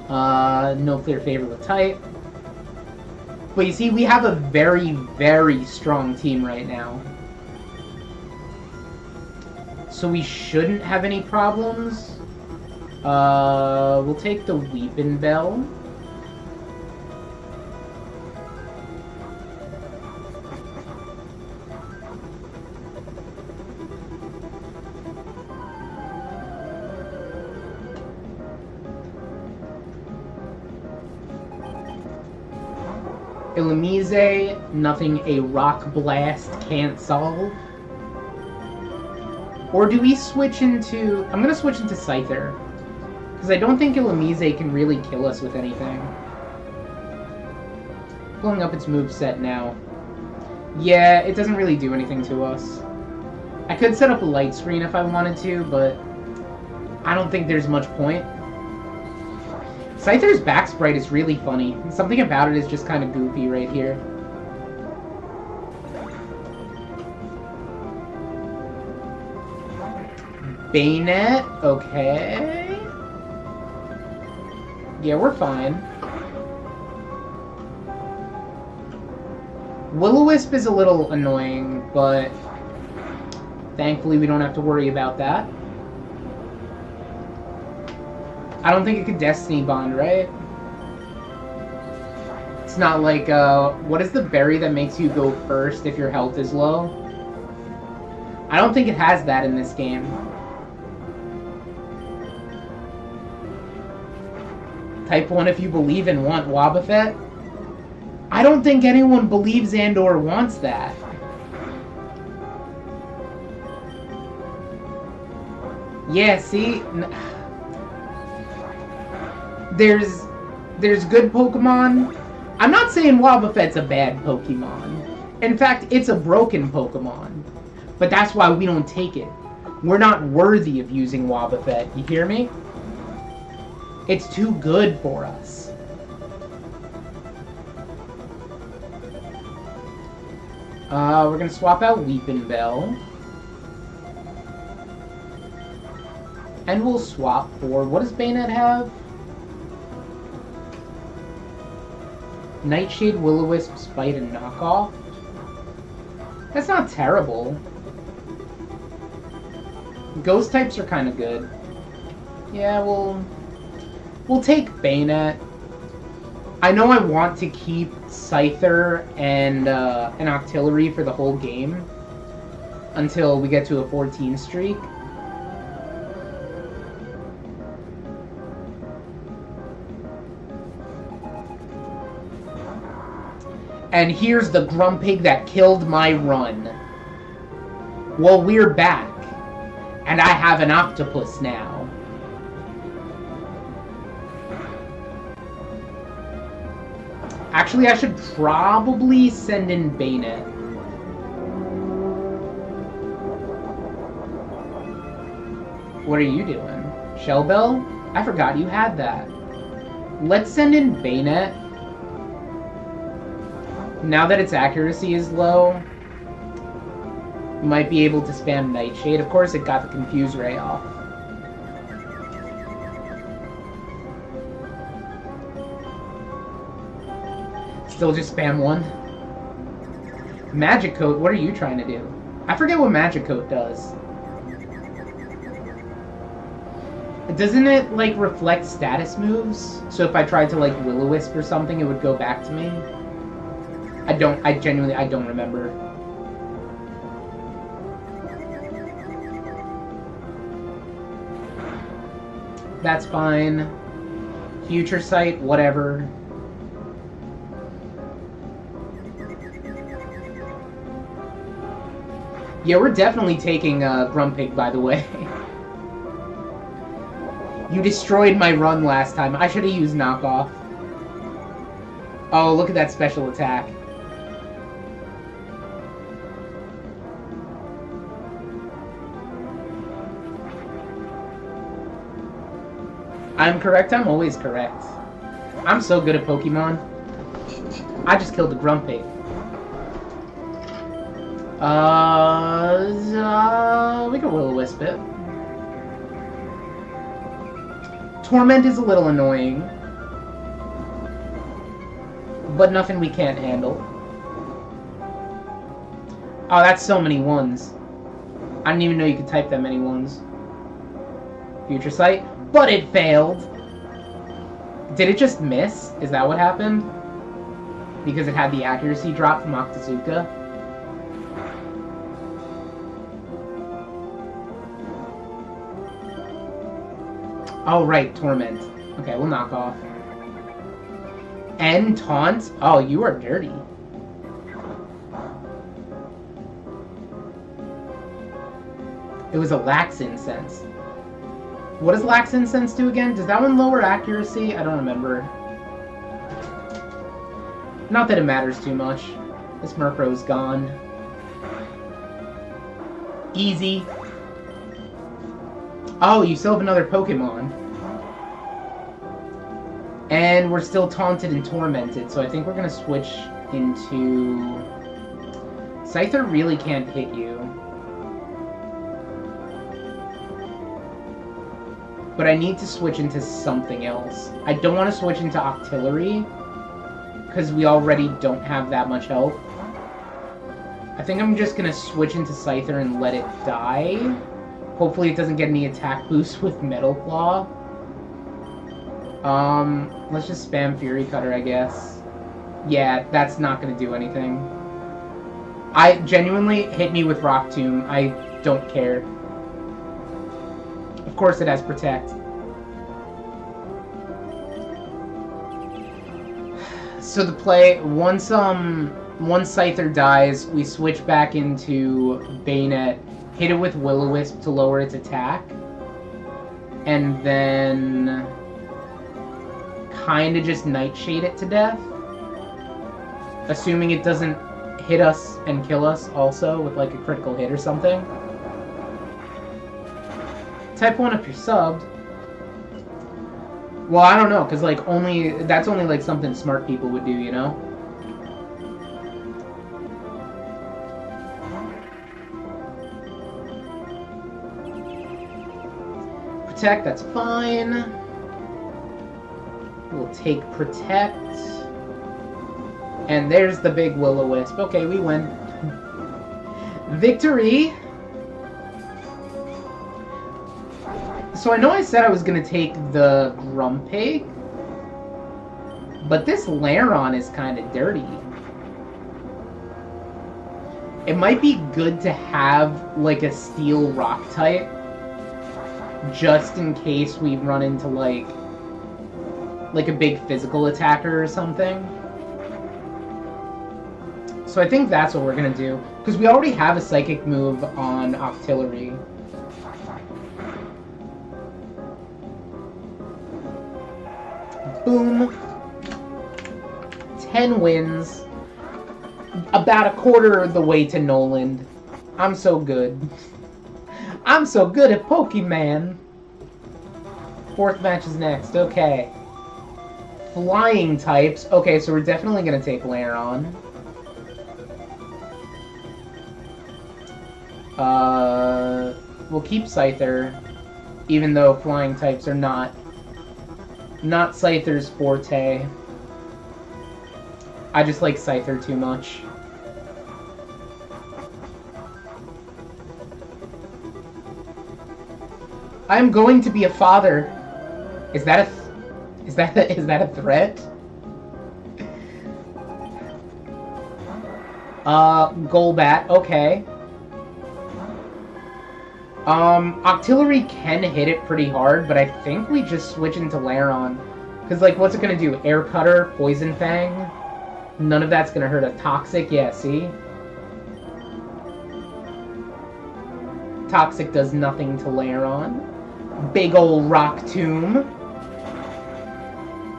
No clear favor with type. But you see, we have a very, very strong team right now. So we shouldn't have any problems. We'll take the Weeping Bell. Illumise, nothing a Rock Blast can't solve. Or do we switch into... I'm going to switch into Scyther. Because I don't think Illumise can really kill us with anything. Pulling up its moveset now. Yeah, it doesn't really do anything to us. I could set up a light screen if I wanted to, but I don't think there's much point. Scyther's back sprite is really funny. Something about it is just kind of goofy right here. Bayonet, okay. Yeah, we're fine. Will-O-Wisp is a little annoying, but thankfully we don't have to worry about that. I don't think it could Destiny Bond, right? It's not like, what is the berry that makes you go first if your health is low? I don't think it has that in this game. Type 1 if you believe and want Wobbuffet. I don't think anyone believes and or wants that. Yeah, see? There's good Pokemon. I'm not saying Wobbuffet's a bad Pokemon. In fact, it's a broken Pokemon. But that's why we don't take it. We're not worthy of using Wobbuffet. You hear me? It's too good for us. We're gonna swap out Weeping Bell. And we'll swap for... What does Bayonet have? Nightshade, Will-O-Wisp, Spite, and Knockoff. That's not terrible. Ghost types are kind of good. Yeah, we'll take Bayonet. I know I want to keep Scyther and an Octillery for the whole game until we get to a 14 streak. And here's the Grumpig that killed my run. Well, we're back. And I have an octopus now. Actually, I should probably send in Bayonet. What are you doing? Shell Bell? I forgot you had that. Let's send in Bayonet. Now that its accuracy is low, you might be able to spam Nightshade. Of course, it got the Confuse Ray off. Still just spam one. Magic Coat, what are you trying to do? I forget what Magic Coat does. Doesn't it, like, reflect status moves? So if I tried to, like, Will-O-Wisp or something, it would go back to me? I don't remember. That's fine. Future Sight, whatever. Yeah, we're definitely taking Grumpig, by the way. You destroyed my run last time. I should have used Knockoff. Oh, look at that special attack. I'm correct, I'm always correct. I'm so good at Pokemon. I just killed the Grumpig. We can Will-O-Wisp it. Torment is a little annoying. But nothing we can't handle. Oh, that's so many ones. I didn't even know you could type that many ones. Future Sight. But it failed. Did it just miss? Is that what happened? Because it had the accuracy drop from Octazooka? Oh, right. Torment. Okay, we'll knock off. And Taunt? Oh, you are dirty. It was a Lax Incense. What does Lax Incense do again? Does that one lower accuracy? I don't remember. Not that it matters too much. This Murkrow's gone. Easy. Oh, you still have another Pokemon. And we're still taunted and tormented, so I think we're gonna switch into... Scyther really can't hit you. But I need to switch into something else. I don't want to switch into Octillery, because we already don't have that much health. I think I'm just gonna switch into Scyther and let it die. Hopefully it doesn't get any attack boost with Metal Claw. Let's just spam Fury Cutter, I guess. Yeah, that's not gonna do anything. I genuinely hit me with Rock Tomb. I don't care. Of course it has Protect. So the play, once Scyther dies, we switch back into Bayonet, hit it with Will-O-Wisp to lower its attack, and then kinda just Nightshade it to death. Assuming it doesn't hit us and kill us also with like a critical hit or something. Type 1 up your subbed. Well, I don't know, because like that's only like something smart people would do, you know? Protect, that's fine. We'll take Protect. And there's the big Will-O-Wisp. Okay, we win. Victory! So I know I said I was going to take the Grumpig, but this Lairon is kind of dirty. It might be good to have like a Steel Rock type, just in case we run into like a big physical attacker or something. So I think that's what we're going to do, because we already have a Psychic move on Octillery. Boom. 10 wins. About a quarter of the way to Noland. I'm so good. I'm so good at Pokemon. Fourth match is next. Okay. Flying types. Okay, so we're definitely going to take Lairon. We'll keep Scyther, even though flying types are not Scyther's forte. I just like Scyther too much. I'm going to be a father. Is that a threat? Golbat, okay. Octillery can hit it pretty hard, but I think we just switch into Lairon. Because, like, what's it gonna do? Air Cutter, Poison Fang? None of that's gonna hurt a Toxic, yeah, see? Toxic does nothing to Lairon. Big ol' Rock Tomb.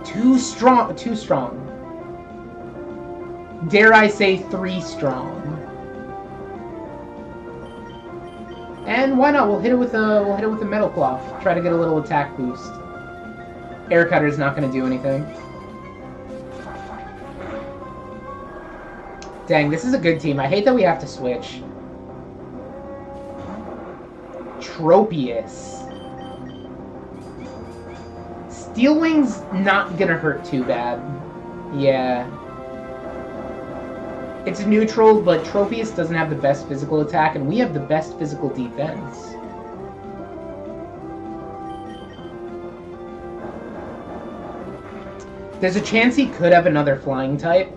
Too strong. Dare I say 3 strong. And why not? We'll hit it with a Metal Claw. Try to get a little attack boost. Air Cutter's not going to do anything. Dang, this is a good team. I hate that we have to switch. Tropius. Steel Wing's not gonna hurt too bad. Yeah. It's neutral, but Tropius doesn't have the best physical attack, and we have the best physical defense. There's a chance he could have another flying type.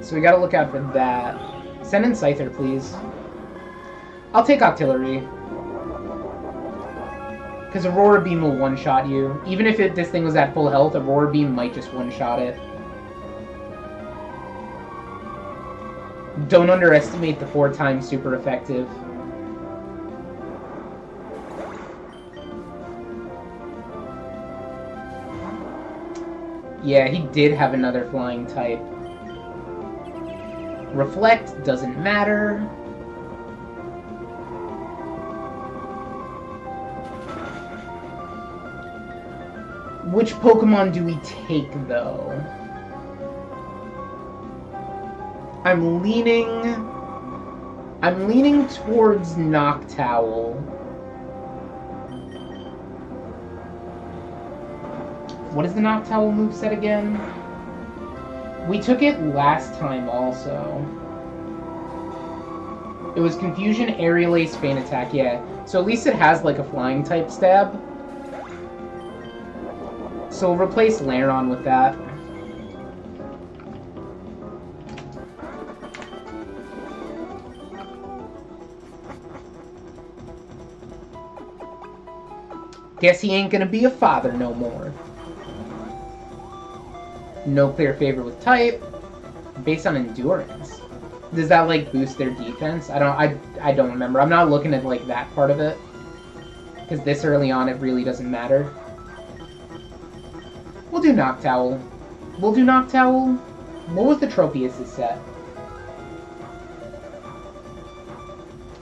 So we gotta look out for that. Send in Scyther, please. I'll take Octillery. Because Aurora Beam will one-shot you. Even if this thing was at full health, Aurora Beam might just one-shot it. Don't underestimate the 4-time super effective. Yeah, he did have another flying type. Reflect doesn't matter. Which Pokemon do we take, though? I'm leaning towards Noctowl. What is the Noctowl moveset again? We took it last time also. It was Confusion, Aerial Ace, Feint Attack, yeah. So at least it has like a flying type stab. So we'll replace Lairon with that. Guess he ain't gonna be a father no more. No clear favorite with type. Based on endurance. Does that like boost their defense? I don't remember. I'm not looking at like that part of it. Because this early on it really doesn't matter. We'll do Noctowl. We'll do Noctowl. What was the Tropius' set?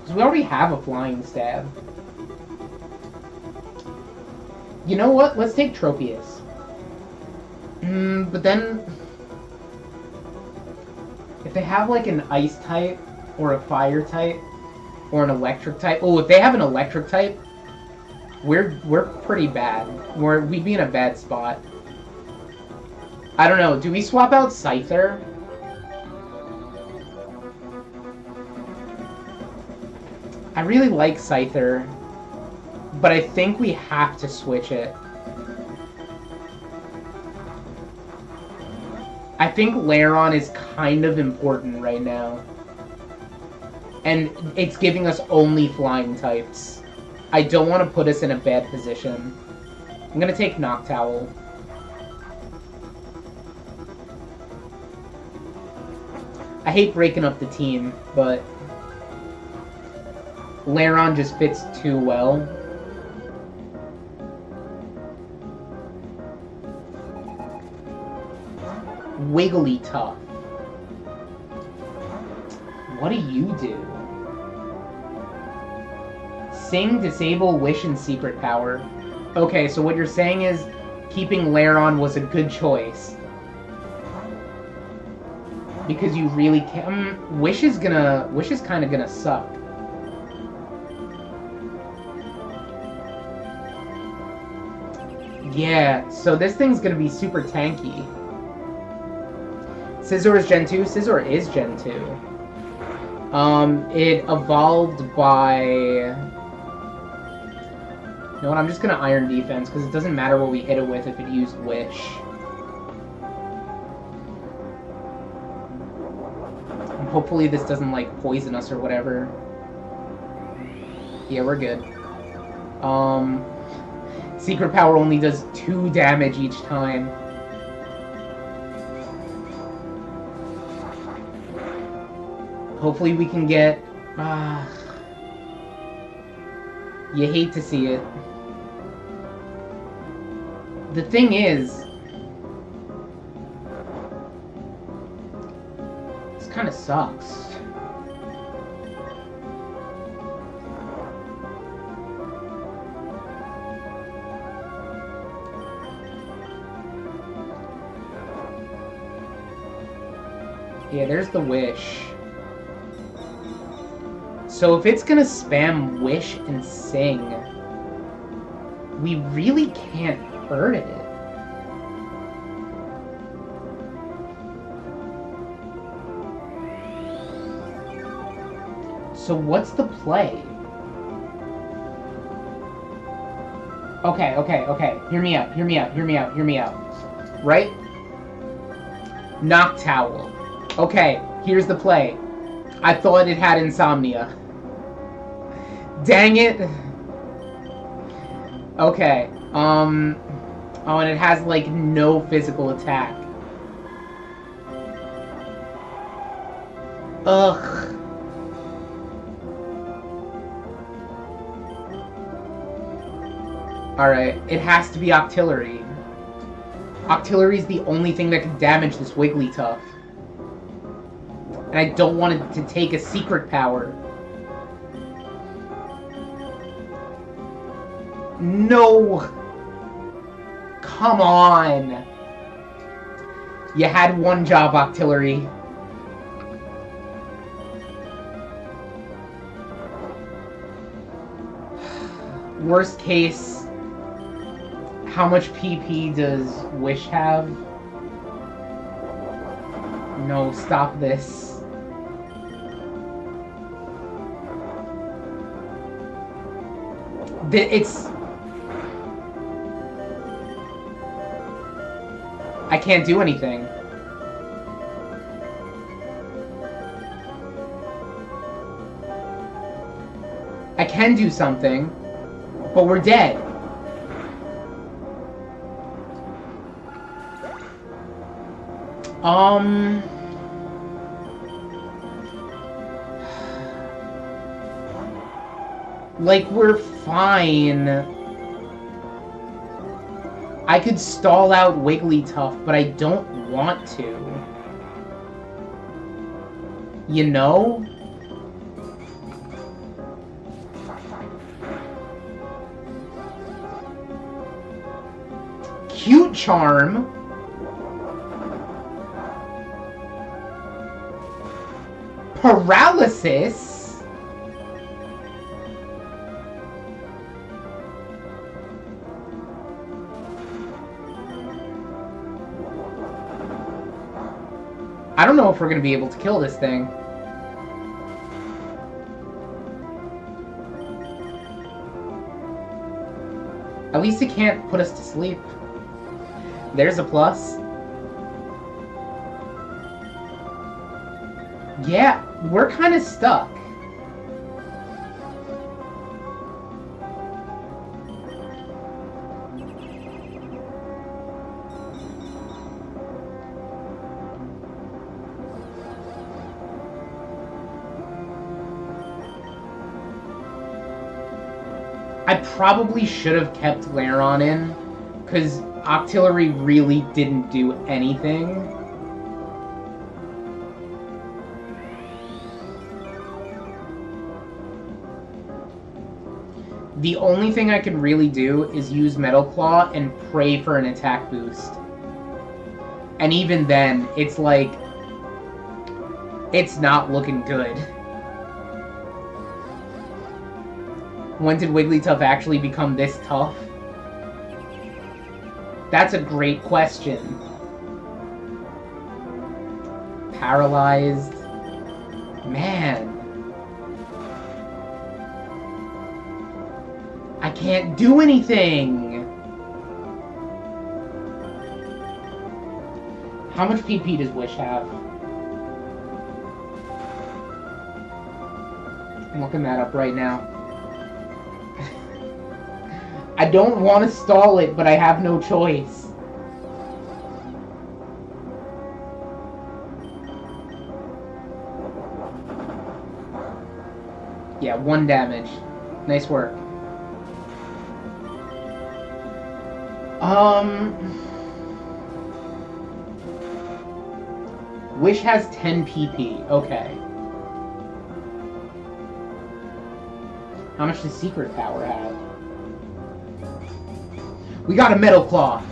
Because we already have a Flying Stab. You know what? Let's take Tropius. But then... if they have like an Ice type, or a Fire type, or an Electric type... oh, if they have an Electric type, we're pretty bad. We'd be in a bad spot. I don't know. Do we swap out Scyther? I really like Scyther, but I think we have to switch it. I think Lairon is kind of important right now. And it's giving us only flying types. I don't want to put us in a bad position. I'm going to take Noctowl. I hate breaking up the team, but Lairon just fits too well. Wigglytuff. What do you do? Sing, Disable, Wish, and Secret Power. Okay, so what you're saying is keeping Lairon was a good choice. Because you really can't... Wish is kind of gonna suck. Yeah, so this thing's gonna be super tanky. Scizor is Gen 2? Scizor is Gen 2. It evolved by... you know what, I'm just gonna Iron Defense, because it doesn't matter what we hit it with if it used Wish. And hopefully this doesn't, like, poison us or whatever. Yeah, we're good. Secret Power only does 2 damage each time. Hopefully we can get... you hate to see it. The thing is... this kind of sucks. Yeah, there's the Wish. So if it's gonna spam Wish and Sing, we really can't hurt it. So what's the play? Okay. Hear me out. Right? Knock Towel. Okay, here's the play. I thought it had insomnia. Dang it. Okay. Oh, and it has, like, no physical attack. Ugh. Alright, it has to be Octillery. Octillery is the only thing that can damage this Wigglytuff. And I don't want it to take a secret power. No! Come on! You had one job, Octillery. Worst case, how much PP does Wish have? No, stop this. It's... I can't do anything. I can do something, but we're dead. Like, we're fine. I could stall out Wigglytuff, but I don't want to. You know? Cute Charm. Paralysis. I don't know if we're going to be able to kill this thing. At least it can't put us to sleep. There's a plus. Yeah, we're kind of stuck. I probably should have kept Lairon in, because Octillery really didn't do anything. The only thing I can really do is use Metal Claw and pray for an attack boost. And even then, it's like... it's not looking good. When did Wigglytuff actually become this tough? That's a great question. Paralyzed. Man. I can't do anything! How much PP does Wish have? I'm looking that up right now. I don't want to stall it, but I have no choice. Yeah, 1 damage. Nice work. Wish has 10 PP. Okay. How much does Secret Power have? We got a Metal Claw.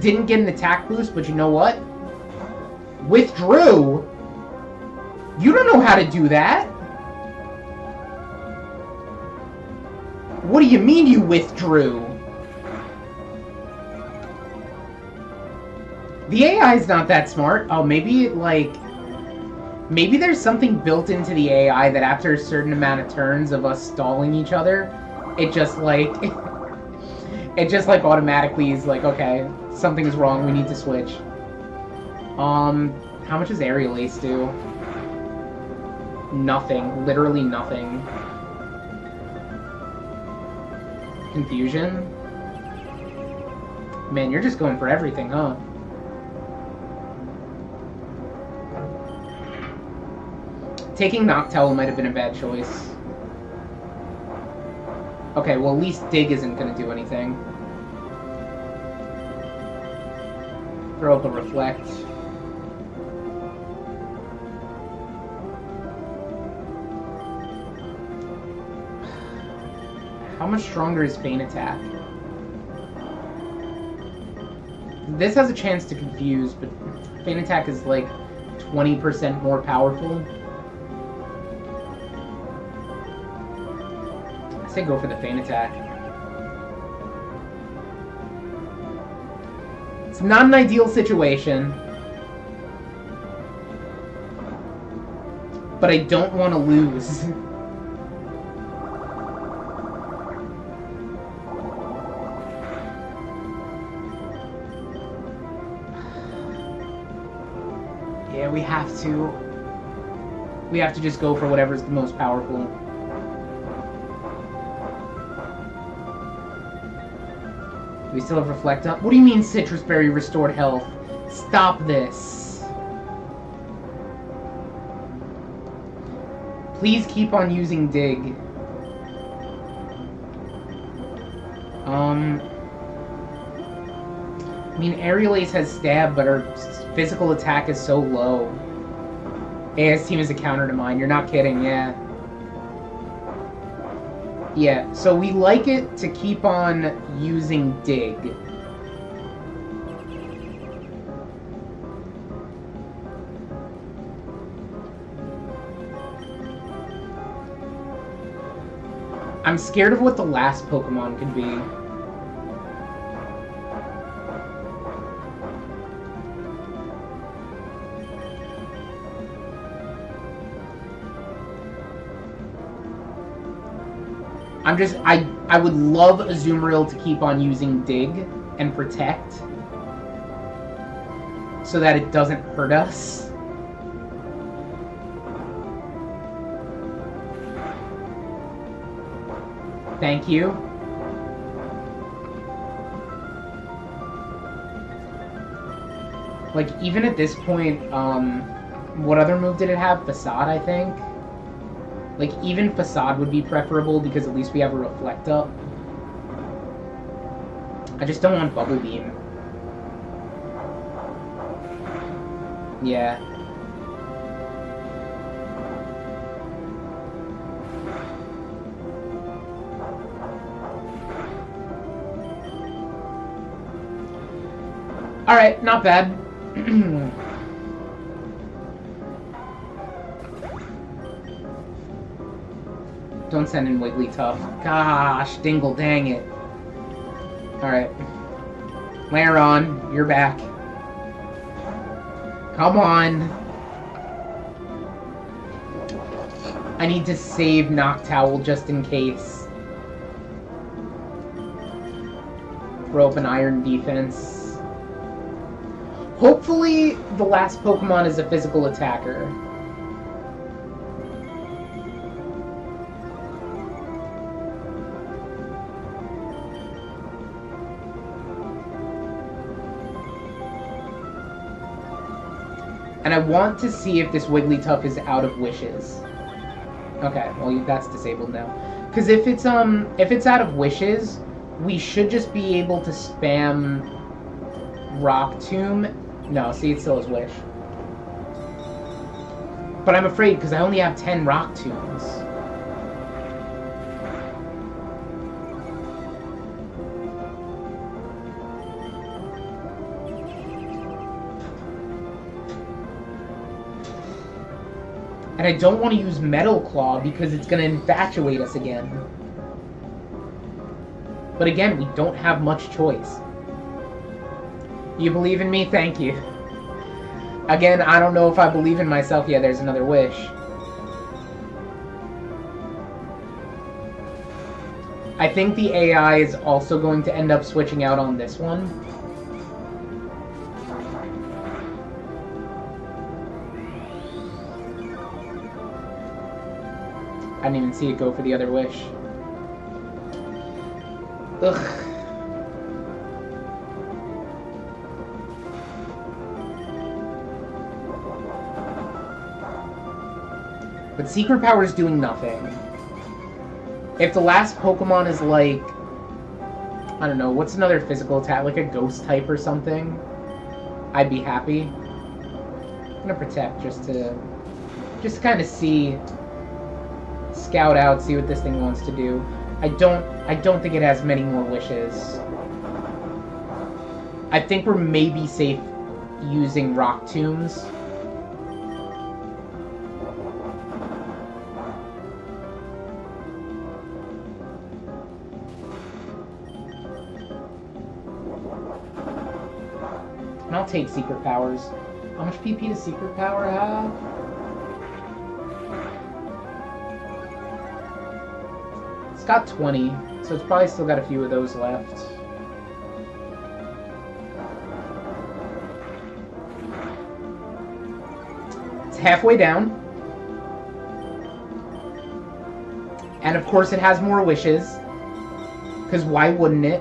Didn't get an attack boost, but you know what? Withdrew? You don't know how to do that. What do you mean you withdrew? The AI's not that smart. Oh, maybe, like... Maybe there's something built into the AI that after a certain amount of turns of us stalling each other, it just, like... it just, like, automatically is like, okay, something's wrong, we need to switch. How much does Aerial Ace do? Nothing. Literally nothing. Confusion? Man, you're just going for everything, huh? Taking Noctowl might have been a bad choice. Okay, well at least Dig isn't gonna do anything. Throw up a Reflect. How much stronger is Feint Attack? This has a chance to confuse, but Feint Attack is like 20% more powerful. I say go for the Feint Attack. It's not an ideal situation, but I don't want to lose. Yeah, we have to. We have to just go for whatever's the most powerful. Do we still have Reflect up? What do you mean Citrus Berry restored health? Stop this. Please keep on using Dig. I mean, Aerial Ace has Stab, but her physical attack is so low. AS Team is a counter to mine. You're not kidding, yeah. Yeah, so we like it to keep on using Dig. I'm scared of what the last Pokemon could be. I would love Azumarill to keep on using Dig and Protect so that it doesn't hurt us. Thank you. Like, even at this point, what other move did it have? Facade, I think? Like, even Facade would be preferable because at least we have a Reflect up. I just don't want Bubble Beam. Yeah. Alright, not bad. Don't send in Wigglytuff. Gosh, dingle dang it. Alright. Lairon, you're back. Come on. I need to save Noctowl just in case. Throw up an Iron Defense. Hopefully, the last Pokemon is a physical attacker. And I want to see if this Wigglytuff is out of wishes. Okay, well that's disabled now. Because if it's out of wishes, we should just be able to spam Rock Tomb. No, see, it still has Wish. But I'm afraid because I only have 10 Rock Tombs. And I don't want to use Metal Claw because it's going to infatuate us again. But again, we don't have much choice. You believe in me? Thank you. Again, I don't know if I believe in myself. Yeah, there's another wish. I think the AI is also going to end up switching out on this one. I didn't even see it go for the other wish. Ugh. But Secret Power is doing nothing. If the last Pokemon is like... I don't know, what's another physical attack? Like a Ghost type or something? I'd be happy. I'm gonna Protect just to kind of see... Scout out, see what this thing wants to do. I don't think it has many more wishes. I think we're maybe safe using Rock Tombs. And I'll take Secret Powers. How much PP does Secret Power have? It's got 20, so it's probably still got a few of those left. It's halfway down. And of course it has more wishes. Because why wouldn't it?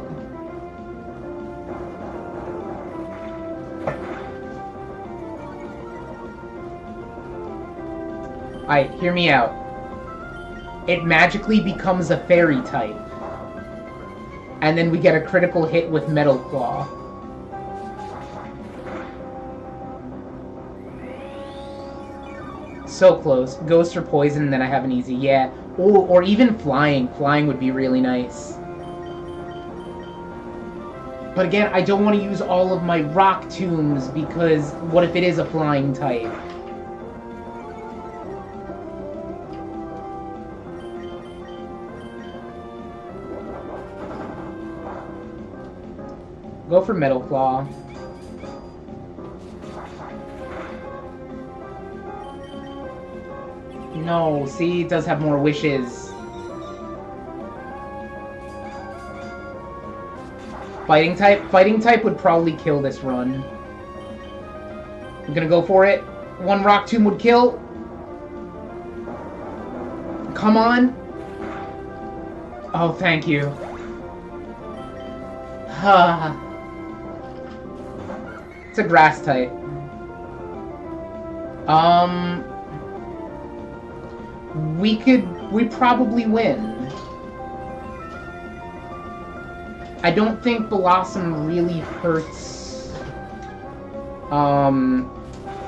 Alright, hear me out. It magically becomes a fairy type. And then we get a critical hit with Metal Claw. So close. Ghost or Poison, and then I have an easy. Yeah. Or even Flying. Flying would be really nice. But again, I don't want to use all of my Rock Tombs because what if it is a Flying type? Go for Metal Claw. No, see, it does have more wishes. Fighting type would probably kill this run. I'm gonna go for it. One Rock Tomb would kill. Come on. Oh, thank you. It's a Grass type. We probably win. I don't think Blossom really hurts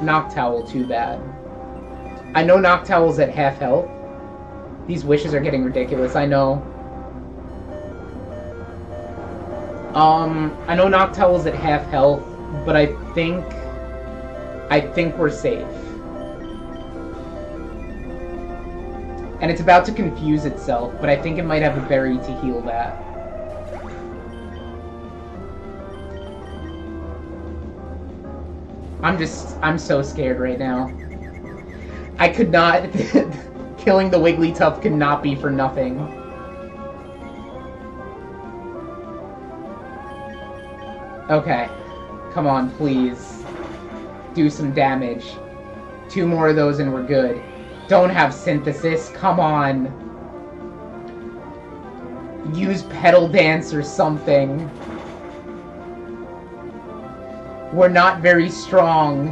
Noctowl too bad. I know Noctowl's at half health. These wishes are getting ridiculous, I know. I know Noctowl's at half health, but I think we're safe. And it's about to confuse itself, but I think it might have a berry to heal that. I'm so scared right now. I could not... Killing the Wigglytuff could not be for nothing. Okay. Come on, please. Do some damage. 2 more of those and we're good. Don't have Synthesis, come on. Use Petal Dance or something. We're not very strong.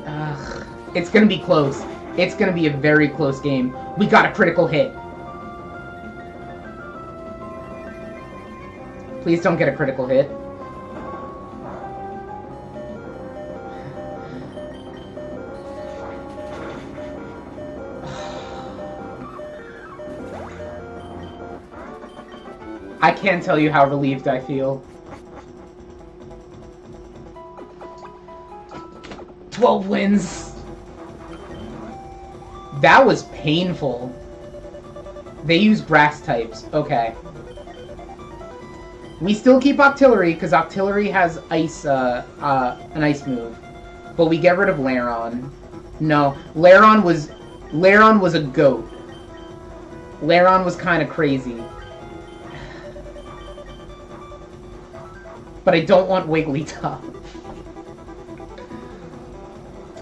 Ugh. It's gonna be close. It's gonna be a very close game. We got a critical hit. Please don't get a critical hit. I can't tell you how relieved I feel. 12 wins. That was painful. They use grass types. Okay. We still keep Octillery, because Octillery has ice, an ice move. But we get rid of Lairon. No, Lairon was a goat. Lairon was kind of crazy. But I don't want Wigglytuff.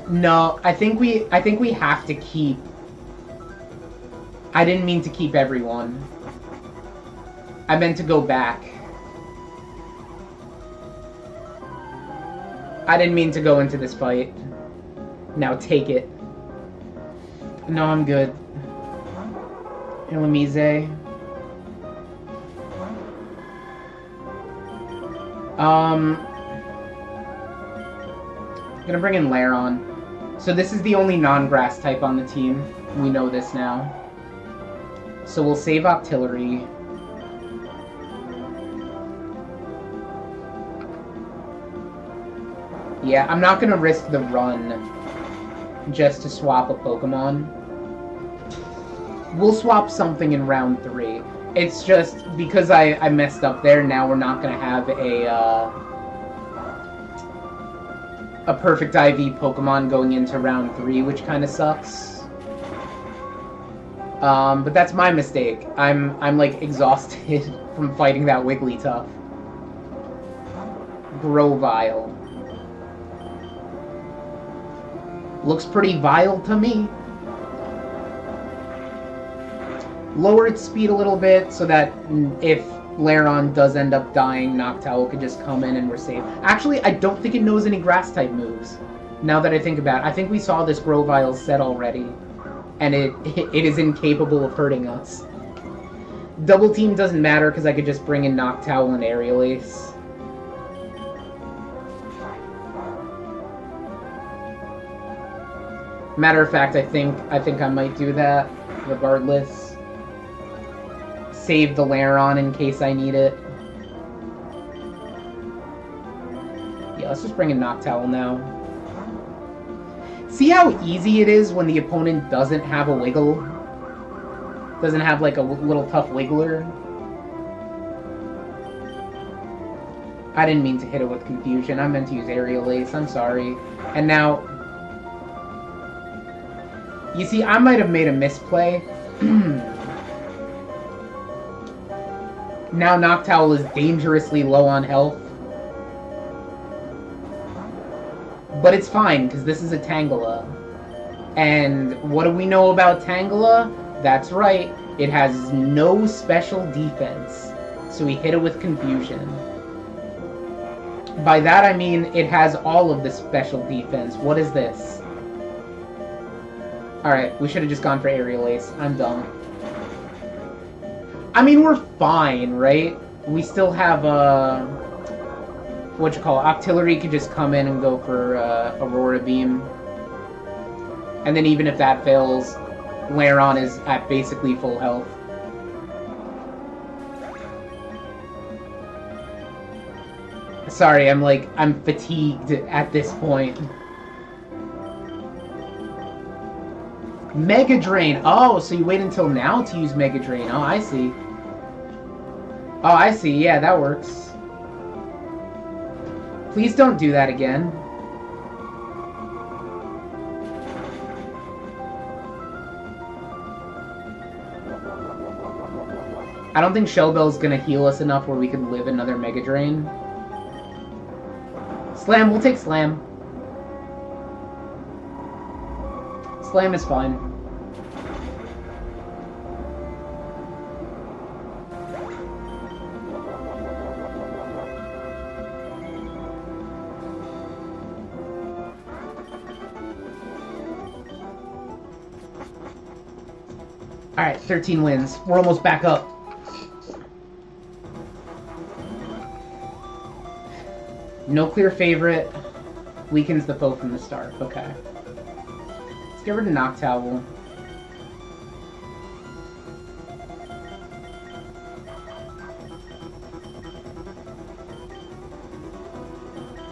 No, I think we have to keep... I didn't mean to keep everyone. I meant to go back. I didn't mean to go into this fight. Now take it. No, I'm good. Illumise. Gonna bring in Lairon. So this is the only non-grass type on the team. We know this now. So we'll save Octillery. Yeah, I'm not gonna risk the run just to swap a Pokemon. We'll swap something in round 3. It's just because I messed up there, now we're not gonna have a perfect IV Pokemon going into round 3, which kind of sucks. But that's my mistake. I'm like exhausted from fighting that Wigglytuff. Grovyle. Looks pretty vile to me. Lower its speed a little bit so that if Lairon does end up dying, Noctowl could just come in and we're safe. Actually, I don't think it knows any grass-type moves, now that I think about it. I think we saw this Grovyle set already, and it is incapable of hurting us. Double Team doesn't matter because I could just bring in Noctowl and Aerial Ace. Matter of fact, I think I might do that, regardless. Save the Lairon in case I need it. Yeah, let's just bring in Noctowl now. See how easy it is when the opponent doesn't have a Wiggle? Doesn't have like a little tough Wiggler? I didn't mean to hit it with Confusion. I meant to use Aerial Ace. I'm sorry. And now... You see, I might have made a misplay. Now Noctowl is dangerously low on health. But it's fine, because this is a Tangela. And what do we know about Tangela? That's right, it has no special defense. So we hit it with Confusion. By that I mean it has all of the special defense. What is this? Alright, we should have just gone for Aerial Ace. I'm dumb. I mean, we're fine, right? We still have, Octillery could just come in and go for, Aurora Beam. And then even if that fails, Lairon is at basically full health. Sorry, I'm fatigued at this point. Mega Drain! Oh, so you wait until now to use Mega Drain. Oh, I see. Oh, I see. Yeah, that works. Please don't do that again. I don't think Shell Bell's gonna heal us enough where we could live another Mega Drain. Slam, we'll take Slam. Slam is fine. Alright, 13 wins. We're almost back up. No clear favorite. Weakens the foe from the start. Okay. Let's get rid of Noctowl.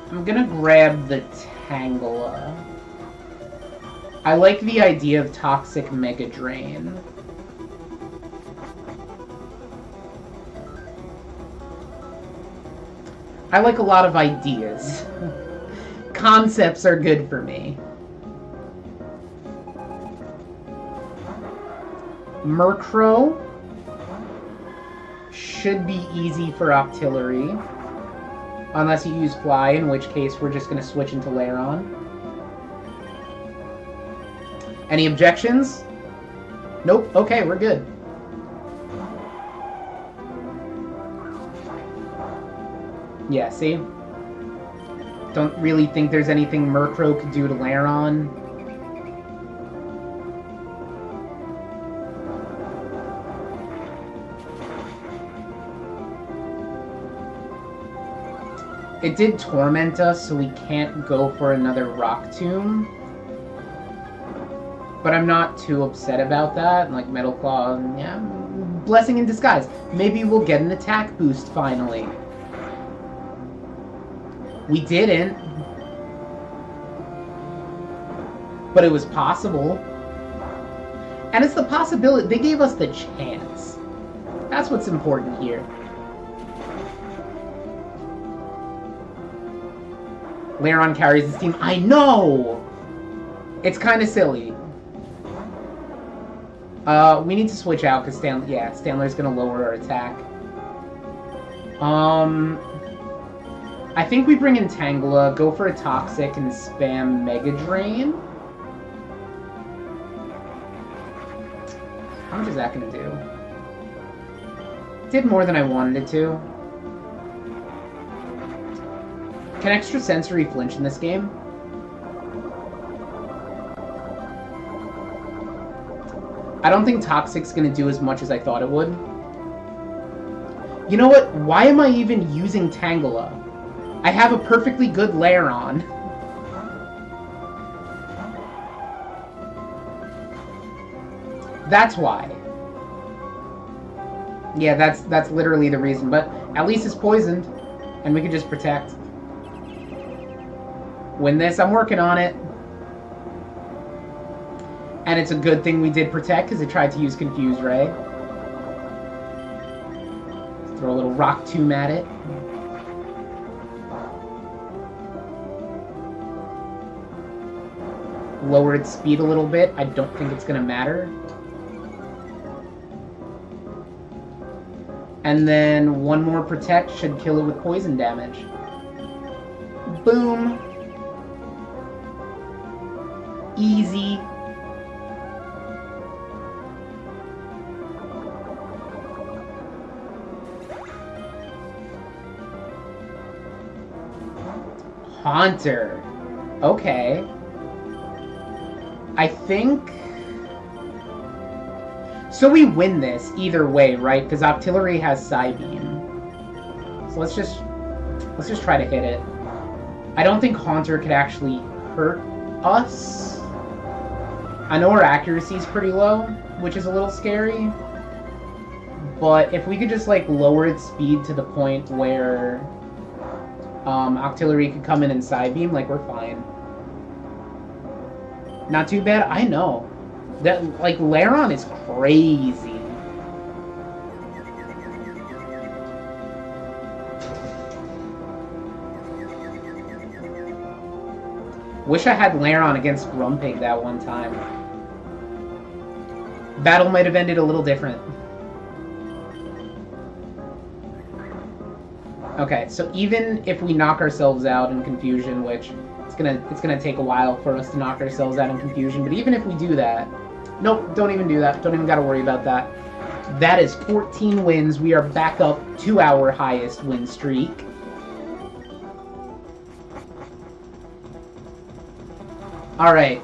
I'm gonna grab the Tangela. I like the idea of Toxic Mega Drain. I like a lot of ideas. Concepts are good for me. Murkrow should be easy for Octillery. Unless you use Fly, in which case we're just going to switch into Lairon. Any objections? Nope. Okay, we're good. Yeah, see? Don't really think there's anything Murkrow could do to Lairon. It did torment us, so we can't go for another Rock Tomb. But I'm not too upset about that. Like Metal Claw, yeah, blessing in disguise. Maybe we'll get an attack boost finally. We didn't. But it was possible. And it's the possibility. They gave us the chance. That's what's important here. Lairon carries his team. I know! It's kind of silly. We need to switch out because Stanler's going to lower our attack. I think we bring in Tangela, go for a Toxic, and spam Mega Drain. How much is that going to do? Did more than I wanted it to. Can Extrasensory flinch in this game? I don't think Toxic's gonna do as much as I thought it would. You know what? Why am I even using Tangela? I have a perfectly good Lairon. That's why. Yeah, that's literally the reason. But at least it's poisoned, and we can just protect. Win this. I'm working on it. And it's a good thing we did protect, because it tried to use Confuse Ray. Throw a little Rock Tomb at it. Lower its speed a little bit. I don't think it's going to matter. And then one more protect should kill it with poison damage. Boom. Easy. Haunter. Okay. I think... So we win this either way, right? Because Octillery has Psybeam. So let's just try to hit it. I don't think Haunter could actually hurt us. I know our accuracy is pretty low, which is a little scary. But if we could just like lower its speed to the point where Octillery could come in and Psybeam, like we're fine. Not too bad. I know. That, like, Lairon is crazy. Wish I had Lairon against Grumpig that one time. Battle might have ended a little different. Okay, so even if we knock ourselves out in Confusion, which it's gonna take a while for us to knock ourselves out in Confusion, but even if we do that, nope, don't even do that. Don't even gotta worry about that. That is 14 wins. We are back up to our highest win streak. Alright.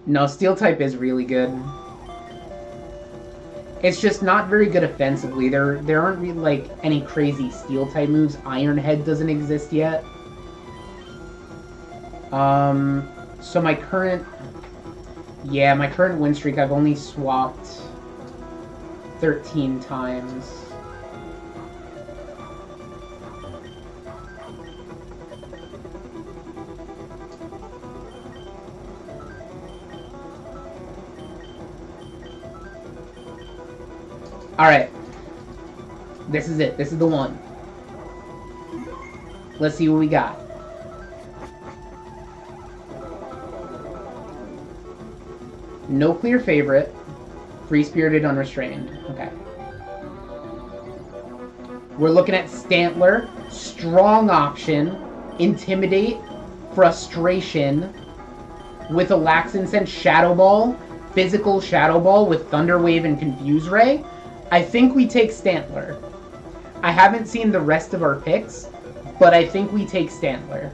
No, Steel type is really good. It's just not very good offensively. There aren't really, like, any crazy Steel type moves. Iron Head doesn't exist yet. So my current win streak, I've only swapped 13 times. Alright. This is it. This is the one. Let's see what we got. No clear favorite. Free-spirited, unrestrained. Okay. We're looking at Stantler. Strong option. Intimidate. Frustration. With a Lax Incense, Shadow Ball. Physical Shadow Ball with Thunder Wave and Confuse Ray. I think we take Stantler. I haven't seen the rest of our picks, but I think we take Stantler.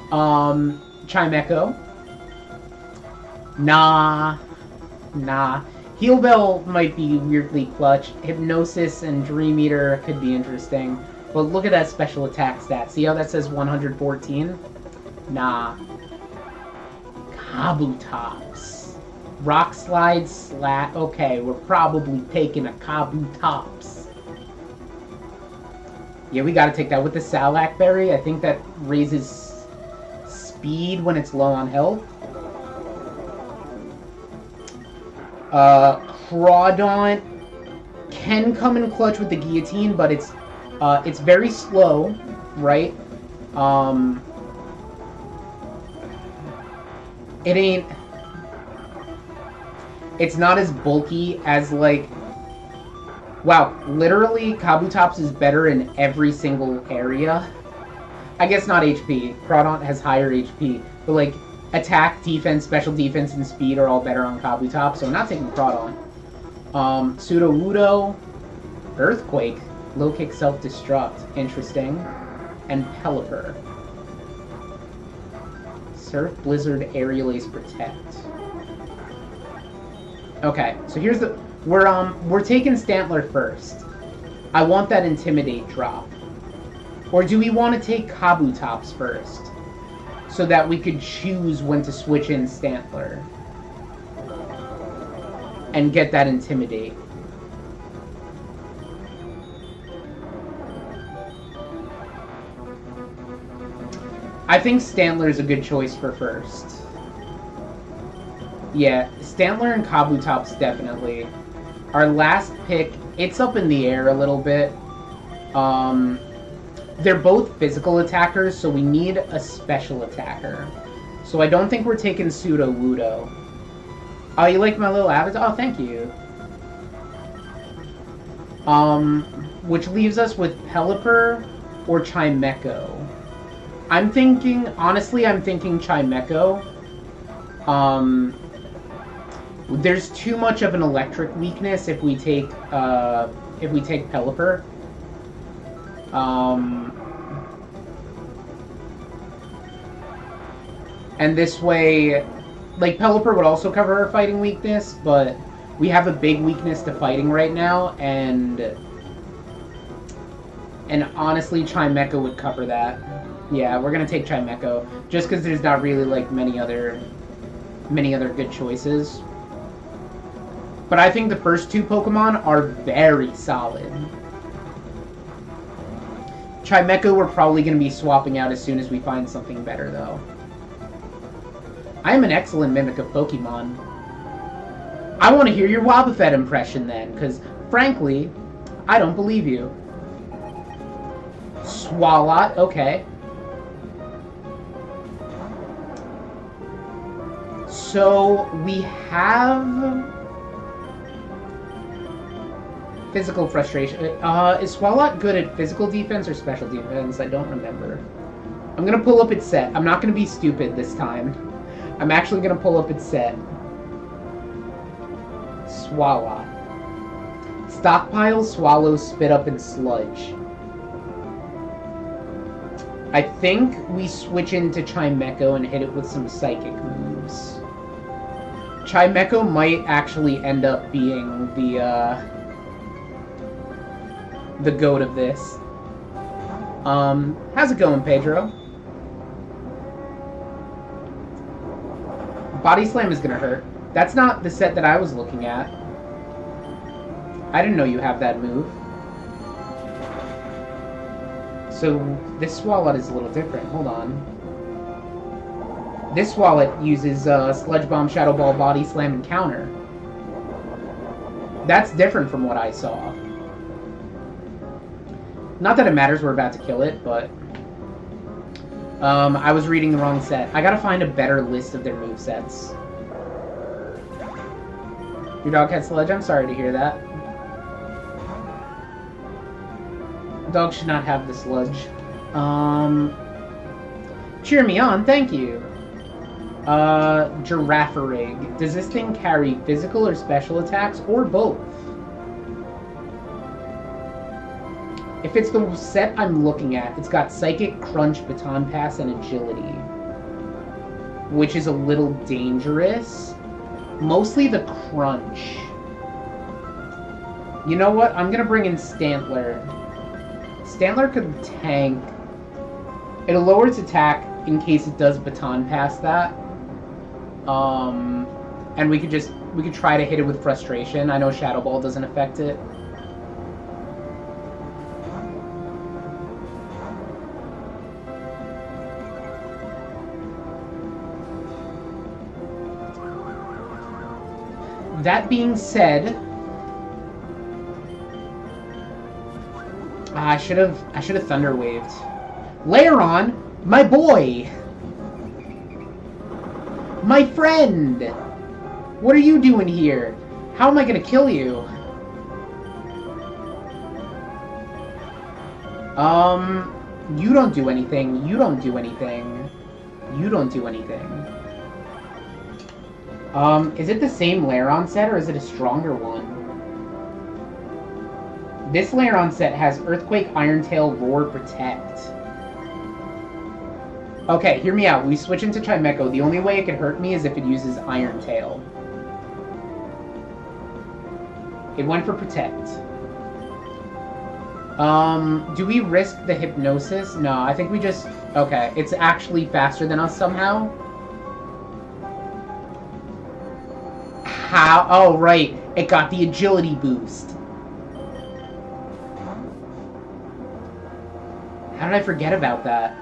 Chimecho. Nah. Heal Bell might be weirdly clutch. Hypnosis and Dream Eater could be interesting. But look at that special attack stat. See how that says 114? Nah. Kabutops. Rock Slide Slat. Okay, we're probably taking a Kabutops. Yeah, we gotta take that with the Salak Berry. I think that raises speed when it's low on health. Crawdaunt can come in clutch with the Guillotine, but it's very slow, right? It's not as bulky as, like... Wow, literally, Kabutops is better in every single area. I guess not HP. Crawdaunt has higher HP. But, like, attack, defense, special defense, and speed are all better on Kabutops, so I'm not taking Crawdaunt. Sudowoodo. Earthquake. Low kick self-destruct. Interesting. And Pelipper. Surf, Blizzard, Aerial Ace, Protect. Okay, so here's the... We're taking Stantler first. I want that Intimidate drop. Or do we want to take Kabutops first? So that we could choose when to switch in Stantler. And get that Intimidate. I think Stantler is a good choice for first. Yeah, Stantler and Kabutops definitely. Our last pick, it's up in the air a little bit. They're both physical attackers, so we need a special attacker. So I don't think we're taking Sudowoodo. Oh, you like my little avatar? Oh, thank you. Which leaves us with Pelipper or Chimecho. Honestly, I'm thinking Chimecho. There's too much of an electric weakness if we take Pelipper. And this way, like, Pelipper would also cover our fighting weakness, but we have a big weakness to fighting right now, and honestly, Chimecho would cover that. Yeah, we're gonna take Chimecho, just because there's not really, like, many other good choices. But I think the first two Pokemon are very solid. Chimecho we're probably going to be swapping out as soon as we find something better, though. I am an excellent mimic of Pokemon. I want to hear your Wobbuffet impression, then, because, frankly, I don't believe you. Swalot, okay. So, we have... Physical frustration. Is Swalot good at physical defense or special defense? I don't remember. I'm going to pull up its set. I'm not going to be stupid this time. I'm actually going to pull up its set. Swalot. Stockpile, Swallow, Spit Up, and Sludge. I think we switch into Chimecho and hit it with some psychic moves. Chimecho might actually end up being the goat of this. How's it going, Pedro? Body Slam is gonna hurt. That's not the set that I was looking at. I didn't know you have that move. So, this Swalot is a little different. Hold on. This Swalot uses Sludge Bomb, Shadow Ball, Body Slam, and Counter. That's different from what I saw. Not that it matters, we're about to kill it, but... I was reading the wrong set. I gotta find a better list of their movesets. Your dog had sludge? I'm sorry to hear that. Dog should not have the sludge. Cheer me on, thank you. Vtuber Rig. Does this thing carry physical or special attacks, or both? If it's the set I'm looking at, it's got Psychic, Crunch, Baton Pass, and Agility. Which is a little dangerous. Mostly the Crunch. You know what? I'm gonna bring in Stantler. Stantler could tank. It'll lower its attack in case it does Baton Pass that. And we could try to hit it with Frustration. I know Shadow Ball doesn't affect it. That being said, I should have Thunder Waved. Lairon, my boy, my friend, what are you doing here? How am I gonna kill you? You don't do anything. You don't do anything. You don't do anything. Is it the same Lairon set, or is it a stronger one? This Lairon set has Earthquake, Iron Tail, Roar, Protect. Okay, hear me out. We switch into Chimecho. The only way it could hurt me is if it uses Iron Tail. It went for Protect. Do we risk the Hypnosis? No, I think we just... Okay, it's actually faster than us somehow. How? Oh, right. It got the Agility boost. How did I forget about that?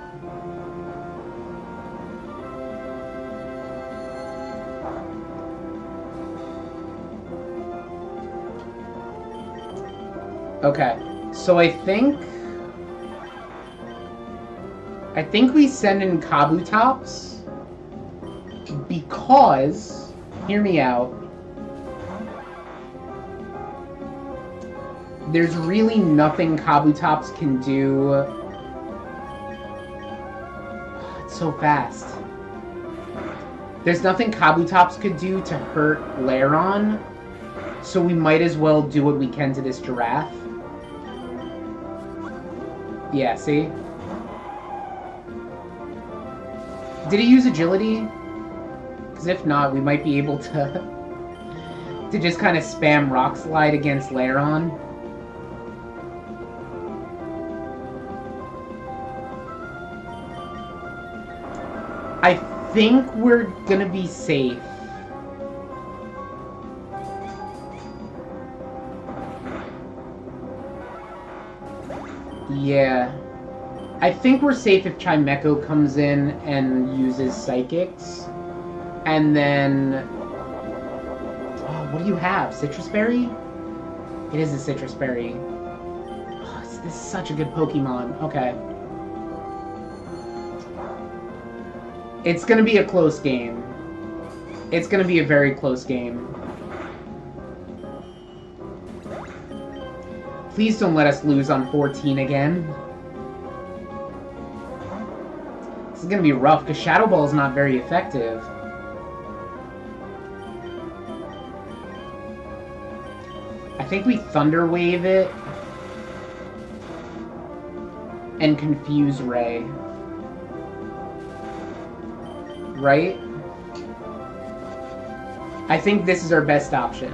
Okay, so I think we send in Kabutops because, hear me out, there's really nothing Kabutops can do. It's so fast. There's nothing Kabutops could do to hurt Lairon, so we might as well do what we can to this giraffe. Yeah, see? Did he use Agility? Because if not, we might be able to just kind of spam Rock Slide against Lairon. I think we're gonna be safe. Yeah. I think we're safe if Chimecho comes in and uses Psychics. And then... Oh, what do you have? Citrus Berry? It is a Citrus Berry. Oh, this is such a good Pokemon. Okay. It's gonna be a close game. It's gonna be a very close game. Please don't let us lose on 14 again. This is gonna be rough, because Shadow Ball is not very effective. I think we Thunder Wave it and Confuse Ray. Right? I think this is our best option.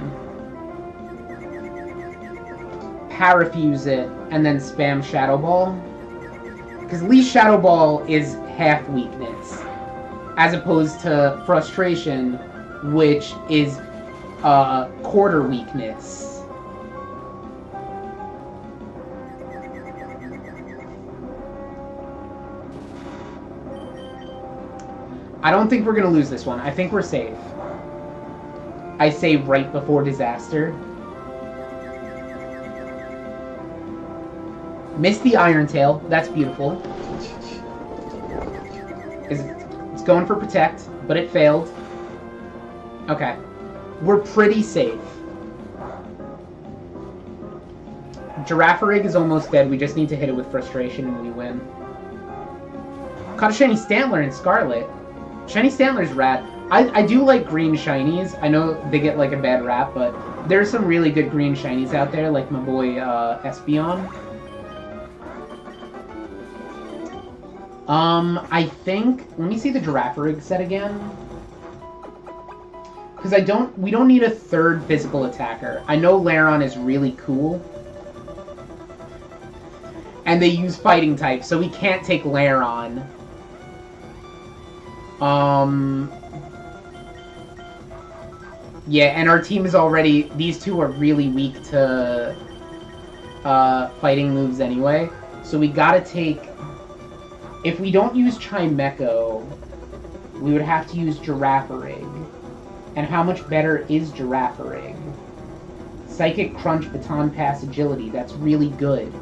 Parafuse it, and then spam Shadow Ball. Because at least Shadow Ball is half weakness. As opposed to Frustration, which is quarter weakness. I don't think we're going to lose this one. I think we're safe. I say right before disaster. Missed the Iron Tail. That's beautiful. It's going for Protect, but it failed. Okay. We're pretty safe. Giraffe Rig is almost dead. We just need to hit it with Frustration and we win. Caught a Shiny Stantler in Scarlet. Shiny Stantler's rad. I do like green shinies. I know they get like a bad rap, but there's some really good green shinies out there, like my boy Espeon. I think, let me see the Giraffe Rig set again. Because we don't need a third physical attacker. I know Lairon is really cool. And they use fighting type, so we can't take Lairon. Yeah, and our team is already... These two are really weak to fighting moves anyway. So we gotta take... If we don't use Chimecho, we would have to use Giraffe Rig. And how much better is Giraffe Rig? Psychic Crunch, Baton Pass, Agility. That's really good.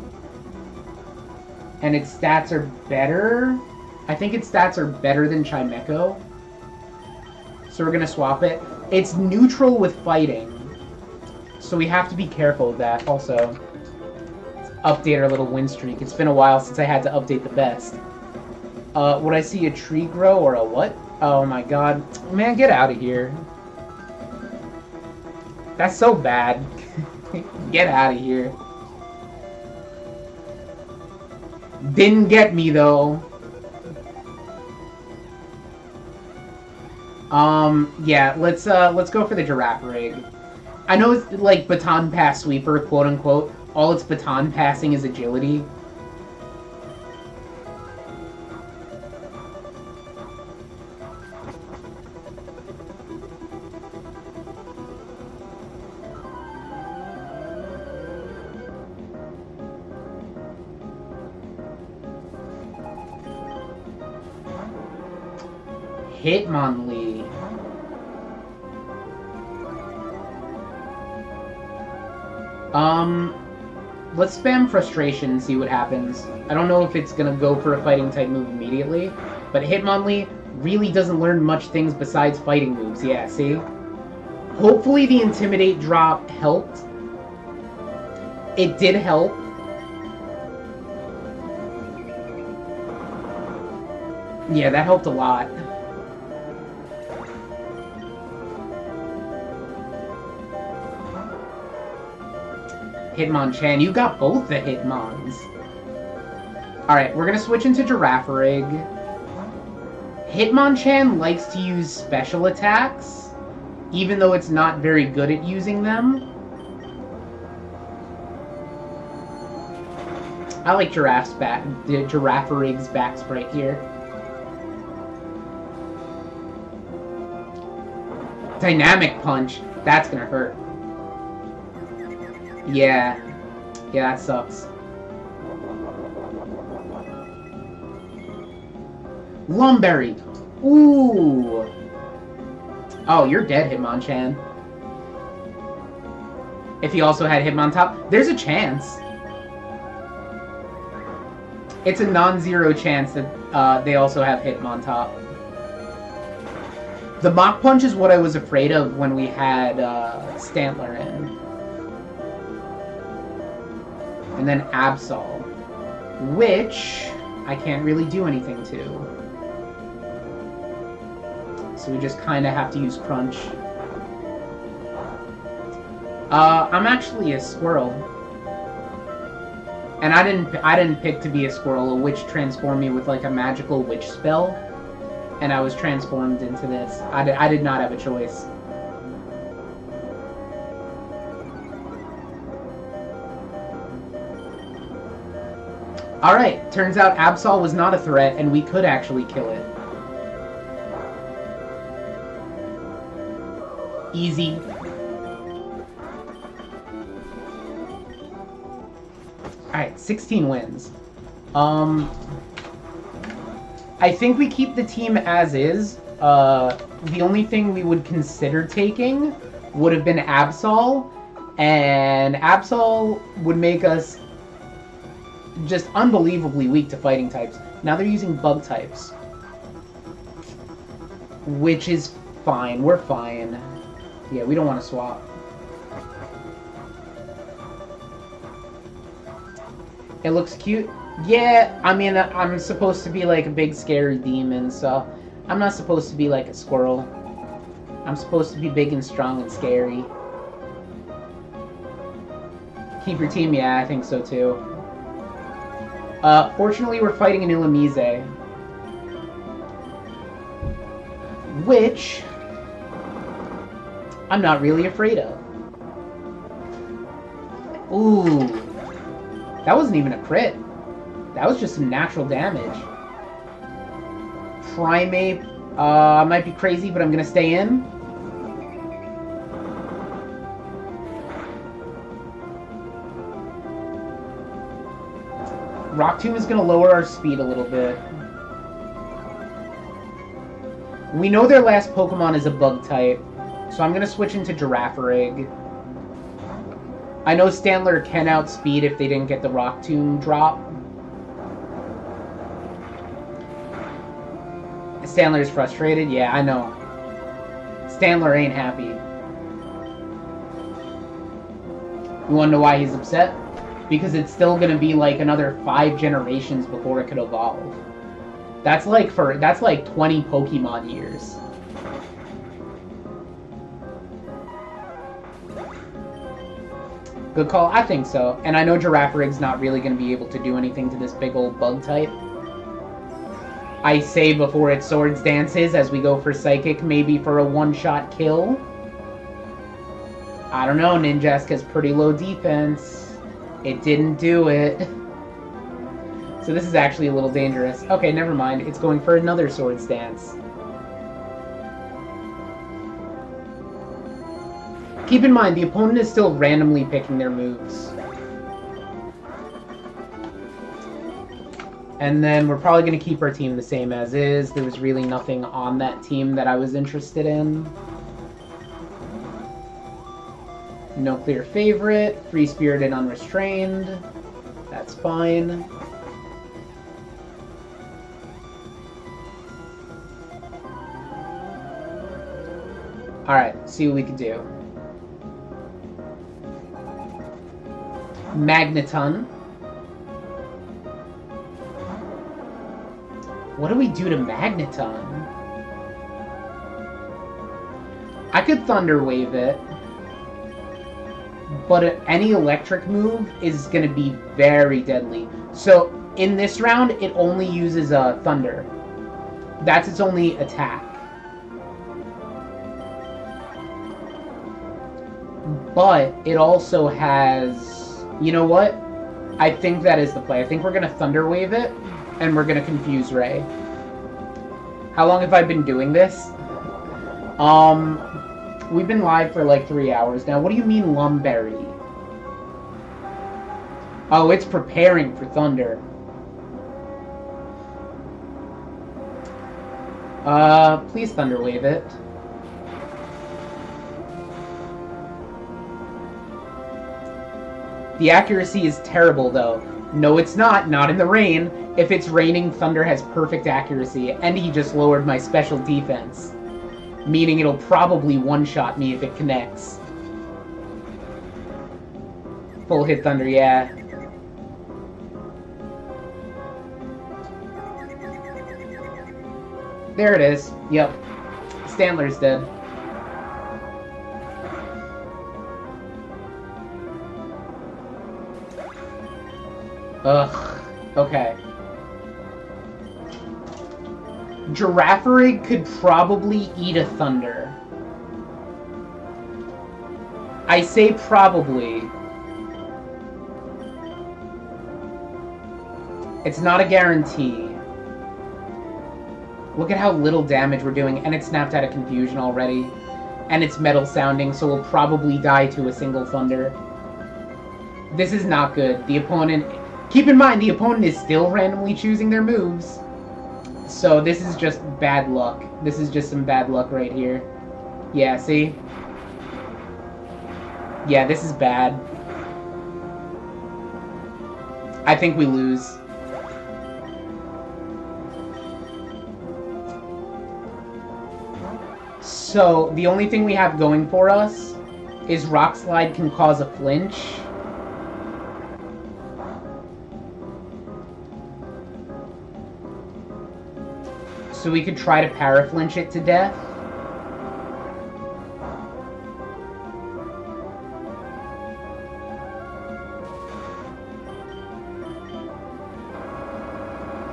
And its stats are better? I think its stats are better than Chimecho. So we're going to swap it. It's neutral with fighting. So we have to be careful of that. Also, let's update our little win streak. It's been a while since I had to update the best. Would I see a tree grow or a what? Oh my god. Man, get out of here. That's so bad. Get out of here. Didn't get me though. Yeah, let's go for the Giraffe Rig. I know it's like Baton Pass Sweeper, quote unquote. All its baton passing is agility. Hitmonlee. Let's spam Frustration and see what happens. I don't know if it's gonna go for a fighting type move immediately, but Hitmonlee really doesn't learn much things besides fighting moves. Yeah, see? Hopefully the Intimidate drop helped. It did help. Yeah, that helped a lot. Hitmonchan, you got both the Hitmons. Alright, we're gonna switch into Giraffe Rig. Hitmonchan likes to use special attacks, even though it's not very good at using them. I like the Giraffe Rig's back sprite here. Dynamic Punch, that's gonna hurt. Yeah, that sucks. Lumberry! Ooh! Oh, you're dead, Hitmonchan. If he also had Hitmontop, there's a chance. It's a non-zero chance that they also have Hitmontop. The Mach Punch is what I was afraid of when we had Stantler in. And then Absol, which I can't really do anything to. So we just kind of have to use Crunch. I'm actually a squirrel. And I didn't pick to be a squirrel. A witch transformed me with like a magical witch spell. And I was transformed into this. I did not have a choice. Alright, turns out Absol was not a threat, and we could actually kill it. Easy. Alright, 16 wins. I think we keep the team as is. The only thing we would consider taking would have been Absol, and Absol would make us just unbelievably weak to fighting types. Now they're using bug types. Which is fine. We're fine. Yeah, we don't want to swap. It looks cute. Yeah, I mean, I'm supposed to be like a big scary demon, so I'm not supposed to be like a squirrel. I'm supposed to be big and strong and scary. Keep your team? Yeah, I think so too. Fortunately, we're fighting an Illumise. Which I'm not really afraid of. Ooh. That wasn't even a crit. That was just some natural damage. Primate. Might be crazy, but I'm gonna stay in. Rock Tomb is gonna lower our speed a little bit. We know their last Pokemon is a bug type, so I'm gonna switch into Vtuber Rig. I know Standler can outspeed if they didn't get the Rock Tomb drop. Standler's frustrated? Yeah, I know. Standler ain't happy. You wanna know why he's upset? Because it's still gonna be like another 5 generations before it could evolve. That's like 20 Pokemon years. Good call. I think so. And I know Vtuber Rig's not really going to be able to do anything to this big old bug type. I say before it Swords Dances as we go for Psychic, maybe for a one-shot kill. I don't know. Ninjaska's pretty low defense. It didn't do it. So this is actually a little dangerous. Okay, never mind. It's going for another Swords Dance. Keep in mind, the opponent is still randomly picking their moves. And then we're probably going to keep our team the same as is. There was really nothing on that team that I was interested in. No clear favorite. Free-spirited, unrestrained. That's fine. Alright, see what we can do. Magneton. What do we do to Magneton? I could Thunder Wave it. But any electric move is going to be very deadly. So, in this round, it only uses Thunder. That's its only attack. But it also has... You know what? I think that is the play. I think we're going to Thunder Wave it, and we're going to Confuse Ray. How long have I been doing this? We've been live for like 3 hours now. What do you mean Lumberry? Oh, it's preparing for Thunder. Please Thunder Wave it. The accuracy is terrible, though. No, it's not. Not in the rain. If it's raining, Thunder has perfect accuracy, and he just lowered my special defense. Meaning it'll probably one-shot me if it connects. Full hit Thunder, yeah. There it is. Yep. Standler's dead. Ugh. Okay. Vtuber could probably eat a Thunder. I say probably. It's not a guarantee. Look at how little damage we're doing, and it snapped out of confusion already. And it's metal sounding, so we'll probably die to a single Thunder. This is not good. The opponent... Keep in mind, the opponent is still randomly choosing their moves. So this is just bad luck. This is just some bad luck right here. Yeah, see? Yeah, this is bad. I think we lose. So, the only thing we have going for us is Rock Slide can cause a flinch. So we could try to para-flinch it to death.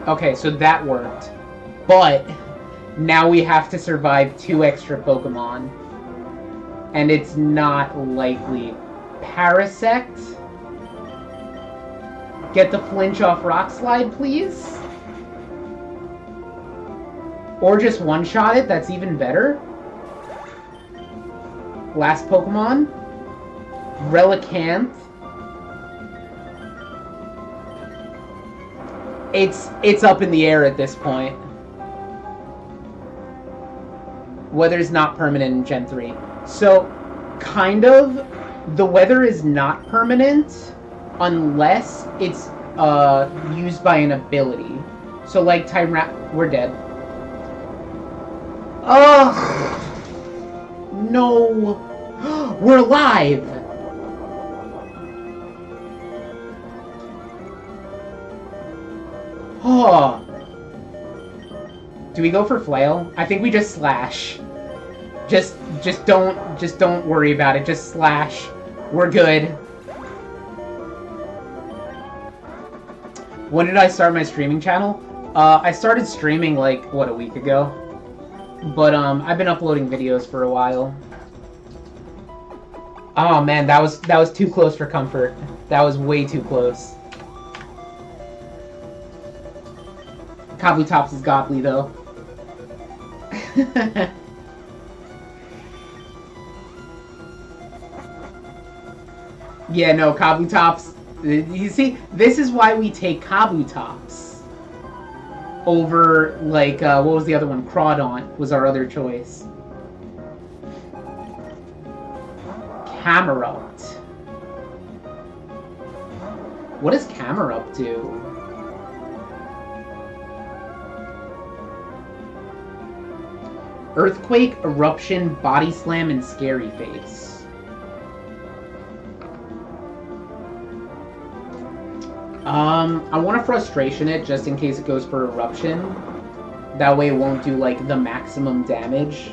Okay, so that worked. But now we have to survive 2 extra Pokemon. And it's not likely. Parasect? Get the flinch off Rock Slide, please? Or just one-shot it, that's even better. Last Pokemon. Relicanth. It's up in the air at this point. Weather's not permanent in Gen 3. So, kind of, the weather is not permanent unless it's used by an ability. So, like, we're dead. Ugh! No! We're alive! Oh. Do we go for flail? I think we just slash. Just don't worry about it. Just slash. We're good. When did I start my streaming channel? I started streaming like, what, a week ago? But I've been uploading videos for a while. Oh man, that was too close for comfort. That was way too close. Kabutops is godly, though. Yeah, no, Kabutops. You see, this is why we take Kabutops over, like, what was the other one? Crawdaunt was our other choice. Camerupt. What does Camerupt do? Earthquake, Eruption, Body Slam, and Scary Face. I want to Frustration it just in case it goes for Eruption. That way it won't do, like, the maximum damage.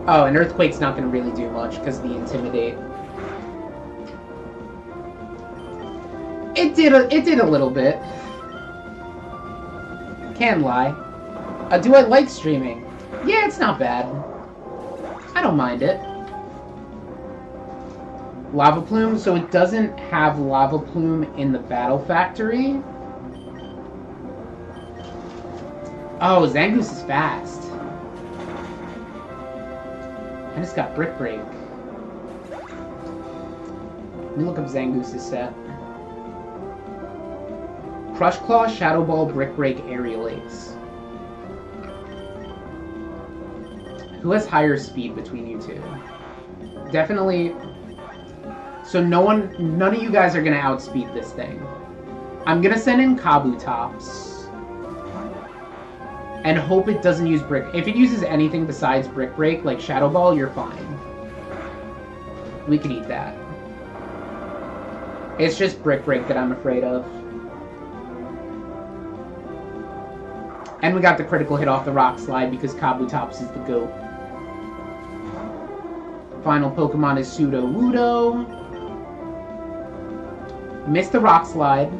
Oh, and Earthquake's not going to really do much because of the Intimidate. It did a little bit. Can't lie. Do I like streaming? Yeah, it's not bad. I don't mind it. Lava Plume, so it doesn't have Lava Plume in the Battle Factory. Oh, Zangoose is fast. I just got Brick Break. Let me look up Zangoose's set. Crush Claw, Shadow Ball, Brick Break, Aerial Ace. Who has higher speed between you two? Definitely. So none of you guys are gonna outspeed this thing. I'm gonna send in Kabutops and hope it doesn't use Brick. If it uses anything besides Brick Break, like Shadow Ball, you're fine. We can eat that. It's just Brick Break that I'm afraid of. And we got the critical hit off the Rock Slide because Kabutops is the GOAT. Final Pokemon is Sudowoodo. Missed the Rock Slide.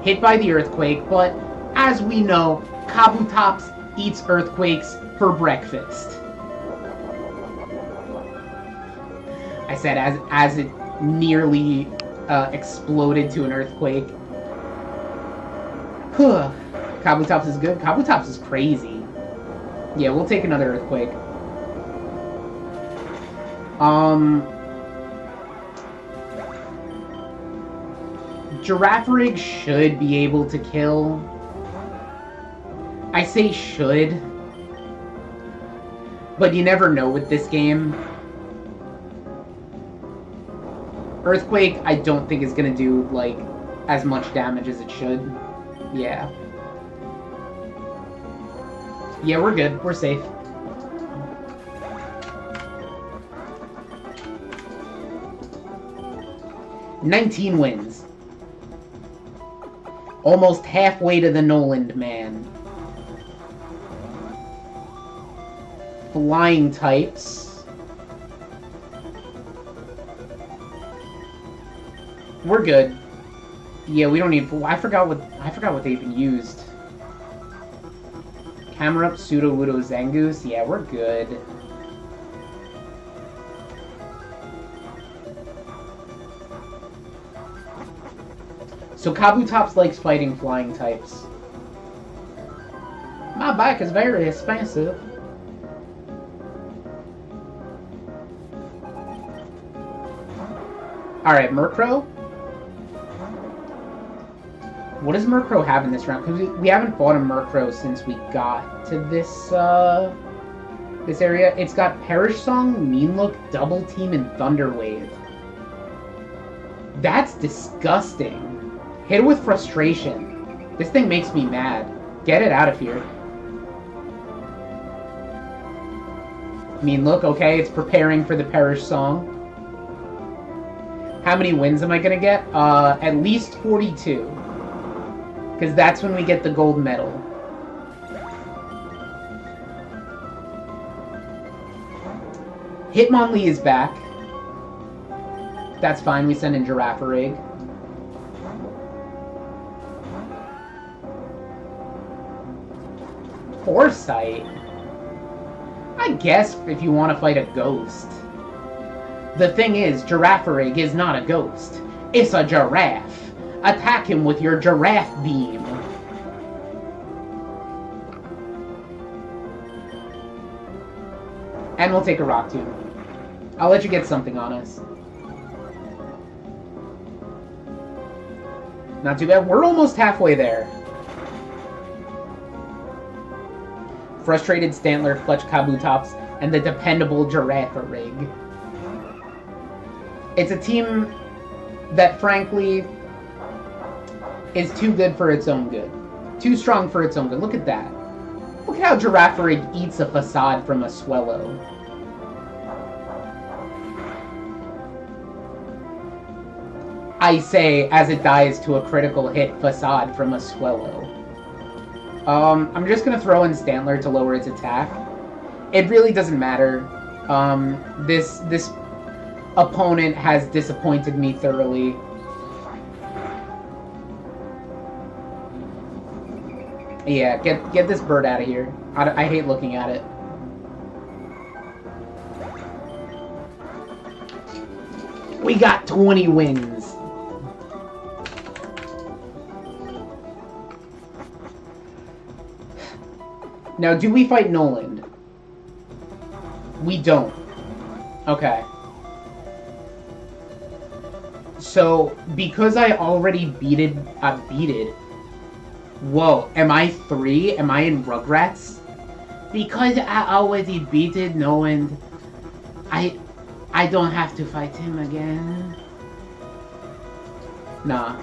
Hit by the Earthquake, but as we know, Kabutops eats Earthquakes for breakfast. I said as it nearly exploded to an Earthquake. Kabutops is good. Kabutops is crazy. Yeah, we'll take another Earthquake. Giraffe Rig should be able to kill. I say should, but you never know with this game. Earthquake, I don't think is gonna do, like, as much damage as it should. Yeah. Yeah, we're good. We're safe. "19 wins. Almost halfway to the Noland man. Flying types. We're good. Yeah, we don't need... I forgot what they even used. Camera up, Pseudo Wudo Zangoose. Yeah, we're good. So Kabutops likes fighting flying types. My bike is very expensive. Alright, Murkrow. What does Murkrow have in this round? Because we haven't fought a Murkrow since we got to this, this area. It's got Perish Song, Mean Look, Double Team, and Thunder Wave. That's disgusting. Hit it with Frustration. This thing makes me mad. Get it out of here. Mean Look, okay, it's preparing for the Perish Song. How many wins am I gonna get? At least 42. Because that's when we get the gold medal. Hitmonlee is back. That's fine, we send in Vtuber Rig. Foresight? I guess if you want to fight a ghost. The thing is, Vtuber Rig is not a ghost. It's a giraffe. Attack him with your giraffe beam. And we'll take a Rock Tomb. I'll let you get something on us. Not too bad. We're almost halfway there. Frustrated Stantler, Clutch Kabutops, and the dependable Vtuber Rig. It's a team that, frankly, is too good for its own good. Too strong for its own good. Look at that. Look at how Vtuber Rig eats a Facade from a Swellow. I say, as it dies to a critical hit Facade from a Swellow. I'm just gonna throw in Stantler to lower its attack. It really doesn't matter. This opponent has disappointed me thoroughly. Yeah, get this bird out of here. I hate looking at it. We got 20 wins. Now, do we fight Noland? We don't. Okay. So, because I already beat it... Whoa, am I 3? Am I in Rugrats? Because I already beat it, Noland, I don't have to fight him again. Nah.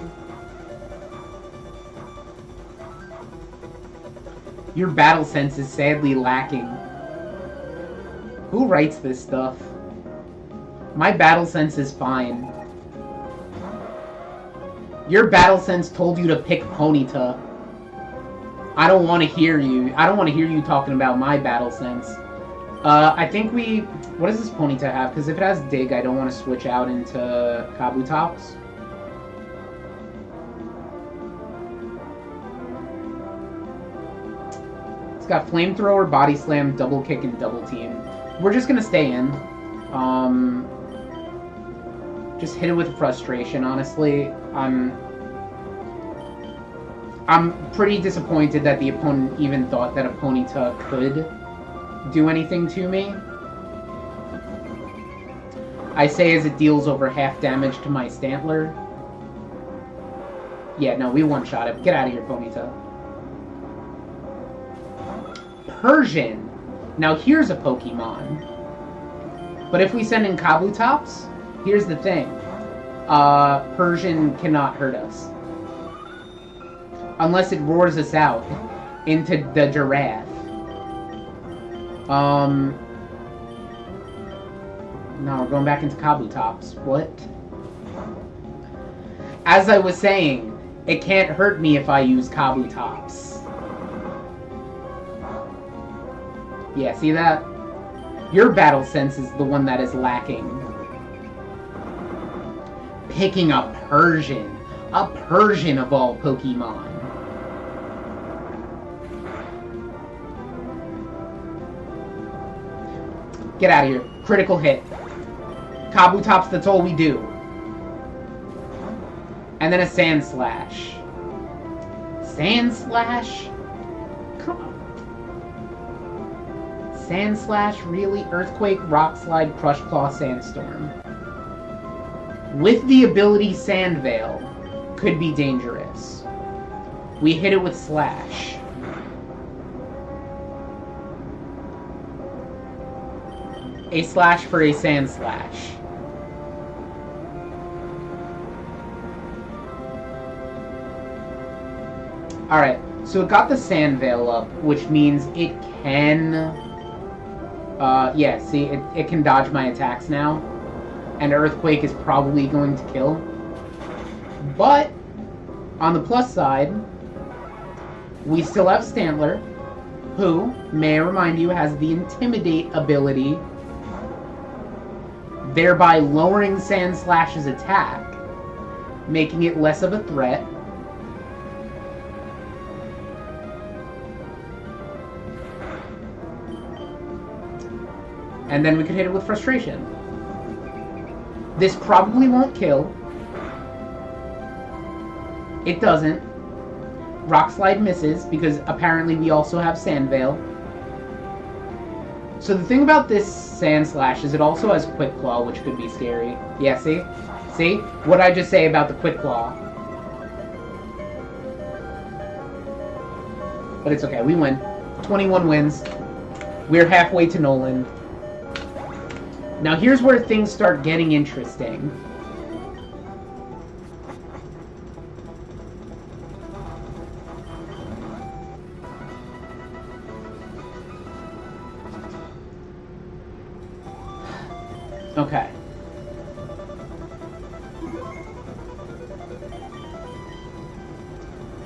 Your battle sense is sadly lacking. Who writes this stuff? My battle sense is fine. Your battle sense told you to pick Ponyta. I don't want to hear you. I don't want to hear you talking about my battle sense. I think we... What does this Ponyta have? Because if it has Dig, I don't want to switch out into Kabutops. It's got Flamethrower, Body Slam, Double Kick, and Double Team. We're just going to stay in. Just hit it with Frustration, honestly. I'm pretty disappointed that the opponent even thought that a Ponyta could do anything to me. I say as it deals over half damage to my Stantler. Yeah, no, we one-shot it. Get out of here, Ponyta. Persian. Now here's a Pokemon. But if we send in Kabutops, here's the thing. Persian cannot hurt us. Unless it roars us out into the giraffe. No, we're going back into Kabutops. What? As I was saying, it can't hurt me if I use Kabutops. Yeah, see that? Your battle sense is the one that is lacking. Picking a Persian. A Persian of all Pokemon. Get out of here. Critical hit. Kabutops, that's all we do. And then a Sand Slash. Sand Slash? Come on. Sand Slash? Really? Earthquake, Rock Slide, Crush Claw, Sandstorm. With the ability Sand Veil, could be dangerous. We hit it with Slash. A slash for a Sand Slash. Alright, so it got the Sand Veil up, which means it can... yeah, see, it can dodge my attacks now. And Earthquake is probably going to kill. But, on the plus side, we still have Stantler, who, may I remind you, has the Intimidate ability, thereby lowering Sand Slash's attack, making it less of a threat. And then we could hit it with Frustration. This probably won't kill. It doesn't. Rock Slide misses, because apparently we also have Sand Veil. So the thing about this Sand Slash is it also has Quick Claw, which could be scary. Yeah, see? See? What'd I just say about the Quick Claw? But it's okay, we win. 21 wins. We're halfway to Noland. Now here's where things start getting interesting. Okay.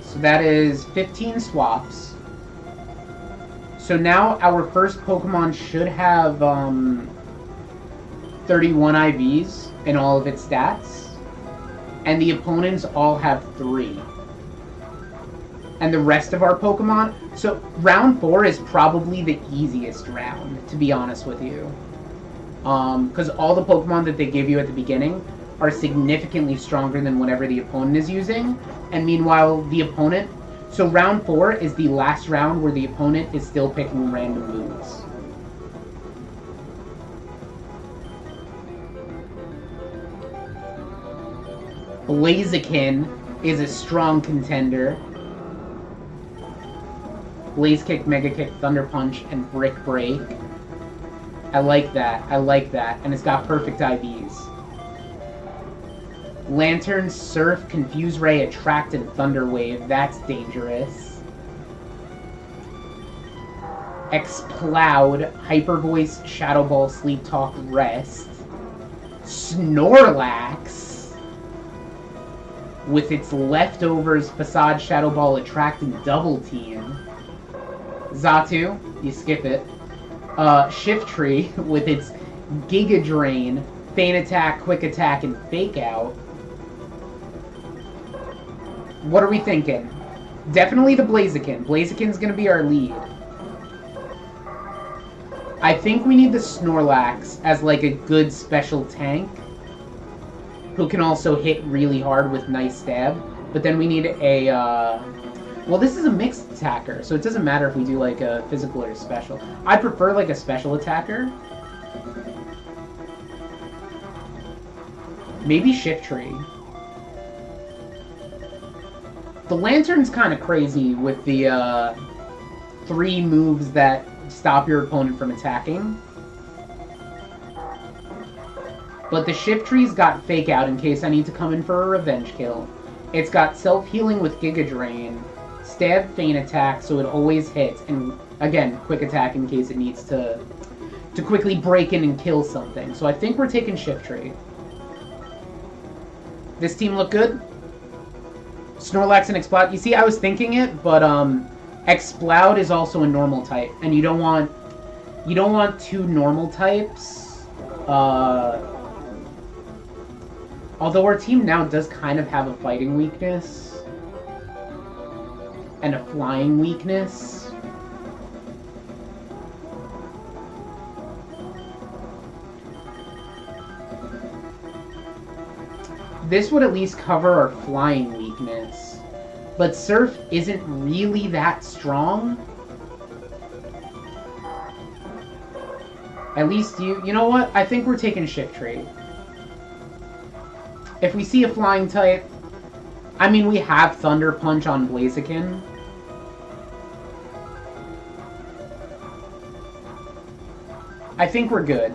So that is 15 swaps. So now our first Pokemon should have 31 IVs in all of its stats. And the opponents all have 3. And the rest of our Pokemon... So round 4 is probably the easiest round, to be honest with you. Because all the Pokemon that they give you at the beginning are significantly stronger than whatever the opponent is using. And meanwhile, the opponent... So round 4 is the last round where the opponent is still picking random moves. Blaziken is a strong contender. Blaze Kick, Mega Kick, Thunder Punch, and Brick Break. I like that. I like that. And it's got perfect IVs. Lantern, Surf, Confuse Ray, Attract, and Thunder Wave. That's dangerous. Exploud, Hyper Voice, Shadow Ball, Sleep Talk, Rest. Snorlax, with its leftovers, Facade, Shadow Ball, Attract, and Double Team. Xatu, you skip it. Shiftry, with its Giga Drain, Feint Attack, Quick Attack, and Fake Out. What are we thinking? Definitely the Blaziken. Blaziken's gonna be our lead. I think we need the Snorlax as like a good special tank, who can also hit really hard with Nice Stab. But then we need a, well, this is a mixed attacker, so it doesn't matter if we do like a physical or a special. I prefer like a special attacker. Maybe Shiftry. The Lantern's kind of crazy with the 3 moves that stop your opponent from attacking. But the shift tree's got fake out in case I need to come in for a revenge kill. It's got self-healing with Giga Drain, stab feint attack so it always hits, and again, quick attack in case it needs to quickly break in and kill something. So I think we're taking shift tree. This team look good? Snorlax and Exploud. You see, I was thinking it, but Exploud is also a normal type, and you don't want two normal types. Although our team now does kind of have a fighting weakness and a flying weakness. This would at least cover our flying weakness. But Surf isn't really that strong. At least you know what? I think we're taking Shift Tree. If we see a flying type, I mean, we have Thunder Punch on Blaziken. I think we're good.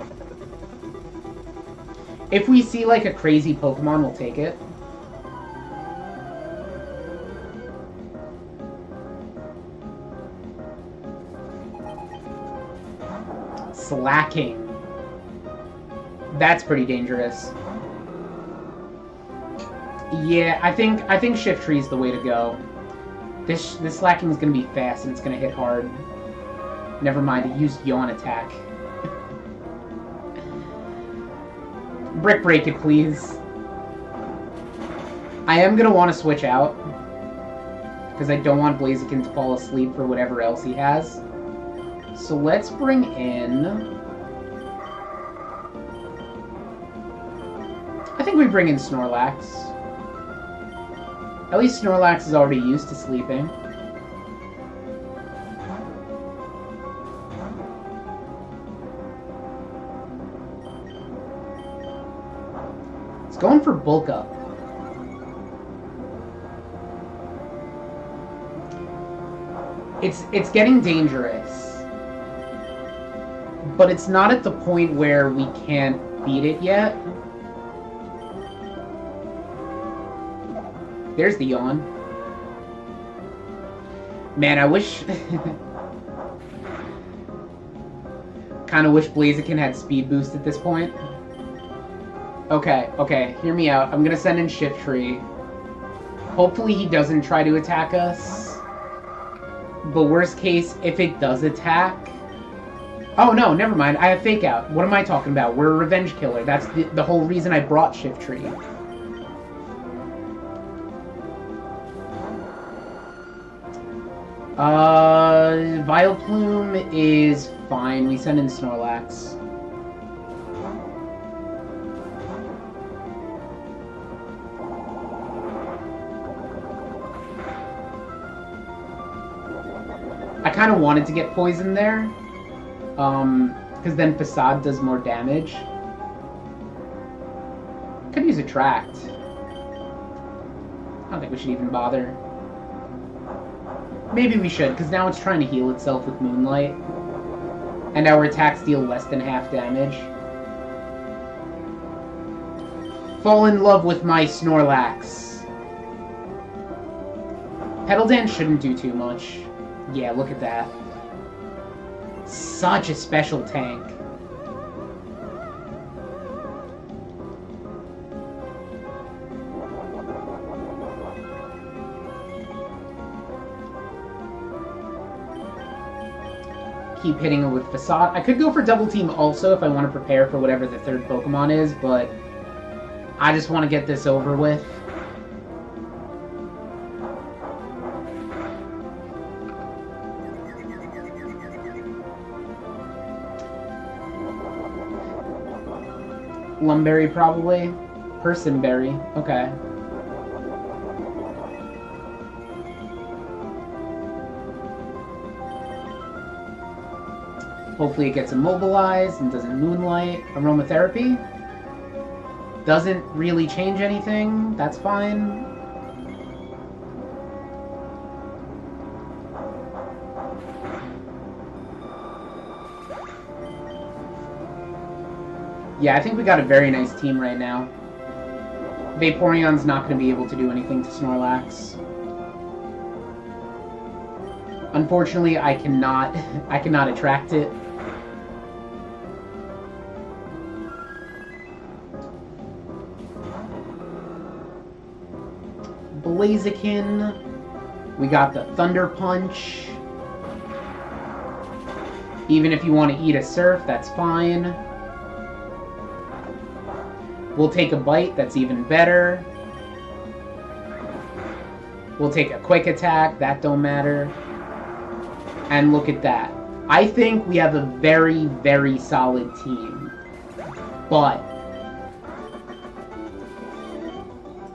If we see like a crazy Pokemon, we'll take it. Slacking. That's pretty dangerous. Yeah, I think Shift Tree is the way to go. This Slacking is gonna be fast and it's gonna hit hard. Never mind, it used Yawn Attack. Brick Break it, please. I am gonna want to switch out because I don't want Blaziken to fall asleep for whatever else he has. So let's bring in... I think we bring in Snorlax. At least Snorlax is already used to sleeping. It's going for Bulk Up. It's getting dangerous. But it's not at the point where we can't beat it yet. There's the Yawn. Man, I wish... kind of wish Blaziken had Speed Boost at this point. Okay, hear me out. I'm gonna send in Shift Tree. Hopefully he doesn't try to attack us. But worst case, if it does attack... Oh no, never mind. I have Fake Out. What am I talking about? We're a Revenge Killer. That's the whole reason I brought Shift Tree. Vileplume is fine. We send in Snorlax. I kind of wanted to get Poison there. Because then Facade does more damage. Could use Attract. I don't think we should even bother. Maybe we should, because now it's trying to heal itself with Moonlight. And our attacks deal less than half damage. Fall in love with my Snorlax. Petal Dance shouldn't do too much. Yeah, look at that. Such a special tank. Keep hitting it with Facade. I could go for Double Team also if I want to prepare for whatever the third Pokemon is, but I just want to get this over with. Lumberry, probably. Personberry. Okay. Hopefully it gets immobilized and doesn't Moonlight. Aromatherapy. Doesn't really change anything. That's fine. Yeah, I think we got a very nice team right now. Vaporeon's not going to be able to do anything to Snorlax. Unfortunately, I cannot attract it. Blaziken. We got the Thunder Punch. Even if you want to eat a Surf, that's fine. We'll take a Bite, that's even better. We'll take a Quick Attack, that don't matter. And look at that. I think we have a very, very solid team. But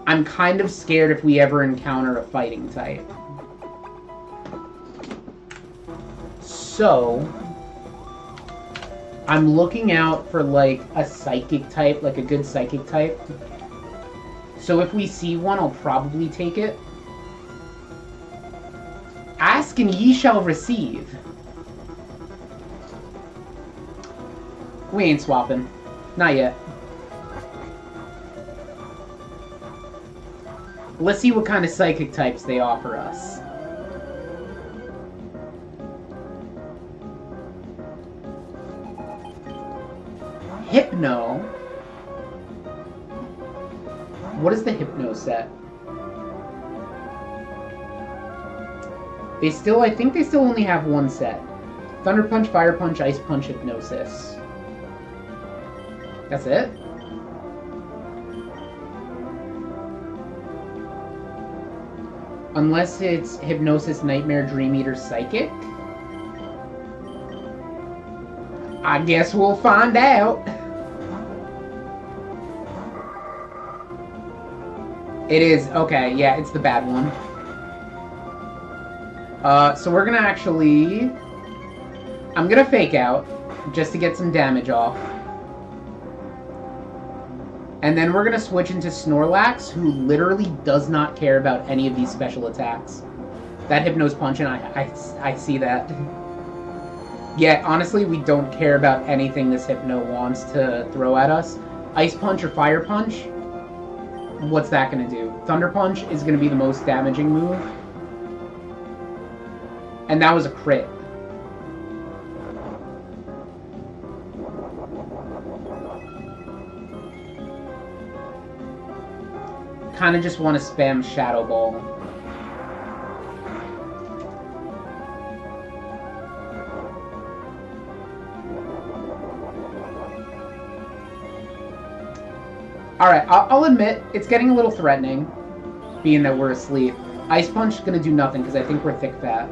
I'm kind of scared if we ever encounter a fighting type. So I'm looking out for, like, a psychic type, like a good psychic type. So if we see one, I'll probably take it. Ask and ye shall receive. We ain't swapping. Not yet. Let's see what kind of psychic types they offer us. Hypno. What is the Hypno set? They still, I think they still only have one set. Thunder Punch, Fire Punch, Ice Punch, Hypnosis. That's it? Unless it's Hypnosis, Nightmare, Dream Eater, Psychic. I guess we'll find out. It is, okay, yeah, it's the bad one. So we're gonna actually... I'm gonna Fake Out, just to get some damage off. And then we're gonna switch into Snorlax, who literally does not care about any of these special attacks. That Hypno's Punch, and I see that. Yeah, honestly, we don't care about anything this Hypno wants to throw at us. Ice Punch or Fire Punch? What's that gonna do? Thunder Punch is gonna be the most damaging move. And that was a crit. Kinda just want to spam Shadow Ball. Alright, I'll admit, it's getting a little threatening, being that we're asleep. Ice Punch is gonna do nothing, because I think we're thick fat.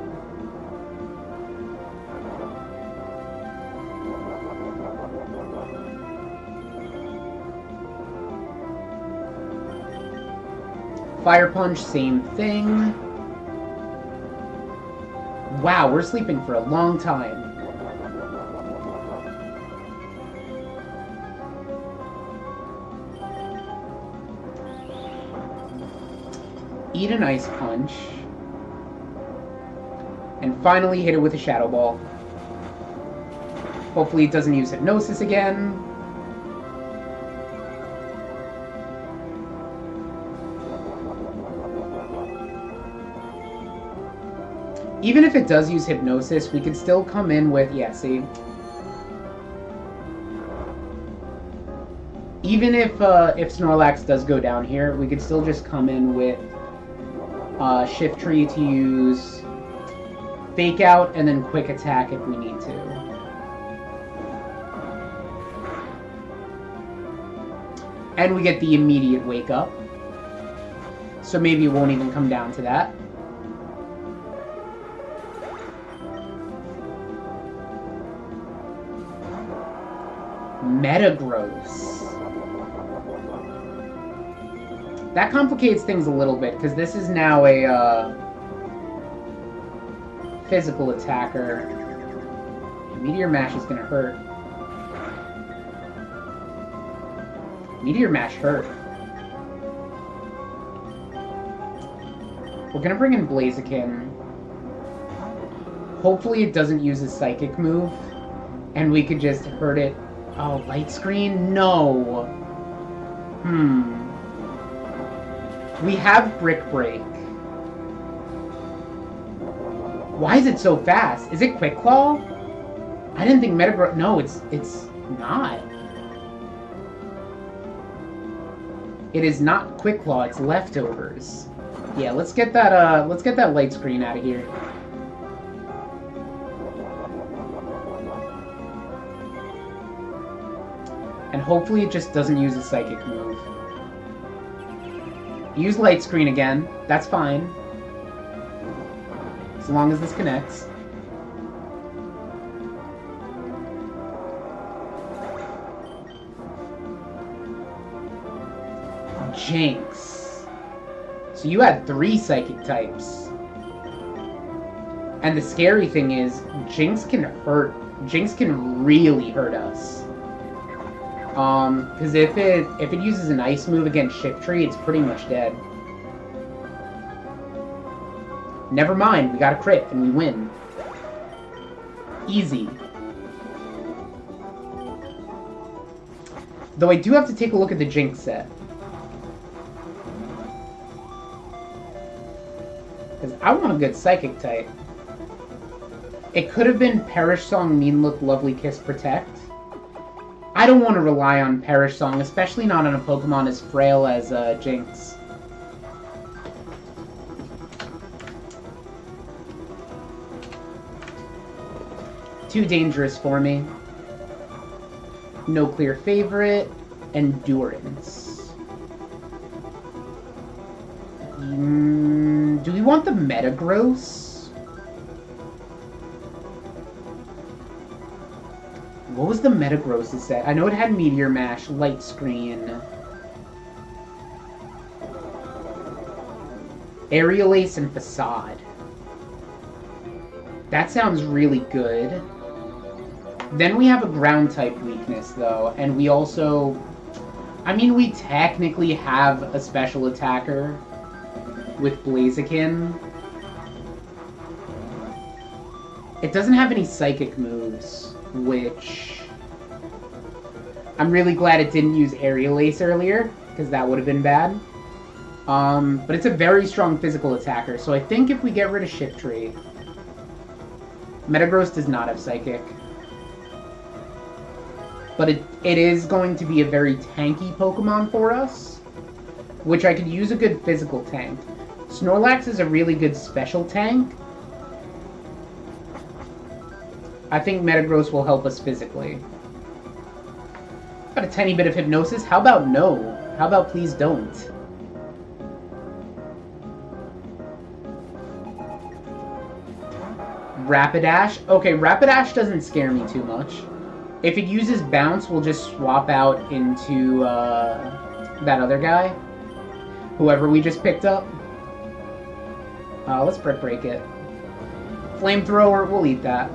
Fire Punch, same thing. Wow, we're sleeping for a long time. Eat an Ice Punch. And finally hit it with a Shadow Ball. Hopefully it doesn't use Hypnosis again. Even if it does use Hypnosis, we could still come in with... Yeah, see? Even if Snorlax does go down here, we could still just come in with Shift Tree to use Fake Out and then Quick Attack if we need to. And we get the immediate Wake Up. So maybe it won't even come down to that. Metagross. That complicates things a little bit, because this is now a physical attacker. Meteor Mash is going to hurt. Meteor Mash hurt. We're going to bring in Blaziken. Hopefully it doesn't use a Psychic move, and we could just hurt it Oh, light screen? No. We have Brick Break. Why is it so fast? Is it Quick Claw? I didn't think Metagross... No, it's not. It is not Quick Claw, it's Leftovers. Yeah, let's get that light screen out of here. And hopefully it just doesn't use a Psychic move. Use light screen again. That's fine. As long as this connects. Jinx. So you had 3 Psychic types. And the scary thing is, Jinx can hurt. Jinx can really hurt us. Because if it uses an ice move against Shiftry, it's pretty much dead. Never mind, we got a crit and we win. Easy. Though I do have to take a look at the Jinx set. Because I want a good Psychic type. It could have been Perish Song, Mean Look, Lovely Kiss, Protect. I don't want to rely on Perish Song, especially not on a Pokemon as frail as Jinx. Too dangerous for me. No clear favorite. Endurance. Do we want the Metagross? What was the Metagross set? I know it had Meteor Mash, Light Screen, Aerial Ace, and Facade. That sounds really good. Then we have a Ground-type weakness, though, and we also... I mean, we technically have a special attacker with Blaziken. It doesn't have any Psychic moves, which... I'm really glad it didn't use Aerial Ace earlier, because that would have been bad. But it's a very strong physical attacker, so I think if we get rid of Shiftry... Metagross does not have Psychic. But it is going to be a very tanky Pokemon for us, which I could use a good physical tank. Snorlax is a really good special tank. I think Metagross will help us physically. Got a tiny bit of Hypnosis. How about no? How about please don't? Rapidash. Okay, Rapidash doesn't scare me too much. If it uses Bounce, we'll just swap out into that other guy. Whoever we just picked up. Let's Brick Break it. Flamethrower, we'll eat that.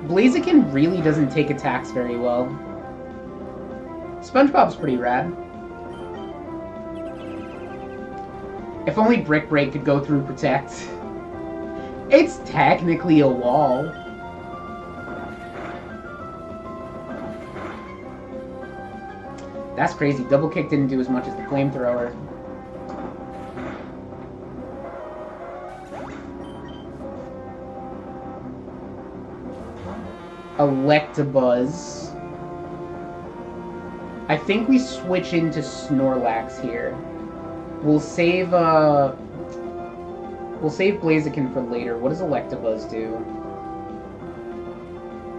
Blaziken really doesn't take attacks very well. SpongeBob's pretty rad. If only Brick Break could go through Protect. It's technically a wall. That's crazy. Double Kick didn't do as much as the Flamethrower. Electabuzz. I think we switch into Snorlax here. We'll save Blaziken for later. What does Electabuzz do?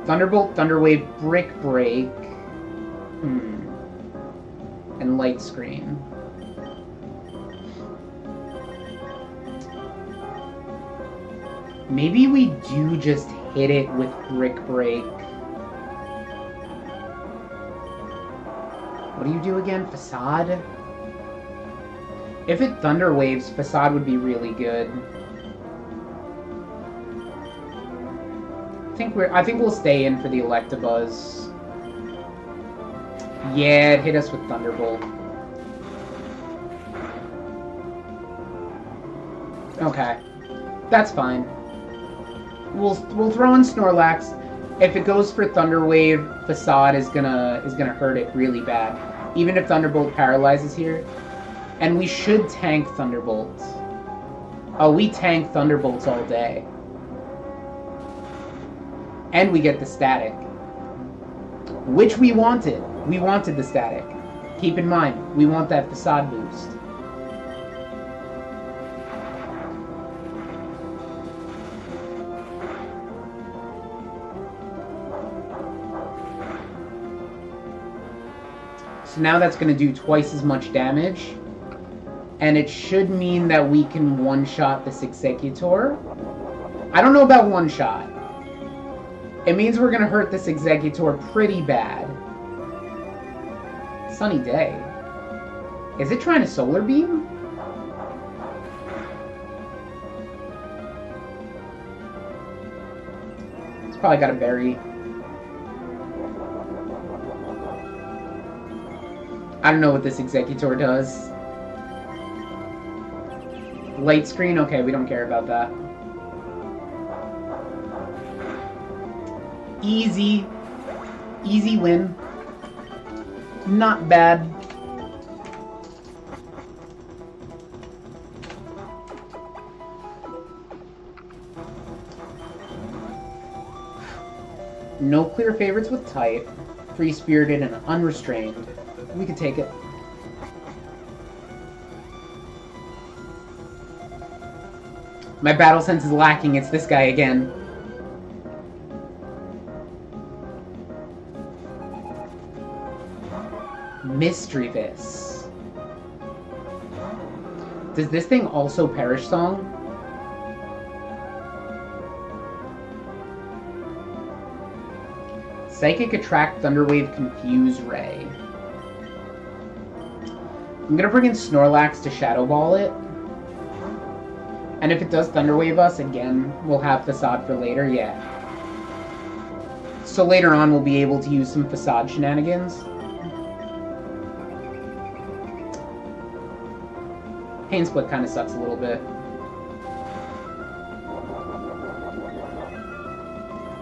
Thunderbolt, Thunderwave, Brick Break. And Light Screen. Maybe we do just hit it with Brick Break. What do you do again? Facade? If it Thunder Waves, Facade would be really good. I think we'll stay in for the Electabuzz. Yeah, it hit us with Thunderbolt. Okay. That's fine. We'll throw in Snorlax. If it goes for Thunderwave, Facade is gonna hurt it really bad. Even if Thunderbolt paralyzes here. And we should tank Thunderbolts. Oh, we tank Thunderbolts all day. And we get the static. Which we wanted. We wanted the static. Keep in mind, we want that Facade boost. So now that's going to do twice as much damage. And it should mean that we can one-shot this Executor. I don't know about one-shot. It means we're going to hurt this Executor pretty bad. Sunny day. Is it trying to Solar Beam? It's probably got a berry. I don't know what this Executor does. Light screen? Okay, we don't care about that. Easy. Easy win. Not bad. No clear favorites with type. Free-spirited and unrestrained. We could take it. My battle sense is lacking. It's this guy again. Mischievous. Does this thing also Perish Song? Psychic Attract, Thunderwave, Confuse Ray. I'm gonna bring in Snorlax to Shadow Ball it. And if it does Thunderwave us, again, we'll have Facade for later, yeah. So later on, we'll be able to use some Facade shenanigans. Pain Split kind of sucks a little bit.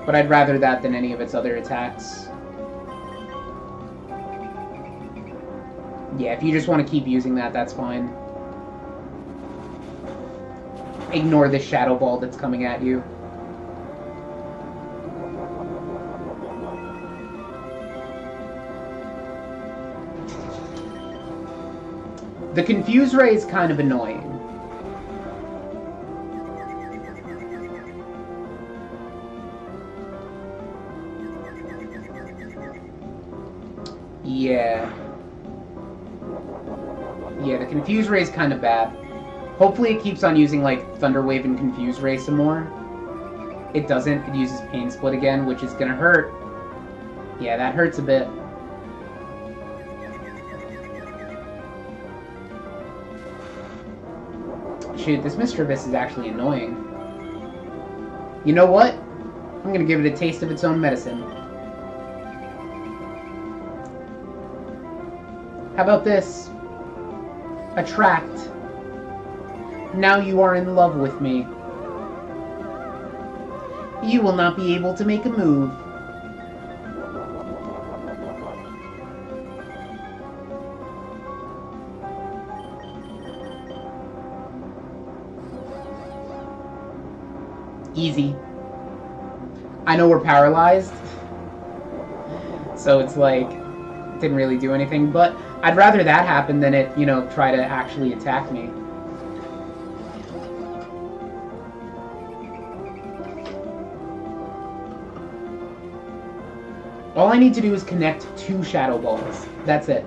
But I'd rather that than any of its other attacks. Yeah, if you just want to keep using that, that's fine. Ignore the Shadow Ball that's coming at you. The Confuse Ray is kind of annoying. Yeah. Yeah, the Confuse Ray is kind of bad. Hopefully it keeps on using, like, Thunderwave and Confuse Ray some more. It doesn't. It uses Pain Split again, which is gonna hurt. Yeah, that hurts a bit. Shoot, this Mischievous is actually annoying. You know what? I'm gonna give it a taste of its own medicine. How about this? Attract. Now you are in love with me. You will not be able to make a move. Easy. I know we're paralyzed, so it's like, didn't really do anything, but I'd rather that happen than it, you know, try to actually attack me. All I need to do is connect 2 Shadow Balls. That's it.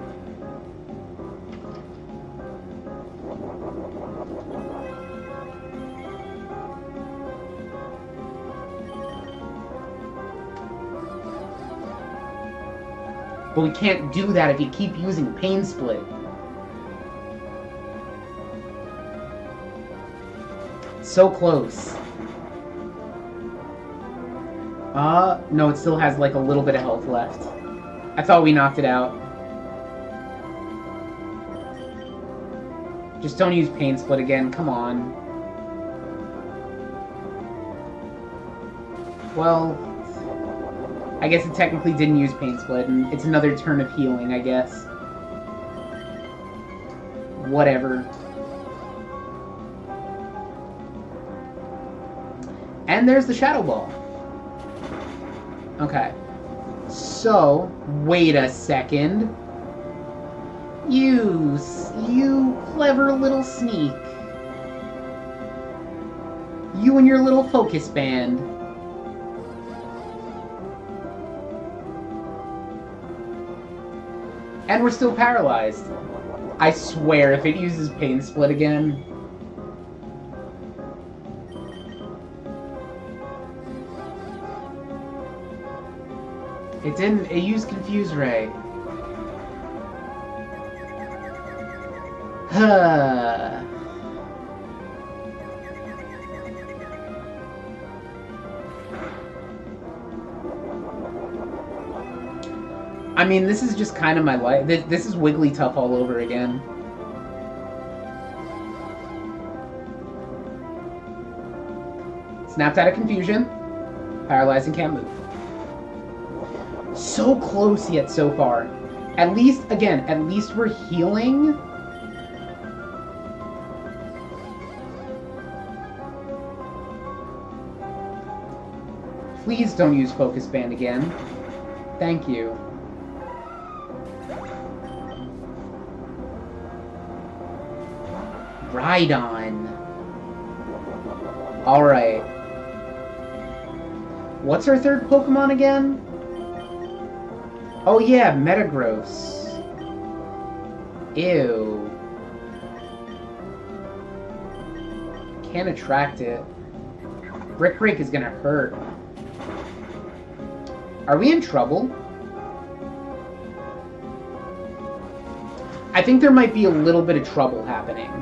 But we can't do that if you keep using Pain Split. So close. No, it still has like a little bit of health left. I thought we knocked it out. Just don't use Pain Split again, come on. Well, I guess it technically didn't use Pain Split, and it's another turn of healing, I guess. Whatever. And there's the Shadow Ball. Okay. So, wait a second. You clever little sneak. You and your little focus band. And we're still paralyzed. I swear, if it uses Pain Split again... It didn't. It used Confuse Ray. Huh. I mean, this is just kind of my life. This is Wigglytuff all over again. Snapped out of confusion. Paralyzed and can't move. So close yet so far. At least, again, at least we're healing. Please don't use Focus Band again. Thank you. Rhydon. Alright. What's our third Pokemon again? Oh yeah, Metagross. Ew. Can't attract it. Brick Break is gonna hurt. Are we in trouble? I think there might be a little bit of trouble happening.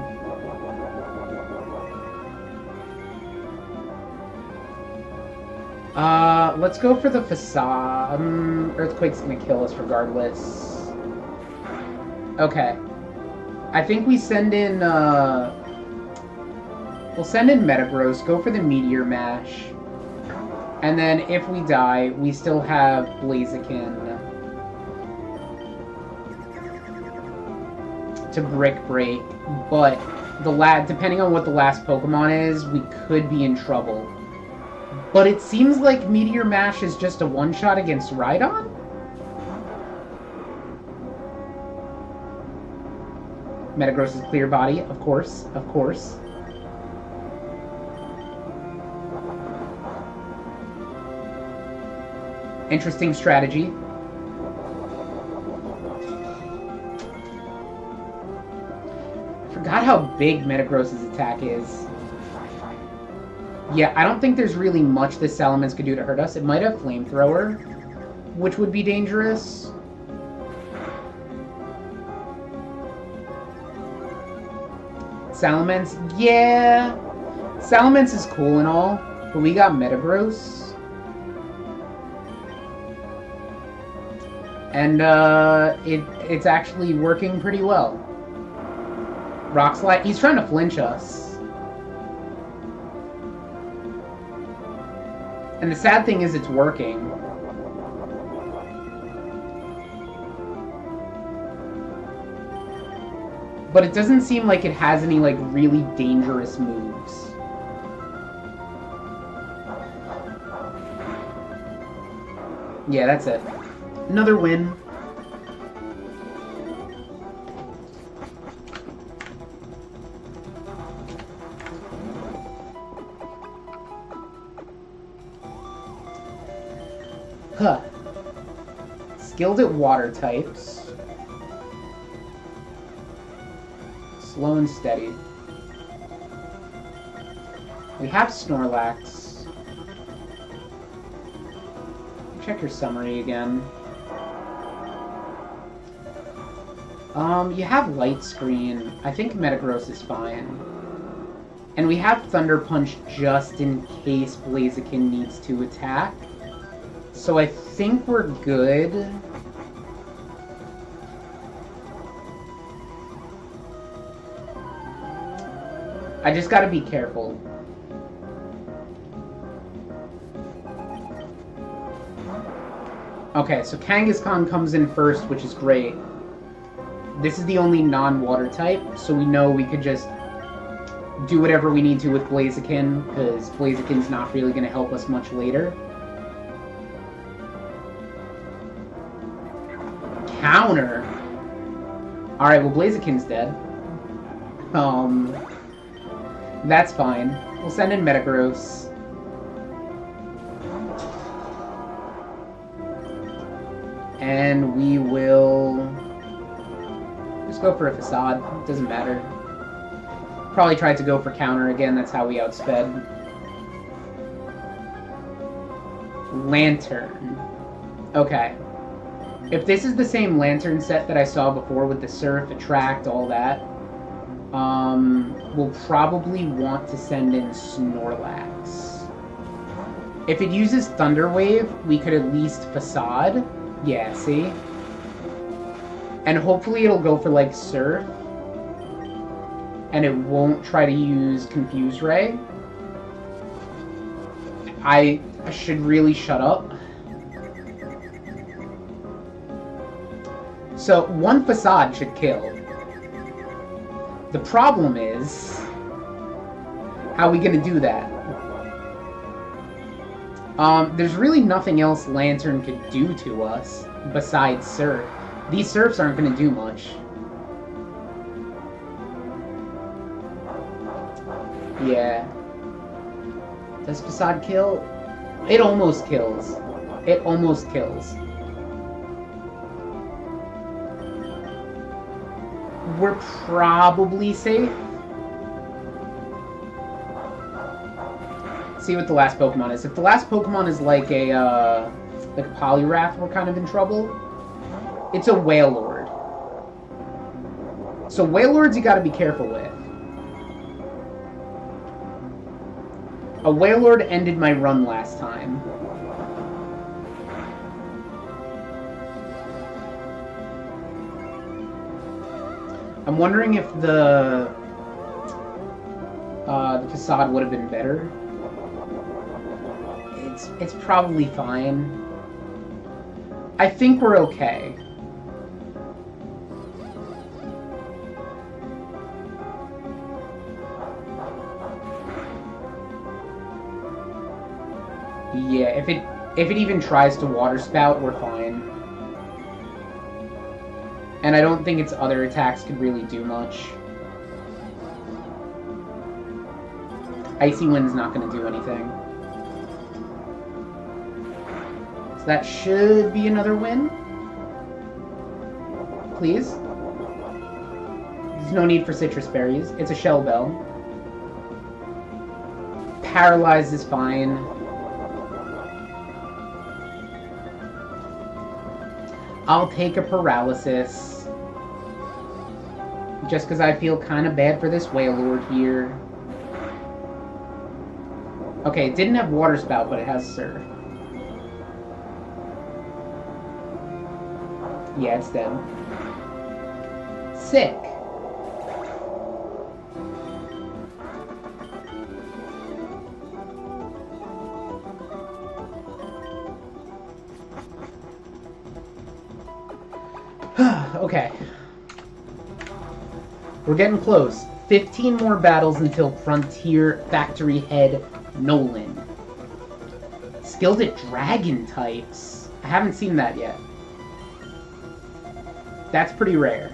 Let's go for the Facade. Earthquake's gonna kill us regardless. Okay. I think we send in, we'll send in Metagross, go for the Meteor Mash. And then if we die, we still have Blaziken to Brick Break. But depending on what the last Pokemon is, we could be in trouble. But it seems like Meteor Mash is just a one-shot against Rhydon? Metagross is Clear Body, of course, of course. Interesting strategy. Forgot how big Metagross's attack is. Yeah, I don't think there's really much this Salamence could do to hurt us. It might have Flamethrower, which would be dangerous. Salamence, yeah. Salamence is cool and all, but we got Metagross. And it's actually working pretty well. Rock Slide, he's trying to flinch us. And the sad thing is it's working. But it doesn't seem like it has any, like, really dangerous moves. Yeah, that's it. Another win. Huh. Skilled at water types. Slow and steady. We have Snorlax. Check your summary again. You have Light Screen. I think Metagross is fine. And we have Thunder Punch just in case Blaziken needs to attack. So I think we're good. I just gotta be careful. Okay, so Kangaskhan comes in first, which is great. This is the only non-water type, so we know we could just do whatever we need to with Blaziken, because Blaziken's not really going to help us much later. Counter! Alright, well Blaziken's dead. That's fine. We'll send in Metagross. And we will just go for a Facade. Doesn't matter. Probably tried to go for counter again. That's how we outsped. Lantern. Okay. If this is the same Lantern set that I saw before with the Surf, Attract, all that, we'll probably want to send in Snorlax. If it uses Thunder Wave, we could at least Facade. Yeah, see? And hopefully it'll go for, like, Surf. And it won't try to use Confuse Ray. I should really shut up. So, one Facade should kill. The problem is, how are we going to do that? There's really nothing else Lantern could do to us besides Surf. These Surfs aren't going to do much. Yeah. Does Facade kill? It almost kills. It almost kills. We're probably safe. See what the last Pokemon is. If the last Pokemon is like a Poliwrath, we're kind of in trouble. It's a Wailord. So Wailords you gotta be careful with. A Wailord ended my run last time. I'm wondering if the Facade would have been better. It's probably fine. I think we're okay. Yeah, if it even tries to Water Spout, we're fine. And I don't think its other attacks could really do much. Icy Wind's not going to do anything. So that should be another win. Please. There's no need for Citrus Berries. It's a Shell Bell. Paralyzed is fine. I'll take a Paralysis. Just because I feel kind of bad for this Wailord here. Okay, it didn't have Water Spout, but it has Surf. Yeah, it's dead. Sick. Okay. We're getting close. 15 more battles until Frontier Factory Head Noland. Skilled at Dragon types. I haven't seen that yet. That's pretty rare.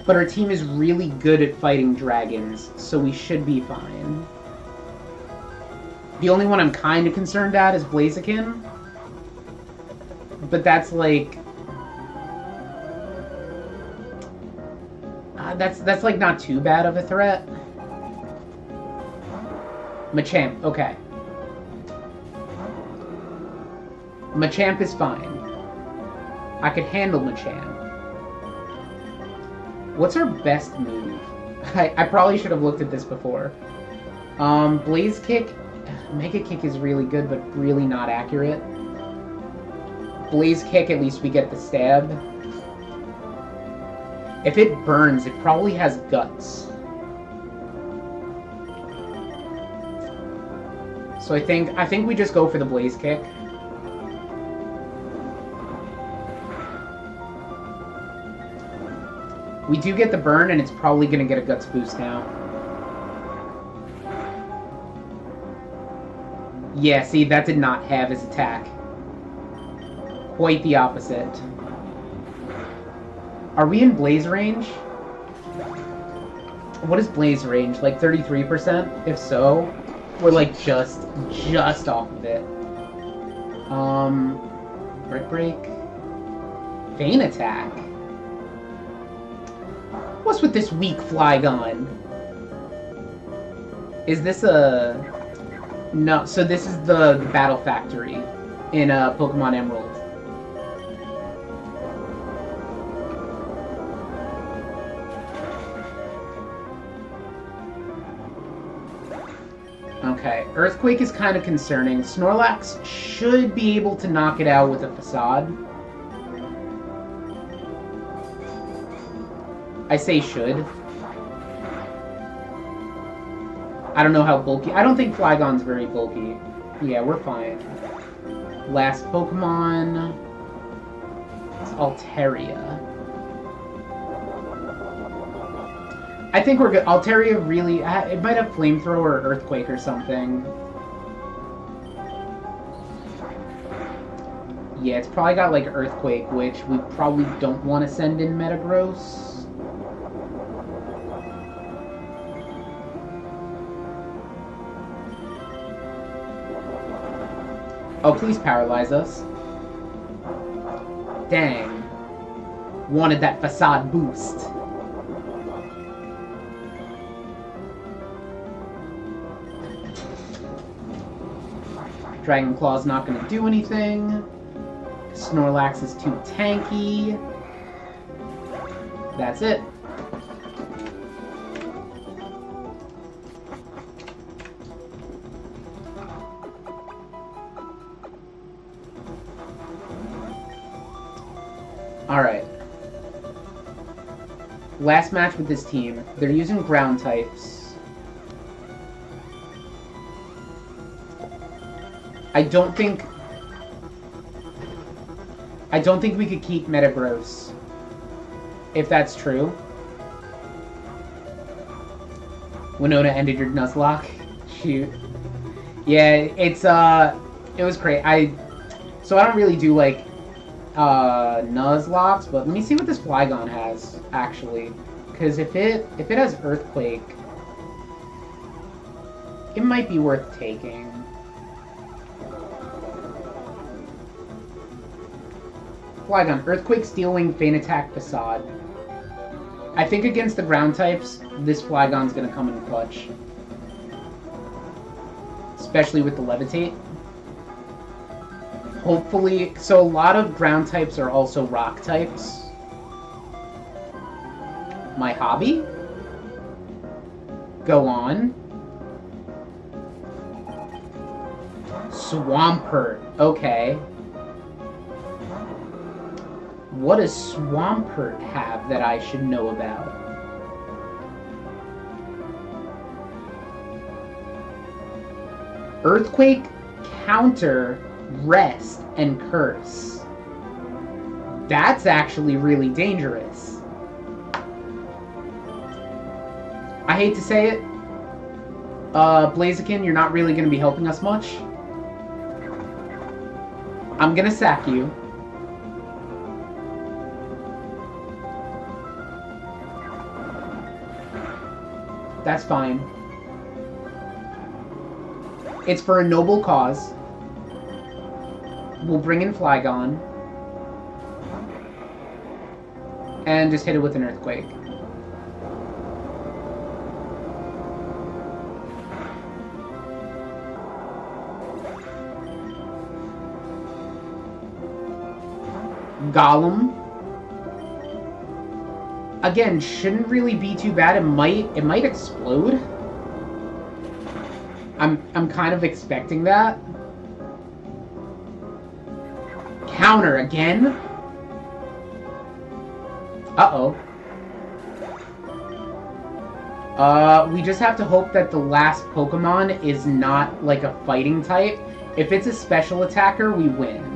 But our team is really good at fighting dragons, so we should be fine. The only one I'm kind of concerned at is Blaziken. But that's like... That's like not too bad of a threat. Machamp, okay. Machamp is fine. I could handle Machamp. What's our best move? I probably should have looked at this before. Blaze Kick. Mega Kick is really good, but really not accurate. Blaze Kick, at least we get the stab. If it burns, it probably has Guts. So I think we just go for the Blaze Kick. We do get the burn, and it's probably going to get a Guts boost now. Yeah, see, that did not have his attack. Quite the opposite. Are we in Blaze range? What is Blaze range? Like 33%? If so, we're like just off of it. Brick Break. Feint Attack. What's with this weak Flygon? Is this a... No, so this is the Battle Factory in Pokemon Emerald. Okay, Earthquake is kind of concerning. Snorlax should be able to knock it out with a Facade. I say should. I don't know how bulky. I don't think Flygon's very bulky. Yeah, we're fine. Last Pokemon. It's Altaria. I think we're good. Altaria really... It might have Flamethrower or Earthquake or something. Yeah, it's probably got like Earthquake, which we probably don't want to send in Metagross. Oh, please paralyze us. Dang. Wanted that Facade boost. Dragon Claw's not going to do anything. Snorlax is too tanky. That's it. Alright. Last match with this team. They're using ground types. I don't think we could keep Metagross. If that's true. Winona ended your Nuzlocke. Shoot. Yeah, it's it was great. So I don't really do like Nuzlocks, but let me see what this Flygon has actually, because if it has Earthquake, it might be worth taking. Flygon, Earthquake, Steel Wing, Feint Attack, Facade. I think against the ground types, this Flygon's gonna come in clutch, especially with the Levitate. Hopefully, so a lot of ground types are also rock types. My hobby? Go on. Swampert, okay. What does Swampert have that I should know about? Earthquake, Counter, Rest, and Curse. That's actually really dangerous. I hate to say it. Blaziken, you're not really going to be helping us much. I'm going to sack you. That's fine. It's for a noble cause. We'll bring in Flygon. And just hit it with an Earthquake. Golem. Again, shouldn't really be too bad. It might explode. I'm kind of expecting that. Counter again? Uh-oh. We just have to hope that the last Pokemon is not like a fighting type. If it's a special attacker, we win.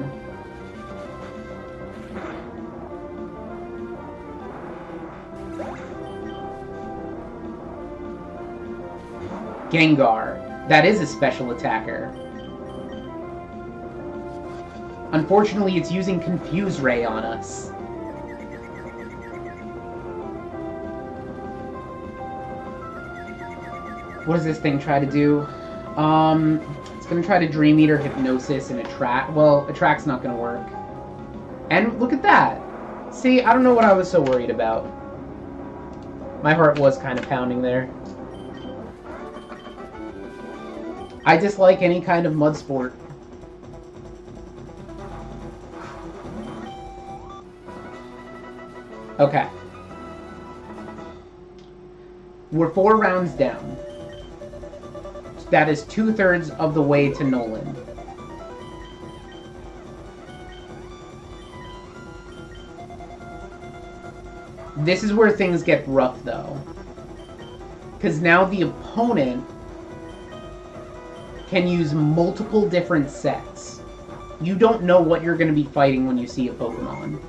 Gengar. That is a special attacker. Unfortunately, it's using Confuse Ray on us. What does this thing try to do? It's gonna try to Dream Eater, Hypnosis, and Attract. Well, Attract's not gonna work. And look at that! See, I don't know what I was so worried about. My heart was kind of pounding there. I dislike any kind of mud sport. Okay. We're 4 rounds down. That is 2/3 of the way to Noland. This is where things get rough, though. Because now the opponent can use multiple different sets. You don't know what you're going to be fighting when you see a Pokemon.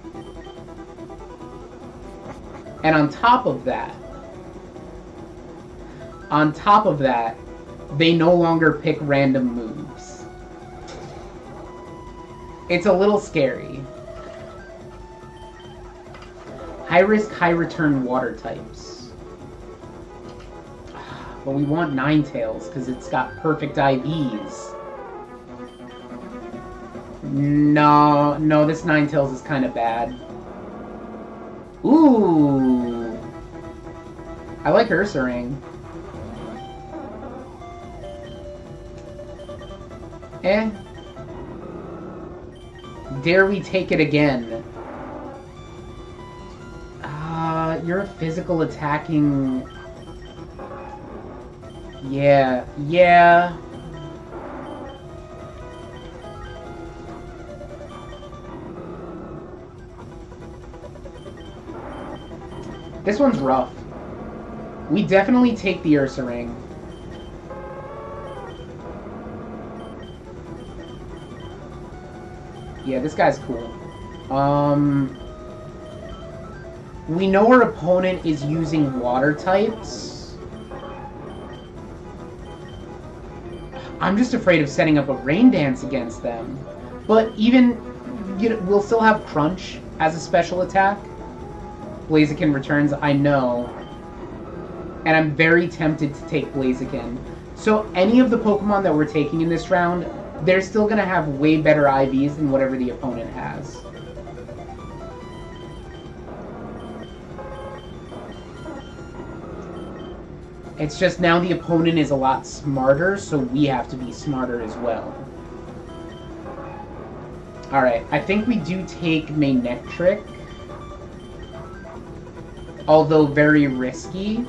And on top of that, they no longer pick random moves. It's a little scary. High risk, high return water types. But we want Ninetales because it's got perfect IVs. No, this Ninetales is kind of bad. Ooh. I like Ursaring. Dare we take it again? You're a physical attacking... Yeah. This one's rough. We definitely take the Ursaring. Yeah, this guy's cool. We know our opponent is using water types. I'm just afraid of setting up a Rain Dance against them. But even, we'll still have Crunch as a special attack. Blaziken returns, I know. And I'm very tempted to take Blaziken. So any of the Pokemon that we're taking in this round, they're still going to have way better IVs than whatever the opponent has. It's just now the opponent is a lot smarter, so we have to be smarter as well. Alright, I think we do take Manectric. Although very risky.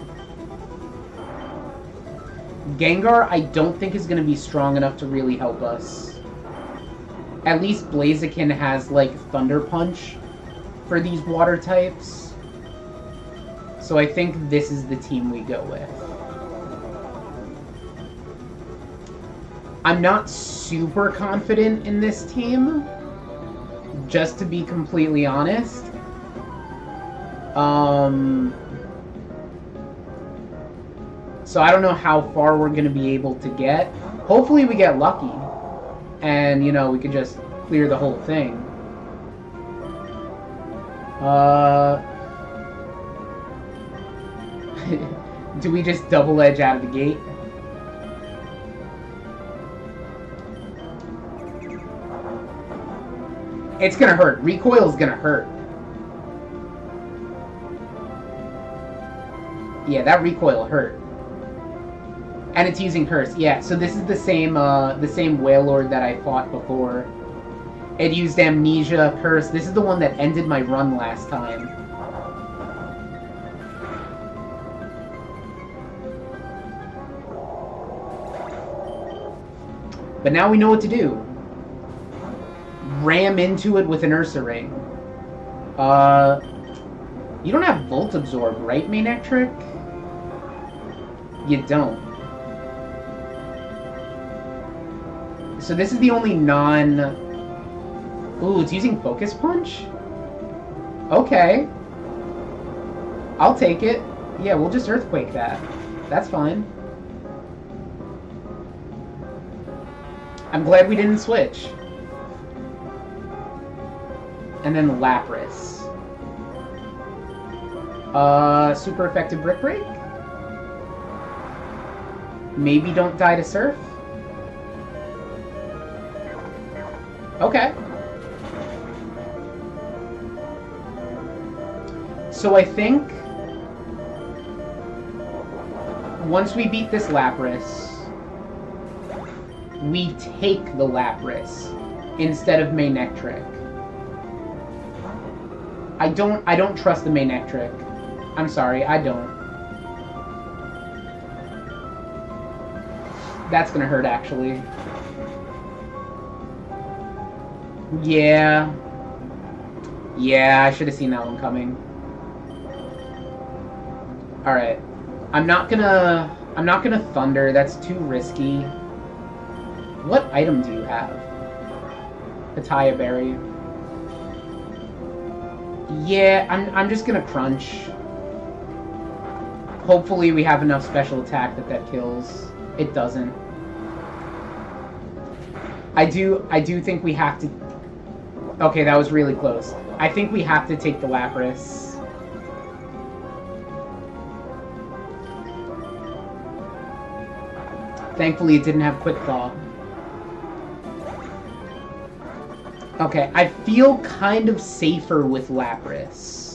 Gengar, I don't think is going to be strong enough to really help us. At least Blaziken has, like, Thunder Punch for these water types. So I think this is the team we go with. I'm not super confident in this team, just to be completely honest. So I don't know how far we're going to be able to get. Hopefully we get lucky. And, we can just clear the whole thing. Do we just double edge out of the gate? It's gonna hurt. Recoil's gonna hurt. Yeah, that recoil hurt. And it's using Curse. Yeah, so this is the same Wailord that I fought before. It used Amnesia, Curse. This is the one that ended my run last time. But now we know what to do. Ram into it with an Ursaring. You don't have Volt Absorb, right, Manectric? You don't. So this is the only non... Ooh, it's using Focus Punch? Okay. I'll take it. Yeah, we'll just Earthquake that. That's fine. I'm glad we didn't switch. And then Lapras. Super effective Brick Break? Maybe don't die to Surf? Okay. So I think once we beat this Lapras, we take the Lapras instead of Manectric. I don't trust the Manectric. I'm sorry, I don't. That's gonna hurt, actually. Yeah. Yeah, I should have seen that one coming. Alright. I'm not gonna Thunder, that's too risky. What item do you have? Pataya Berry. Yeah, I'm just gonna Crunch. Hopefully we have enough special attack that kills. It doesn't. I do think we have to... Okay, that was really close. I think we have to take the Lapras. Thankfully it didn't have Quick Thaw. Okay, I feel kind of safer with Lapras.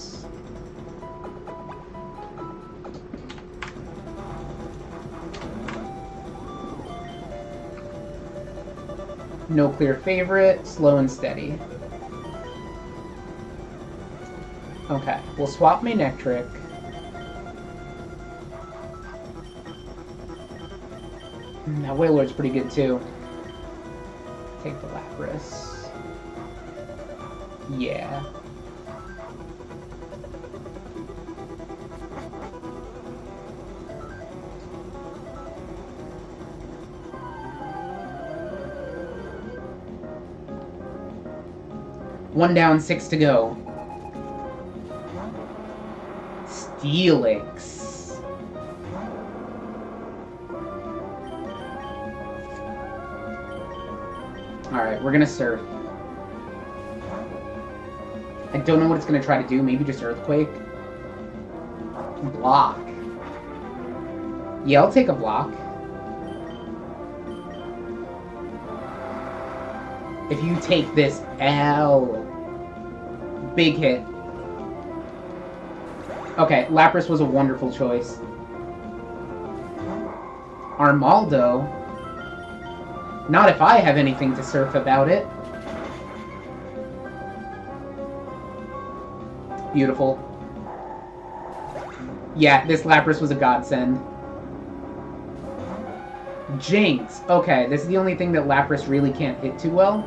No clear favorite, slow and steady. Okay, we'll swap Manectric. That Wailord's pretty good too. Take the Lapras. Yeah. One down, 6 to go. Steelix. Alright, we're gonna Surf. I don't know what it's gonna try to do. Maybe just Earthquake. Block. Yeah, I'll take a block. If you take this L. Big hit. Okay, Lapras was a wonderful choice. Armaldo? Not if I have anything to Surf about it. Beautiful. Yeah, this Lapras was a godsend. Jinx. Okay, this is the only thing that Lapras really can't hit too well.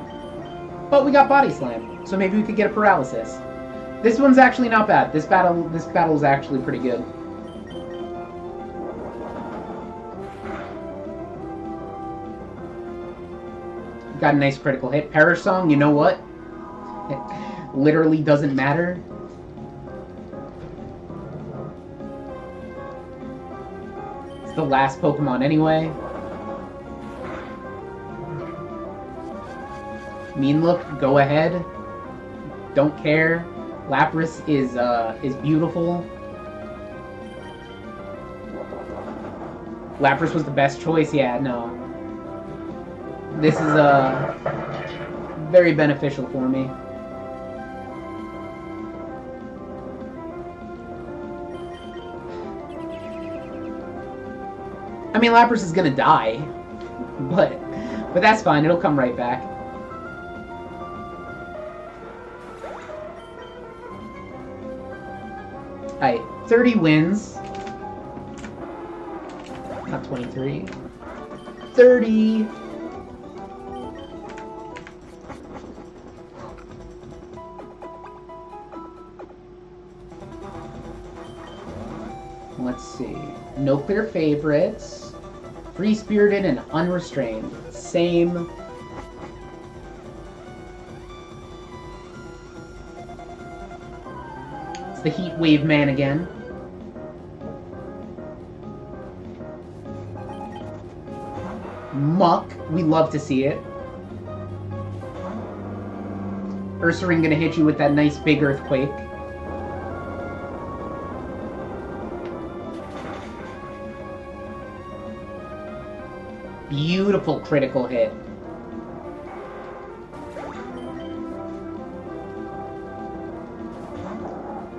But we got Body Slam, so maybe we could get a Paralysis. This one's actually not bad. This battle is actually pretty good. Got a nice critical hit. Perish Song, you know what? It literally doesn't matter. It's the last Pokemon anyway. Mean Look, go ahead. Don't care. Lapras is beautiful. Lapras was the best choice. Yeah, no. This is very beneficial for me. I mean, Lapras is gonna die, but that's fine. It'll come right back. Alright, 30 wins. Not 23. 30. Let's see. No clear favorites. Free-spirited and unrestrained. Same. The Heat Wave Man again. Muck, we love to see it. Ursaring gonna hit you with that nice big earthquake. Beautiful critical hit.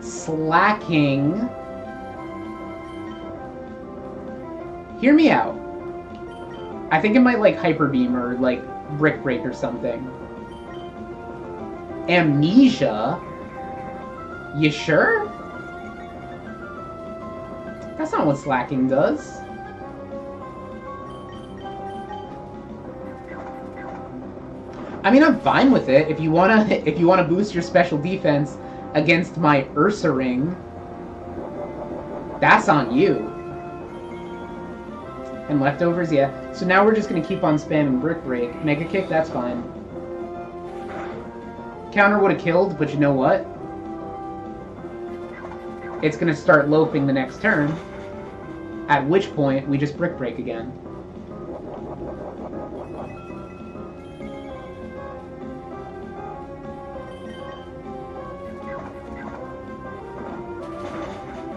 Slacking. Hear me out. I think it might like Hyper Beam or like Brick Break or something. Amnesia? You sure? That's not what slacking does. I mean, I'm fine with it. If you wanna boost your special defense against my Ursaring, that's on you. And leftovers, yeah. So now we're just gonna keep on spamming Brick Break. Mega Kick, that's fine. Counter would have killed, but you know what? It's gonna start loafing the next turn. At which point, we just Brick Break again.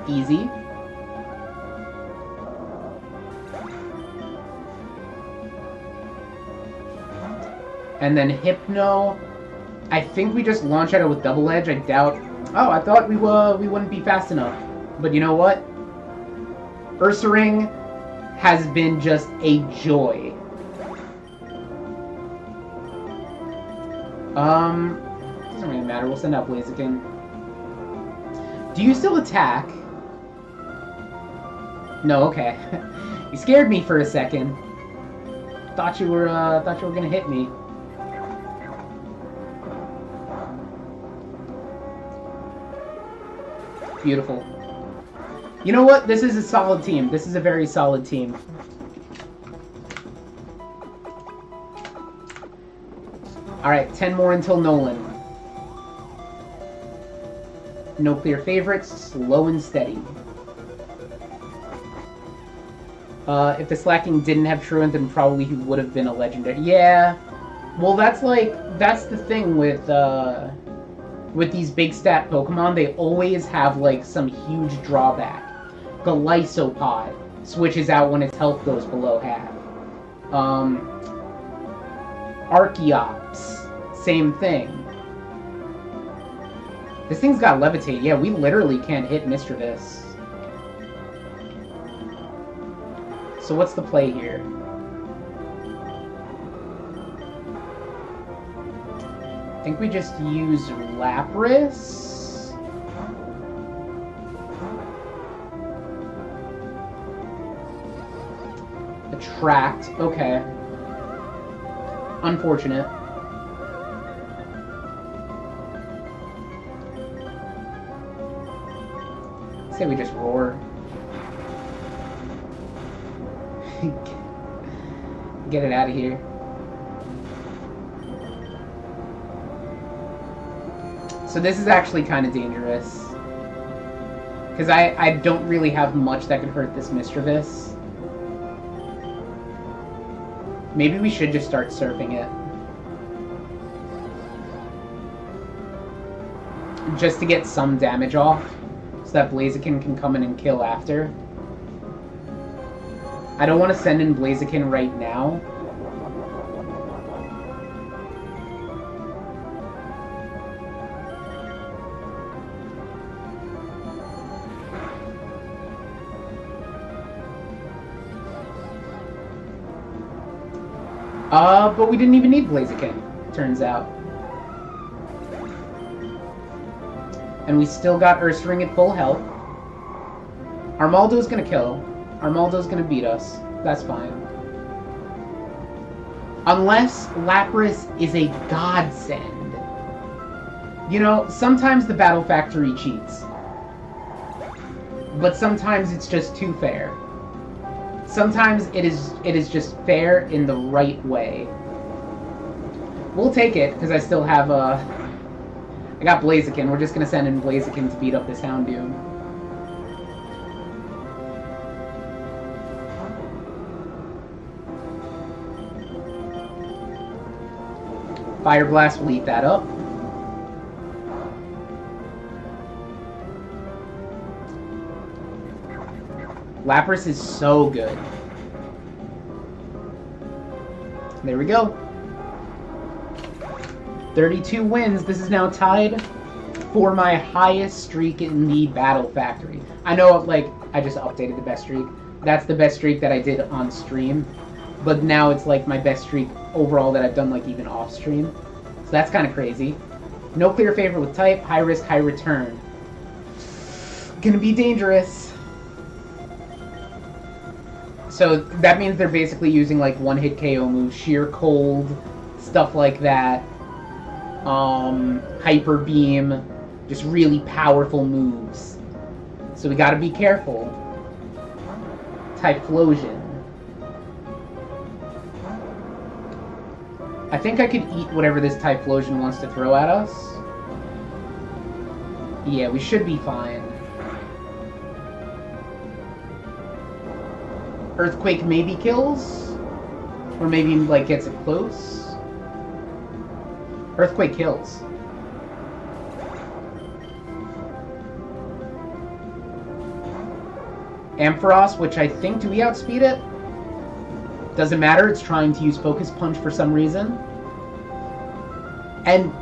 Easy. And then Hypno. I think we just launch at it with Double Edge. I doubt. Oh, I thought we wouldn't be fast enough. But you know what? Ursaring has been just a joy. Doesn't really matter. We'll send out Blaziken. Do you still attack? No, okay. You scared me for a second. Thought you were gonna hit me. Beautiful. You know what? This is a solid team. This is a very solid team. Alright, 10 more until Noland. No clear favorites, slow and steady. If the slacking didn't have Truant, then probably he would have been a legendary. Yeah. Well, that's the thing with these big stat Pokemon. They always have, like, some huge drawback. Golisopod switches out when its health goes below half. Archeops, same thing. This thing's got Levitate. Yeah, we literally can't hit Mischievous. So what's the play here? I think we just use Lapras. Attract. Okay. Unfortunate. Say we just roar. Get it out of here. So this is actually kind of dangerous. Because I don't really have much that could hurt this Mischievous. Maybe we should just start surfing it. Just to get some damage off. So that Blaziken can come in and kill after. I don't want to send in Blaziken right now. But we didn't even need Blaziken, turns out. And we still got Ursaring at full health. Armaldo's gonna kill. Armaldo's gonna beat us. That's fine. Unless Lapras is a godsend. You know, sometimes the Battle Factory cheats. But sometimes it's just too fair. Sometimes it is just fair in the right way. We'll take it, because I still have I got Blaziken. We're just gonna send in Blaziken to beat up this Houndoom. Fire Blast will eat that up. Lapras is so good. There we go. 32 wins. This is now tied for my highest streak in the Battle Factory. I know, like, I just updated the best streak. That's the best streak that I did on stream. But now it's, like, my best streak overall that I've done, like, even off stream. So that's kind of crazy. No clear favorite with type. High risk, high return. Gonna be dangerous. So that means they're basically using, like, one-hit KO moves. Sheer Cold, stuff like that. Hyper Beam. Just really powerful moves. So we gotta be careful. Typhlosion. I think I could eat whatever this Typhlosion wants to throw at us. Yeah, we should be fine. Earthquake maybe kills? Or maybe, like, gets it close? Earthquake kills. Ampharos, which I think... Do we outspeed it? Doesn't matter, it's trying to use Focus Punch for some reason. And...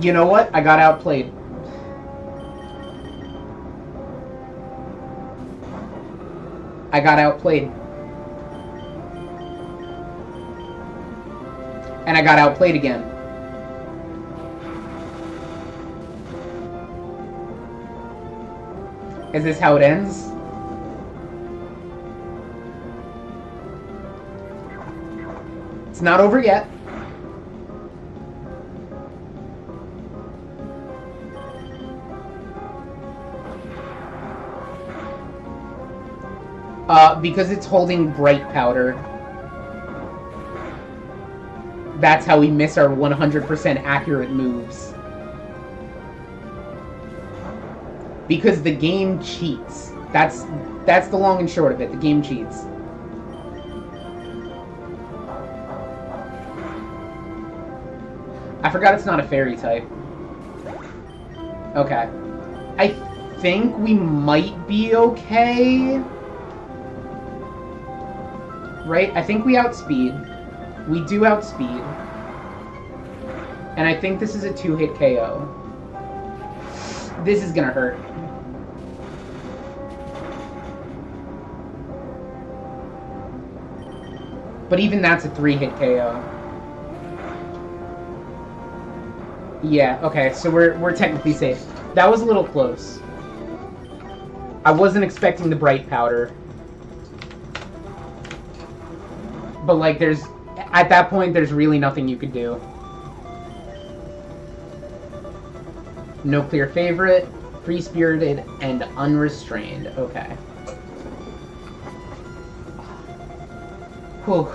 you know what? I got outplayed. I got outplayed. And I got outplayed again. Is this how it ends? It's not over yet. Because it's holding Bright Powder. That's how we miss our 100% accurate moves. Because the game cheats. That's the long and short of it. The game cheats. I forgot it's not a fairy type. Okay. I think we might be okay. Right? I think we outspeed. We do outspeed. And I think this is a 2-hit KO. This is gonna hurt. But even that's a 3-hit KO. Yeah, okay, so we're technically safe. That was a little close. I wasn't expecting the Bright Powder. But, like, there's... at that point, there's really nothing you could do. No clear favorite, free-spirited, and unrestrained. Okay. Whew.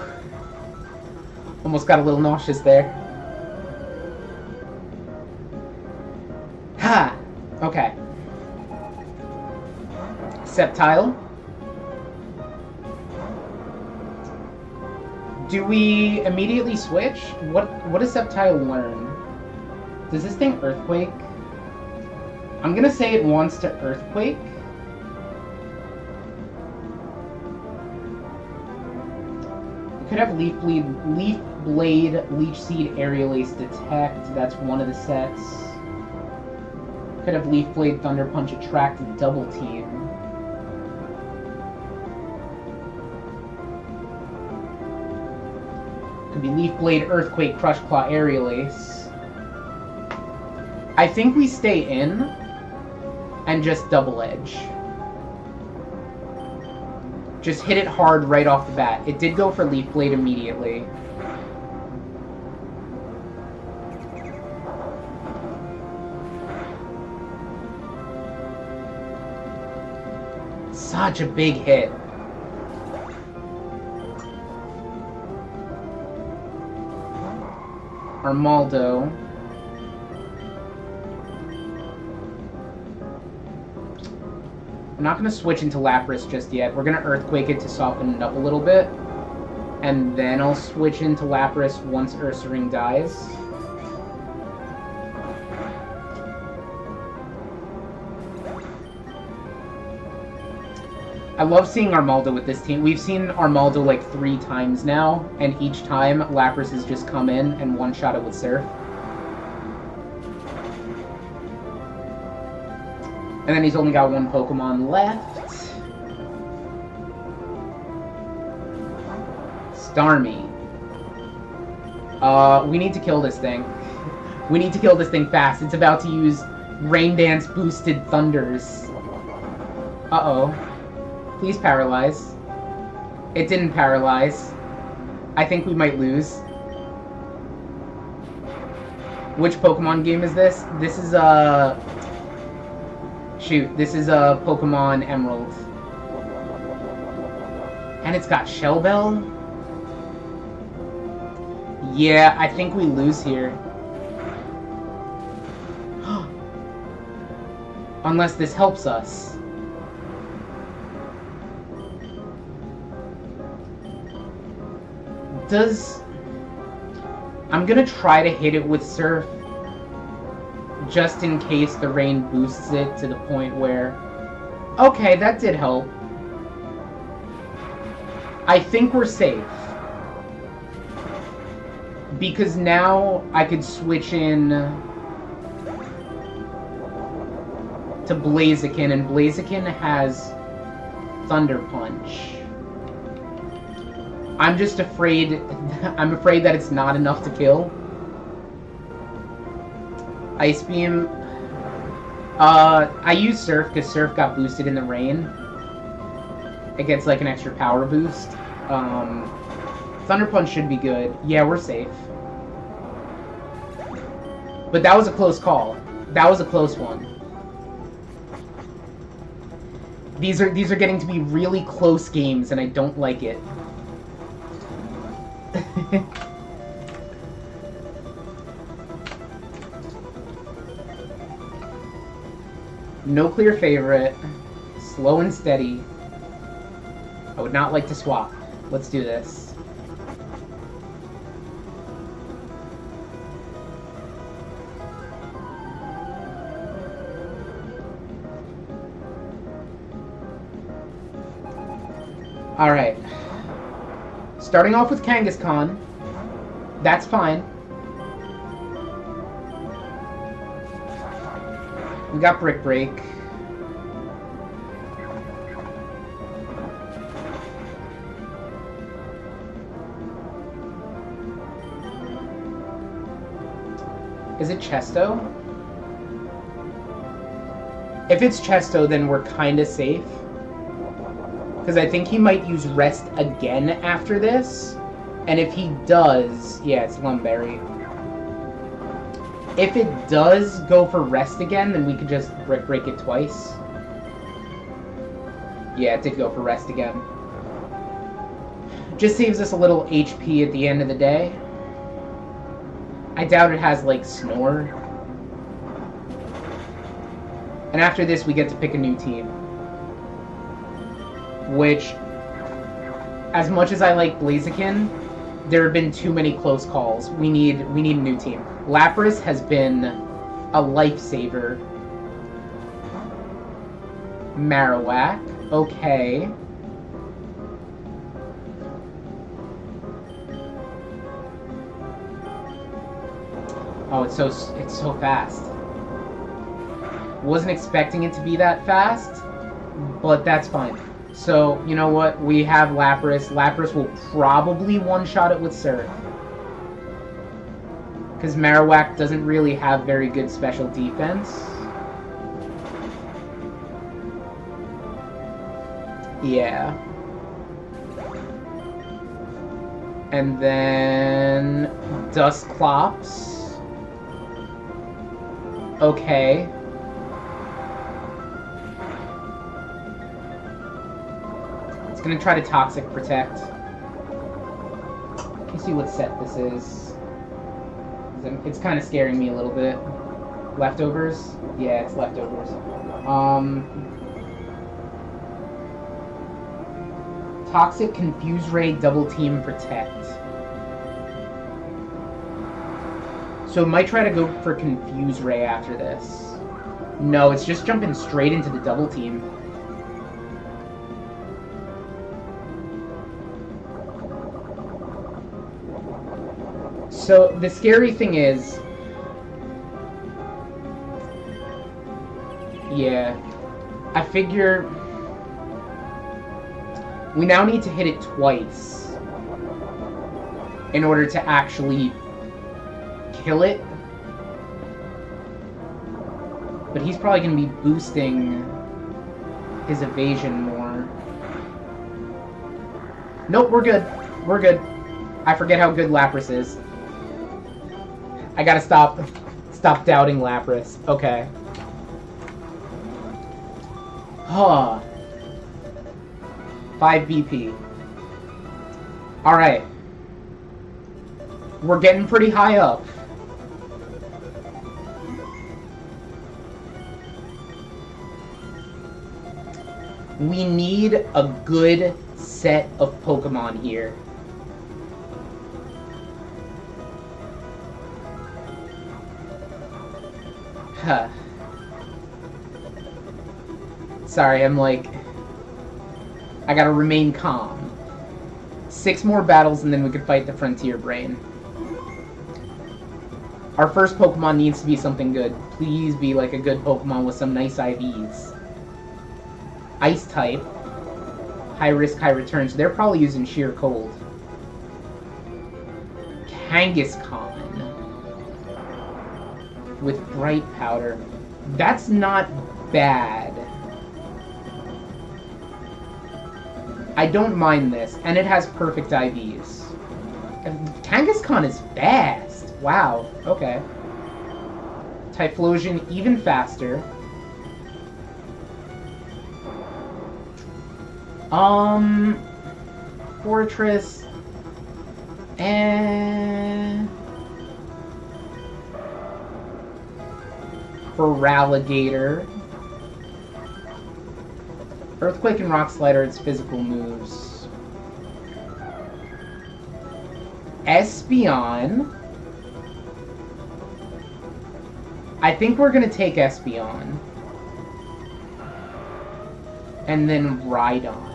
Almost got a little nauseous there. Ha! Okay. Sceptile. Do we immediately switch? What does Sceptile learn? Does this thing Earthquake? I'm gonna say it wants to Earthquake. It could have Leaf Blade, Leech Seed, Aerial Ace, Detect. That's one of the sets. Could have Leaf Blade, Thunder Punch, Attract, and Double Team. Could be Leaf Blade, Earthquake, Crush Claw, Aerial Ace. I think we stay in and just Double Edge. Just hit it hard right off the bat. It did go for Leaf Blade immediately. Such a big hit. Armaldo. I'm not going to switch into Lapras just yet. We're going to Earthquake it to soften it up a little bit. And then I'll switch into Lapras once Ursaring dies. I love seeing Armaldo with this team. We've seen Armaldo like 3 times now, and each time Lapras has just come in and one-shot it with Surf. And then he's only got 1 Pokemon left. Starmie. We need to kill this thing. We need to kill this thing fast. It's about to use Rain Dance boosted Thunders. Uh-oh. Please paralyze. It didn't paralyze. I think we might lose. Which Pokemon game is this? This is shoot, this is Pokemon Emerald. And it's got Shell Bell? Yeah, I think we lose here. Unless this helps us. I'm gonna try to hit it with Surf, just in case the rain boosts it to the point where... Okay, that did help. I think we're safe. Because now I could switch in to Blaziken, and Blaziken has Thunder Punch. I'm just afraid... I'm afraid that it's not enough to kill. Ice Beam... I use Surf because Surf got boosted in the rain. It gets like an extra power boost. Thunder Punch should be good. Yeah, we're safe. But that was a close call. That was a close one. These are getting to be really close games, and I don't like it. No clear favorite. Slow and steady. I would not like to swap. Let's do this. Alright. Starting off with Kangaskhan. That's fine. We got Brick Break. Is it Chesto? If it's Chesto, then we're kinda safe. Because I think he might use Rest again after this. And if he does... Yeah, it's Lumberry. If it does go for Rest again, then we could just Brick Break it twice. Yeah, it did go for Rest again. Just saves us a little HP at the end of the day. I doubt it has, like, Snore. And after this, we get to pick a new team. Which, as much as I like Blaziken, there have been too many close calls. We need a new team. Lapras has been a lifesaver. Marowak, okay. Oh, it's so fast. Wasn't expecting it to be that fast, but that's fine. So, you know what? We have Lapras. Lapras will probably one-shot it with Surf. Because Marowak doesn't really have very good special defense. Yeah. And then... Dusclops. Okay. Gonna try to Toxic Protect. Let me see what set this is. It's kind of scaring me a little bit. Leftovers? Yeah, it's Leftovers. Toxic, Confuse Ray, Double Team, Protect. So it might try to go for Confuse Ray after this. No, it's just jumping straight into the Double Team. So, the scary thing is... Yeah. I figure... We now need to hit it twice in order to actually kill it. But he's probably going to be boosting his evasion more. Nope, we're good. We're good. I forget how good Lapras is. I gotta stop doubting Lapras. Okay. Huh. 5 BP. Alright. We're getting pretty high up. We need a good set of Pokemon here. Huh. Sorry, I'm like... I gotta remain calm. 6 more battles and then we could fight the Frontier Brain. Our first Pokemon needs to be something good. Please be like a good Pokemon with some nice IVs. Ice type. High risk, high return. So they're probably using Sheer Cold. Kangaskhan. With Bright Powder. That's not bad. I don't mind this. And it has perfect IVs. Kangaskhan is fast. Wow. Okay. Typhlosion even faster. Fortress. And... Feraligatr. Earthquake and Rock Slide are its physical moves. Espeon. I think we're gonna take Espeon. And then Rhydon.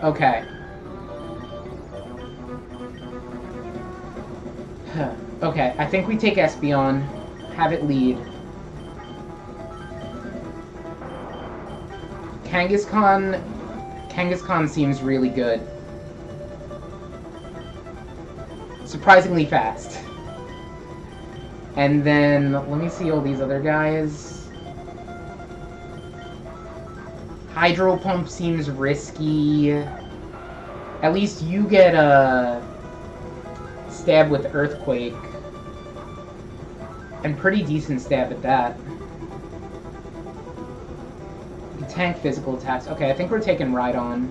Okay. Okay, I think we take Espeon, have it lead. Kangaskhan seems really good. Surprisingly fast. And then, let me see all these other guys. Hydro Pump seems risky. At least you get a stab with Earthquake. And pretty decent stab at that. You tank physical attacks. Okay, I think we're taking Rhydon.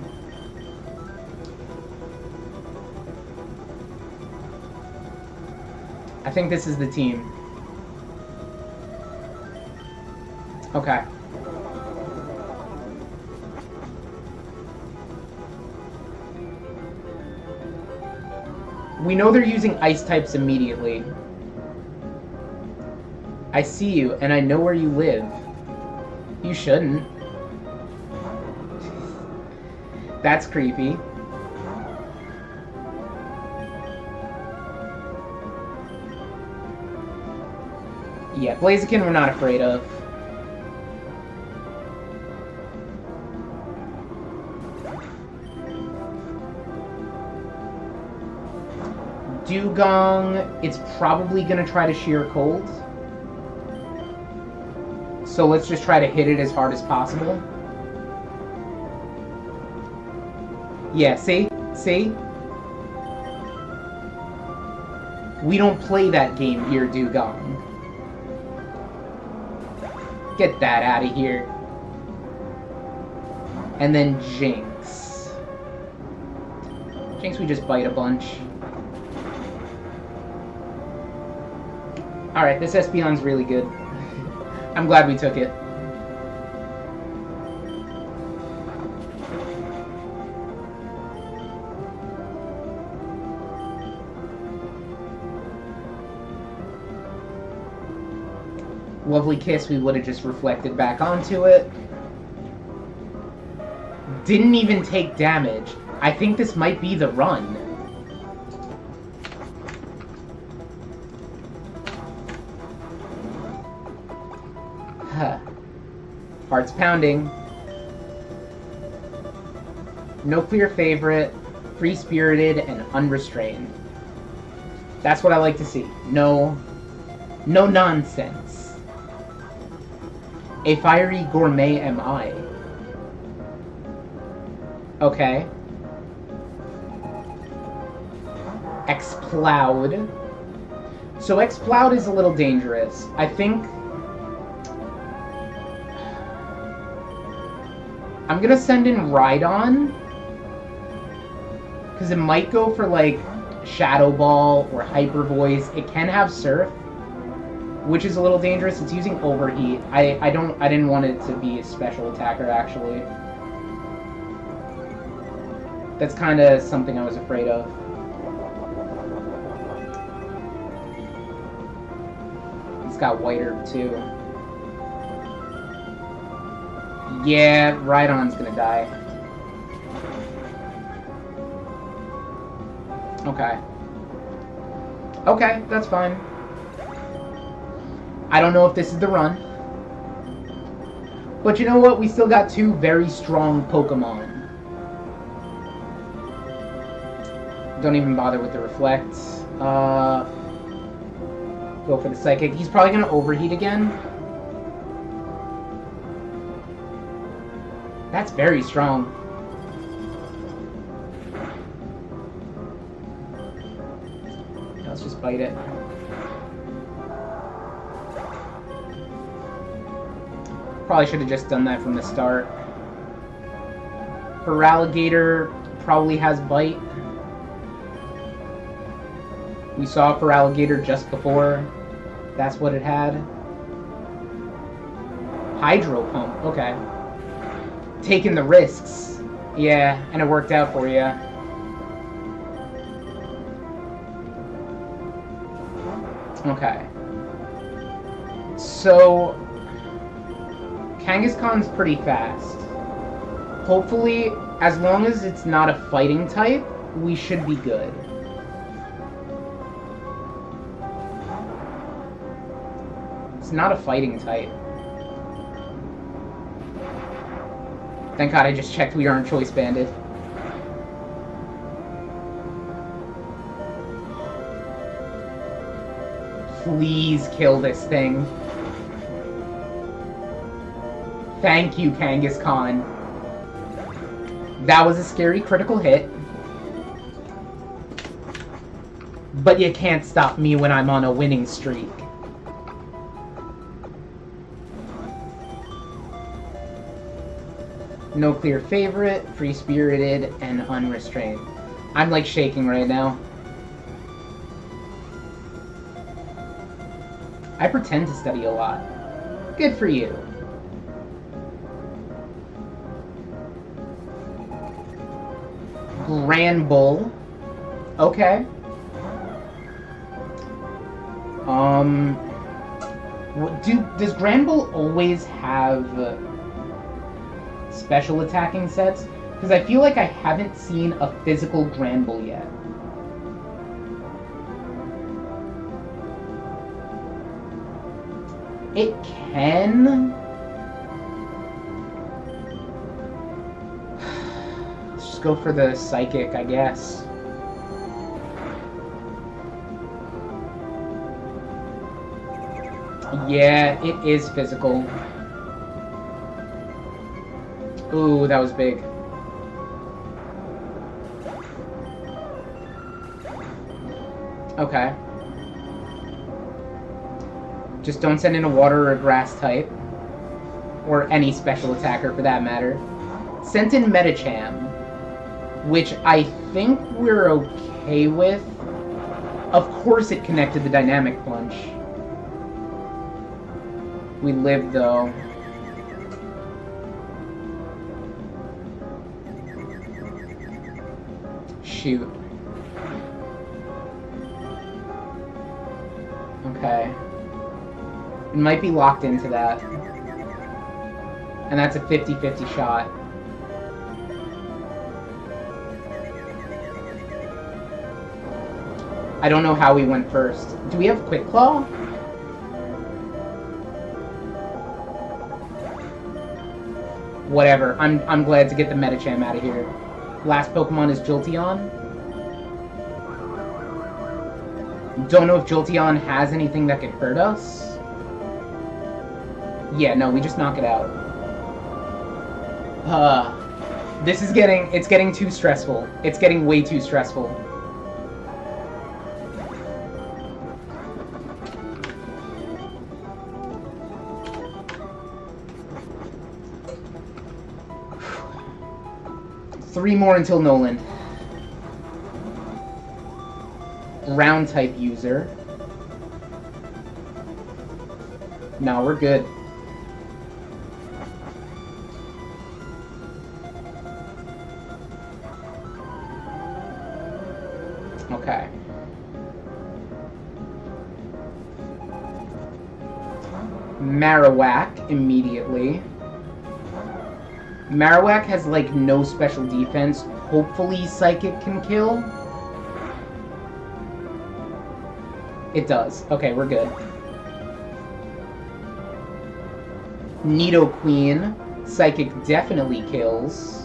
I think this is the team. Okay. We know they're using ice types immediately. I see you, and I know where you live. You shouldn't. That's creepy. Yeah, Blaziken we're not afraid of. Dugong, it's probably gonna try to Sheer Cold. So let's just try to hit it as hard as possible. Yeah, see? See? We don't play that game here, Dugong. Get that out of here. And then Jinx. Jinx, we just bite a bunch. Alright, this Espeon's really good. I'm glad we took it. Lovely Kiss, we would have just reflected back onto it. Didn't even take damage. I think this might be the run. Heart's pounding. No clear favorite, free-spirited, and unrestrained. That's what I like to see. No nonsense. A fiery gourmet am I. Okay. X-Cloud. So X-Cloud is a little dangerous. I think... I'm gonna send in Rhydon. Because it might go for, like, Shadow Ball or Hyper Voice. It can have Surf, which is a little dangerous. It's using Overheat. I didn't want it to be a special attacker, actually. That's kind of something I was afraid of. It's got White Herb, too. Yeah, Rhydon's gonna die. Okay. Okay, that's fine. I don't know if this is the run. But you know what? We still got two very strong Pokemon. Don't even bother with the Reflect. Go for the Psychic. He's probably going to Overheat again. That's very strong. Let's just bite it. Probably should have just done that from the start. Feraligatr probably has Bite. We saw Feraligatr just before. That's what it had. Hydro Pump, okay. Taking the risks. Yeah, and it worked out for you. Okay. So, Kangaskhan's pretty fast. Hopefully, as long as it's not a fighting type, we should be good. It's not a fighting type. Thank God I just checked we aren't choice banded. Please kill this thing. Thank you, Kangaskhan. That was a scary critical hit. But you can't stop me when I'm on a winning streak. No clear favorite, free-spirited, and unrestrained. I'm like shaking right now. I pretend to study a lot. Good for you. Granbull. Okay. Does Granbull always have special attacking sets? Because I feel like I haven't seen a physical Granbull yet. It can. Let's just go for the Psychic, I guess. Yeah, it is physical. Ooh, that was big. Okay. Just don't send in a water or a grass type. Or any special attacker for that matter. Sent in Medicham, which I think we're okay with. Of course it connected the Dynamic Punch. We lived though. Shoot. Okay. It might be locked into that. And that's a 50-50 shot. I don't know how we went first. Do we have Quick Claw? Whatever. I'm glad to get the Medicham out of here. Last Pokemon is Jolteon. Don't know if Jolteon has anything that could hurt us. Yeah, no, we just knock it out. This is getting too stressful. It's getting way too stressful. Three more until Noland. Round type user. No, we're good. Okay. Marowak immediately. Marowak has, like, no special defense. Hopefully Psychic can kill. It does. Okay, we're good. Nidoqueen. Psychic definitely kills.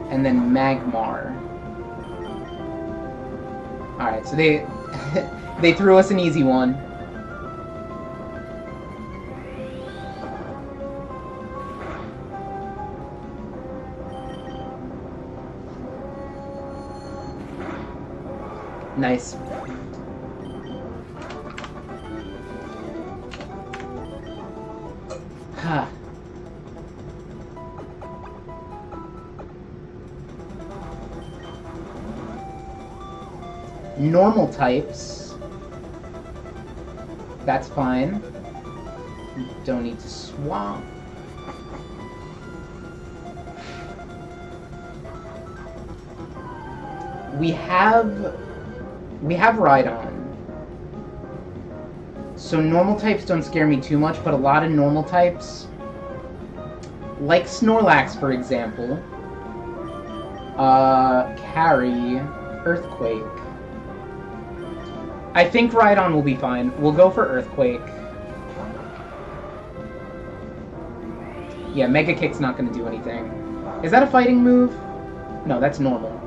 And then Magmar. Alright, so they they threw us an easy one. Nice. Ha. Normal types. That's fine. Don't need to swap. We have Rhydon. So normal types don't scare me too much, but a lot of normal types, like Snorlax, for example, carry Earthquake. I think Rhydon will be fine. We'll go for Earthquake. Yeah, Mega Kick's not going to do anything. Is that a fighting move? No, that's normal.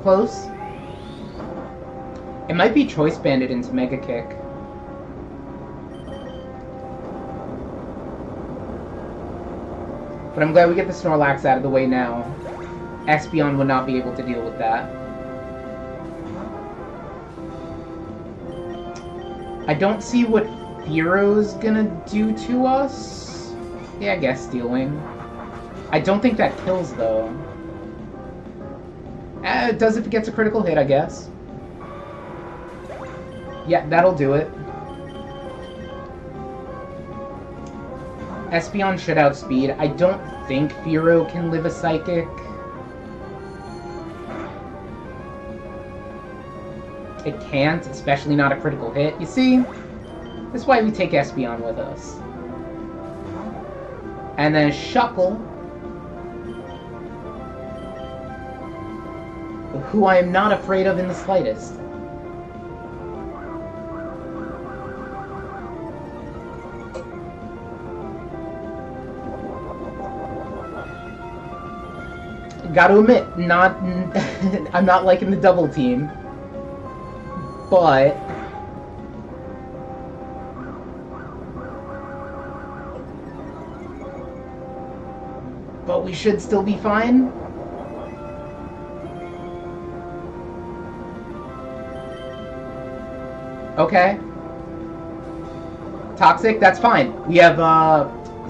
Close. It might be Choice Banded into Mega Kick. But I'm glad we get the Snorlax out of the way now. Espeon would not be able to deal with that. I don't see what Fearo's gonna do to us. Yeah, I guess Steel Wing. I don't think that kills, though. It does if it gets a critical hit, I guess. Yeah, that'll do it. Espeon should outspeed. I don't think Fearow can live a Psychic. It can't, especially not a critical hit. You see? That's why we take Espeon with us. And then Shuckle, who I am not afraid of in the slightest. Gotta admit, I'm not liking the double team, but we should still be fine. Okay. Toxic, that's fine. We have,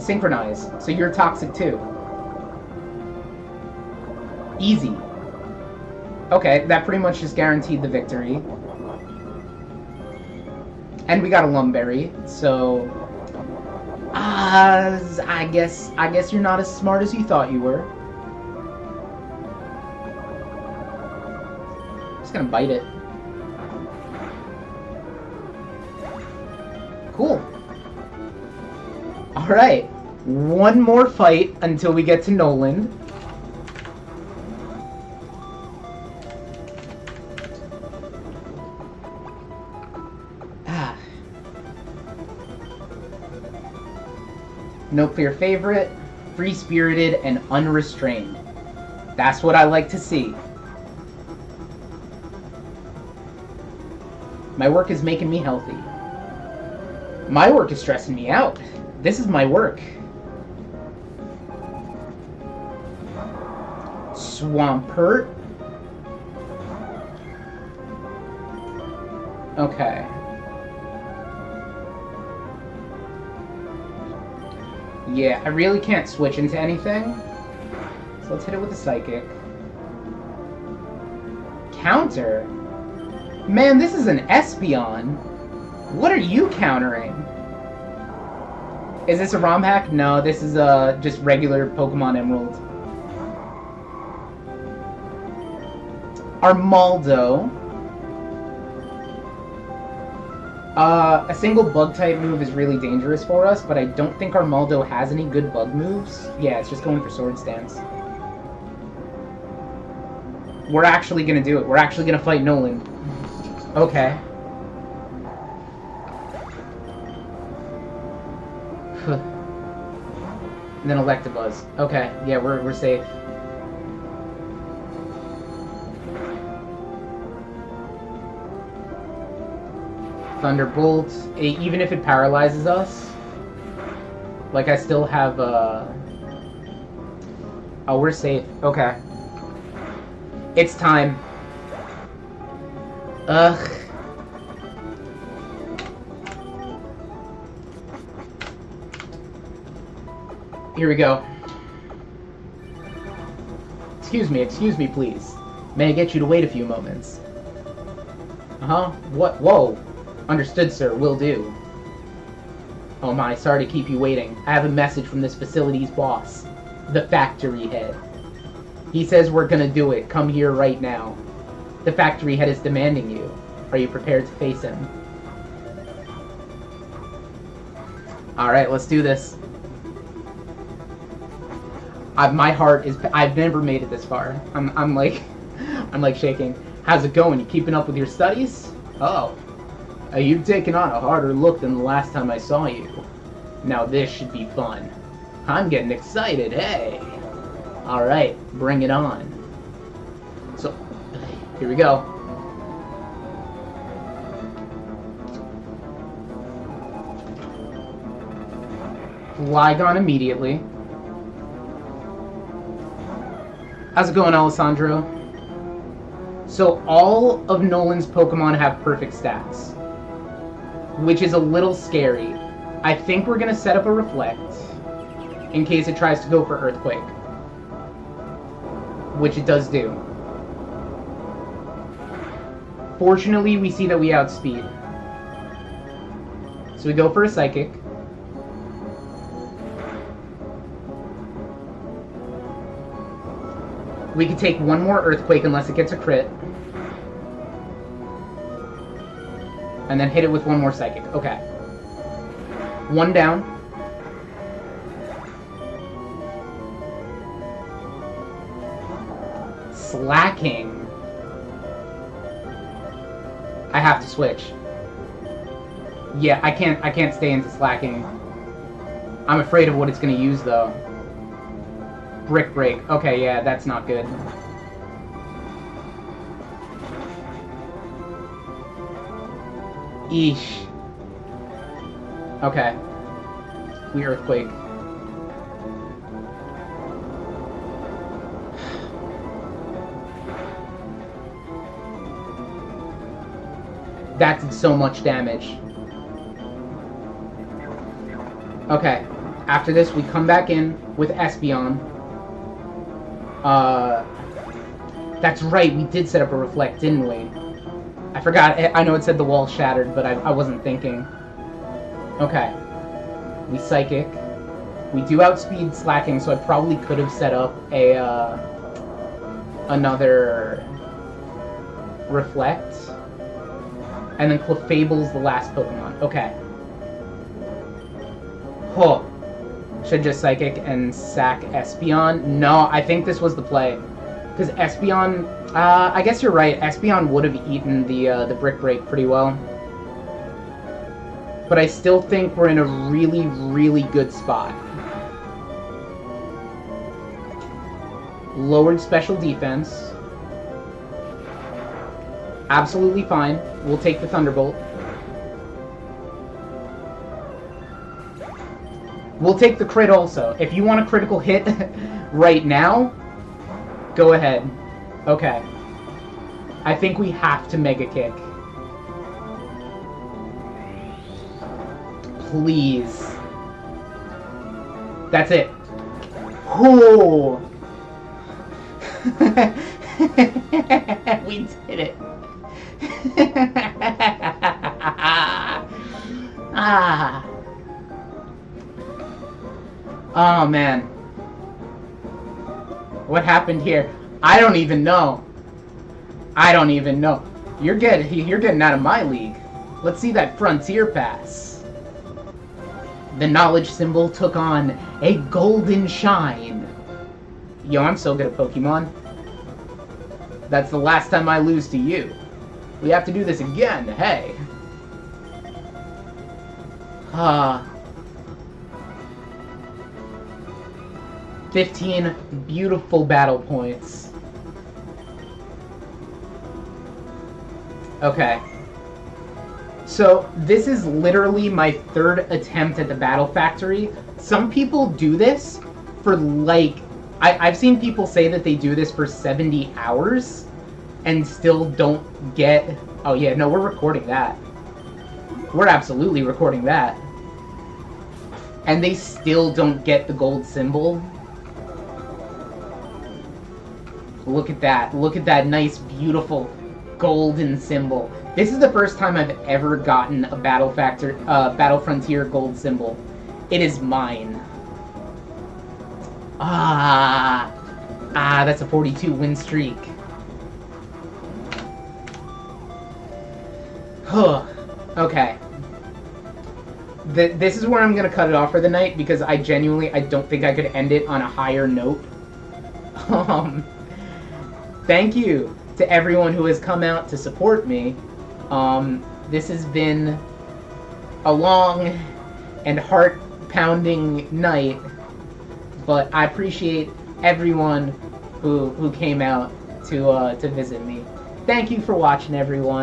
Synchronize, so you're toxic too. Easy. Okay, that pretty much just guaranteed the victory. And we got a Lumberry, so... I guess you're not as smart as you thought you were. Just gonna bite it. Cool. Alright. One more fight until we get to Noland. No clear favorite, free-spirited, and unrestrained. That's what I like to see. My work is making me healthy. My work is stressing me out. This is my work. Swampert. Okay. Yeah, I really can't switch into anything. So let's hit it with a Psychic. Counter? Man, this is an Espeon. What are you countering? Is this a ROM hack? No, this is just regular Pokemon Emerald. Armaldo. A single bug-type move is really dangerous for us, but I don't think Armaldo has any good bug moves. Yeah, it's just going for Sword Stance. We're actually gonna do it. We're actually gonna fight Noland. Okay. And then Electabuzz. Okay, yeah, we're safe. Thunderbolt, even if it paralyzes us, like I still have, oh, we're safe. Okay. It's time. Ugh. Here we go. Excuse me, please. May I get you to wait a few moments? Uh-huh. What? Whoa. Understood, sir. Will do. Oh my, sorry to keep you waiting. I have a message from this facility's boss, the factory head. He says we're gonna do it. Come here right now. The factory head is demanding you. Are you prepared to face him? Alright, let's do this. My heart is... I've never made it this far. I'm like shaking. How's it going? You keeping up with your studies? Oh. You've taken on a harder look than the last time I saw you. Now this should be fun. I'm getting excited, hey! Alright, bring it on. So, here we go. Flygon immediately. How's it going, Alessandro? So all of Noland's Pokemon have perfect stats, which is a little scary. I think we're gonna set up a Reflect in case it tries to go for Earthquake, which it does do. Fortunately, we see that we outspeed. So we go for a Psychic. We can take one more Earthquake unless it gets a crit. And then hit it with one more Psychic. Okay. One down. Slacking. I have to switch. Yeah, I can't stay into Slacking. I'm afraid of what it's gonna use though. Brick Break. Okay, yeah, that's not good. Eesh. Okay. We Earthquake. That did so much damage. Okay. After this, we come back in with Espeon. That's right, we did set up a reflect, didn't we? I forgot. I know it said the wall shattered, but I wasn't thinking. Okay. We psychic. We do outspeed slacking, so I probably could have set up a another reflect. And then Clefable's the last Pokemon. Okay. Huh. Should just psychic and sack Espeon. No, I think this was the play. Because Espeon, I guess you're right. Espeon would have eaten the Brick Break pretty well. But I still think we're in a really, really good spot. Lowered special defense. Absolutely fine. We'll take the Thunderbolt. We'll take the crit also. If you want a critical hit right now, go ahead. Okay. I think we have to Mega Kick. Please. That's it. Oh. We did it. Ah. Oh man. What happened here? I don't even know. I don't even know. You're getting out of my league. Let's see that Frontier Pass. The knowledge symbol took on a golden shine. Yo, I'm so good at Pokemon. That's the last time I lose to you. We have to do this again, hey. 15 beautiful battle points. Okay. So, this is literally my third attempt at the Battle Factory. Some people do this for, like... I've seen people say that they do this for 70 hours and still don't get... Oh yeah, no, we're recording that. We're absolutely recording that. And they still don't get the gold symbol. Look at that. Look at that nice, beautiful golden symbol. This is the first time I've ever gotten a Battle Frontier gold symbol. It is mine. That's a 42 win streak. Okay. This is where I'm going to cut it off for the night, because I don't think I could end it on a higher note. Thank you to everyone who has come out to support me. This has been a long and heart-pounding night, but I appreciate everyone who came out to visit me. Thank you for watching, everyone.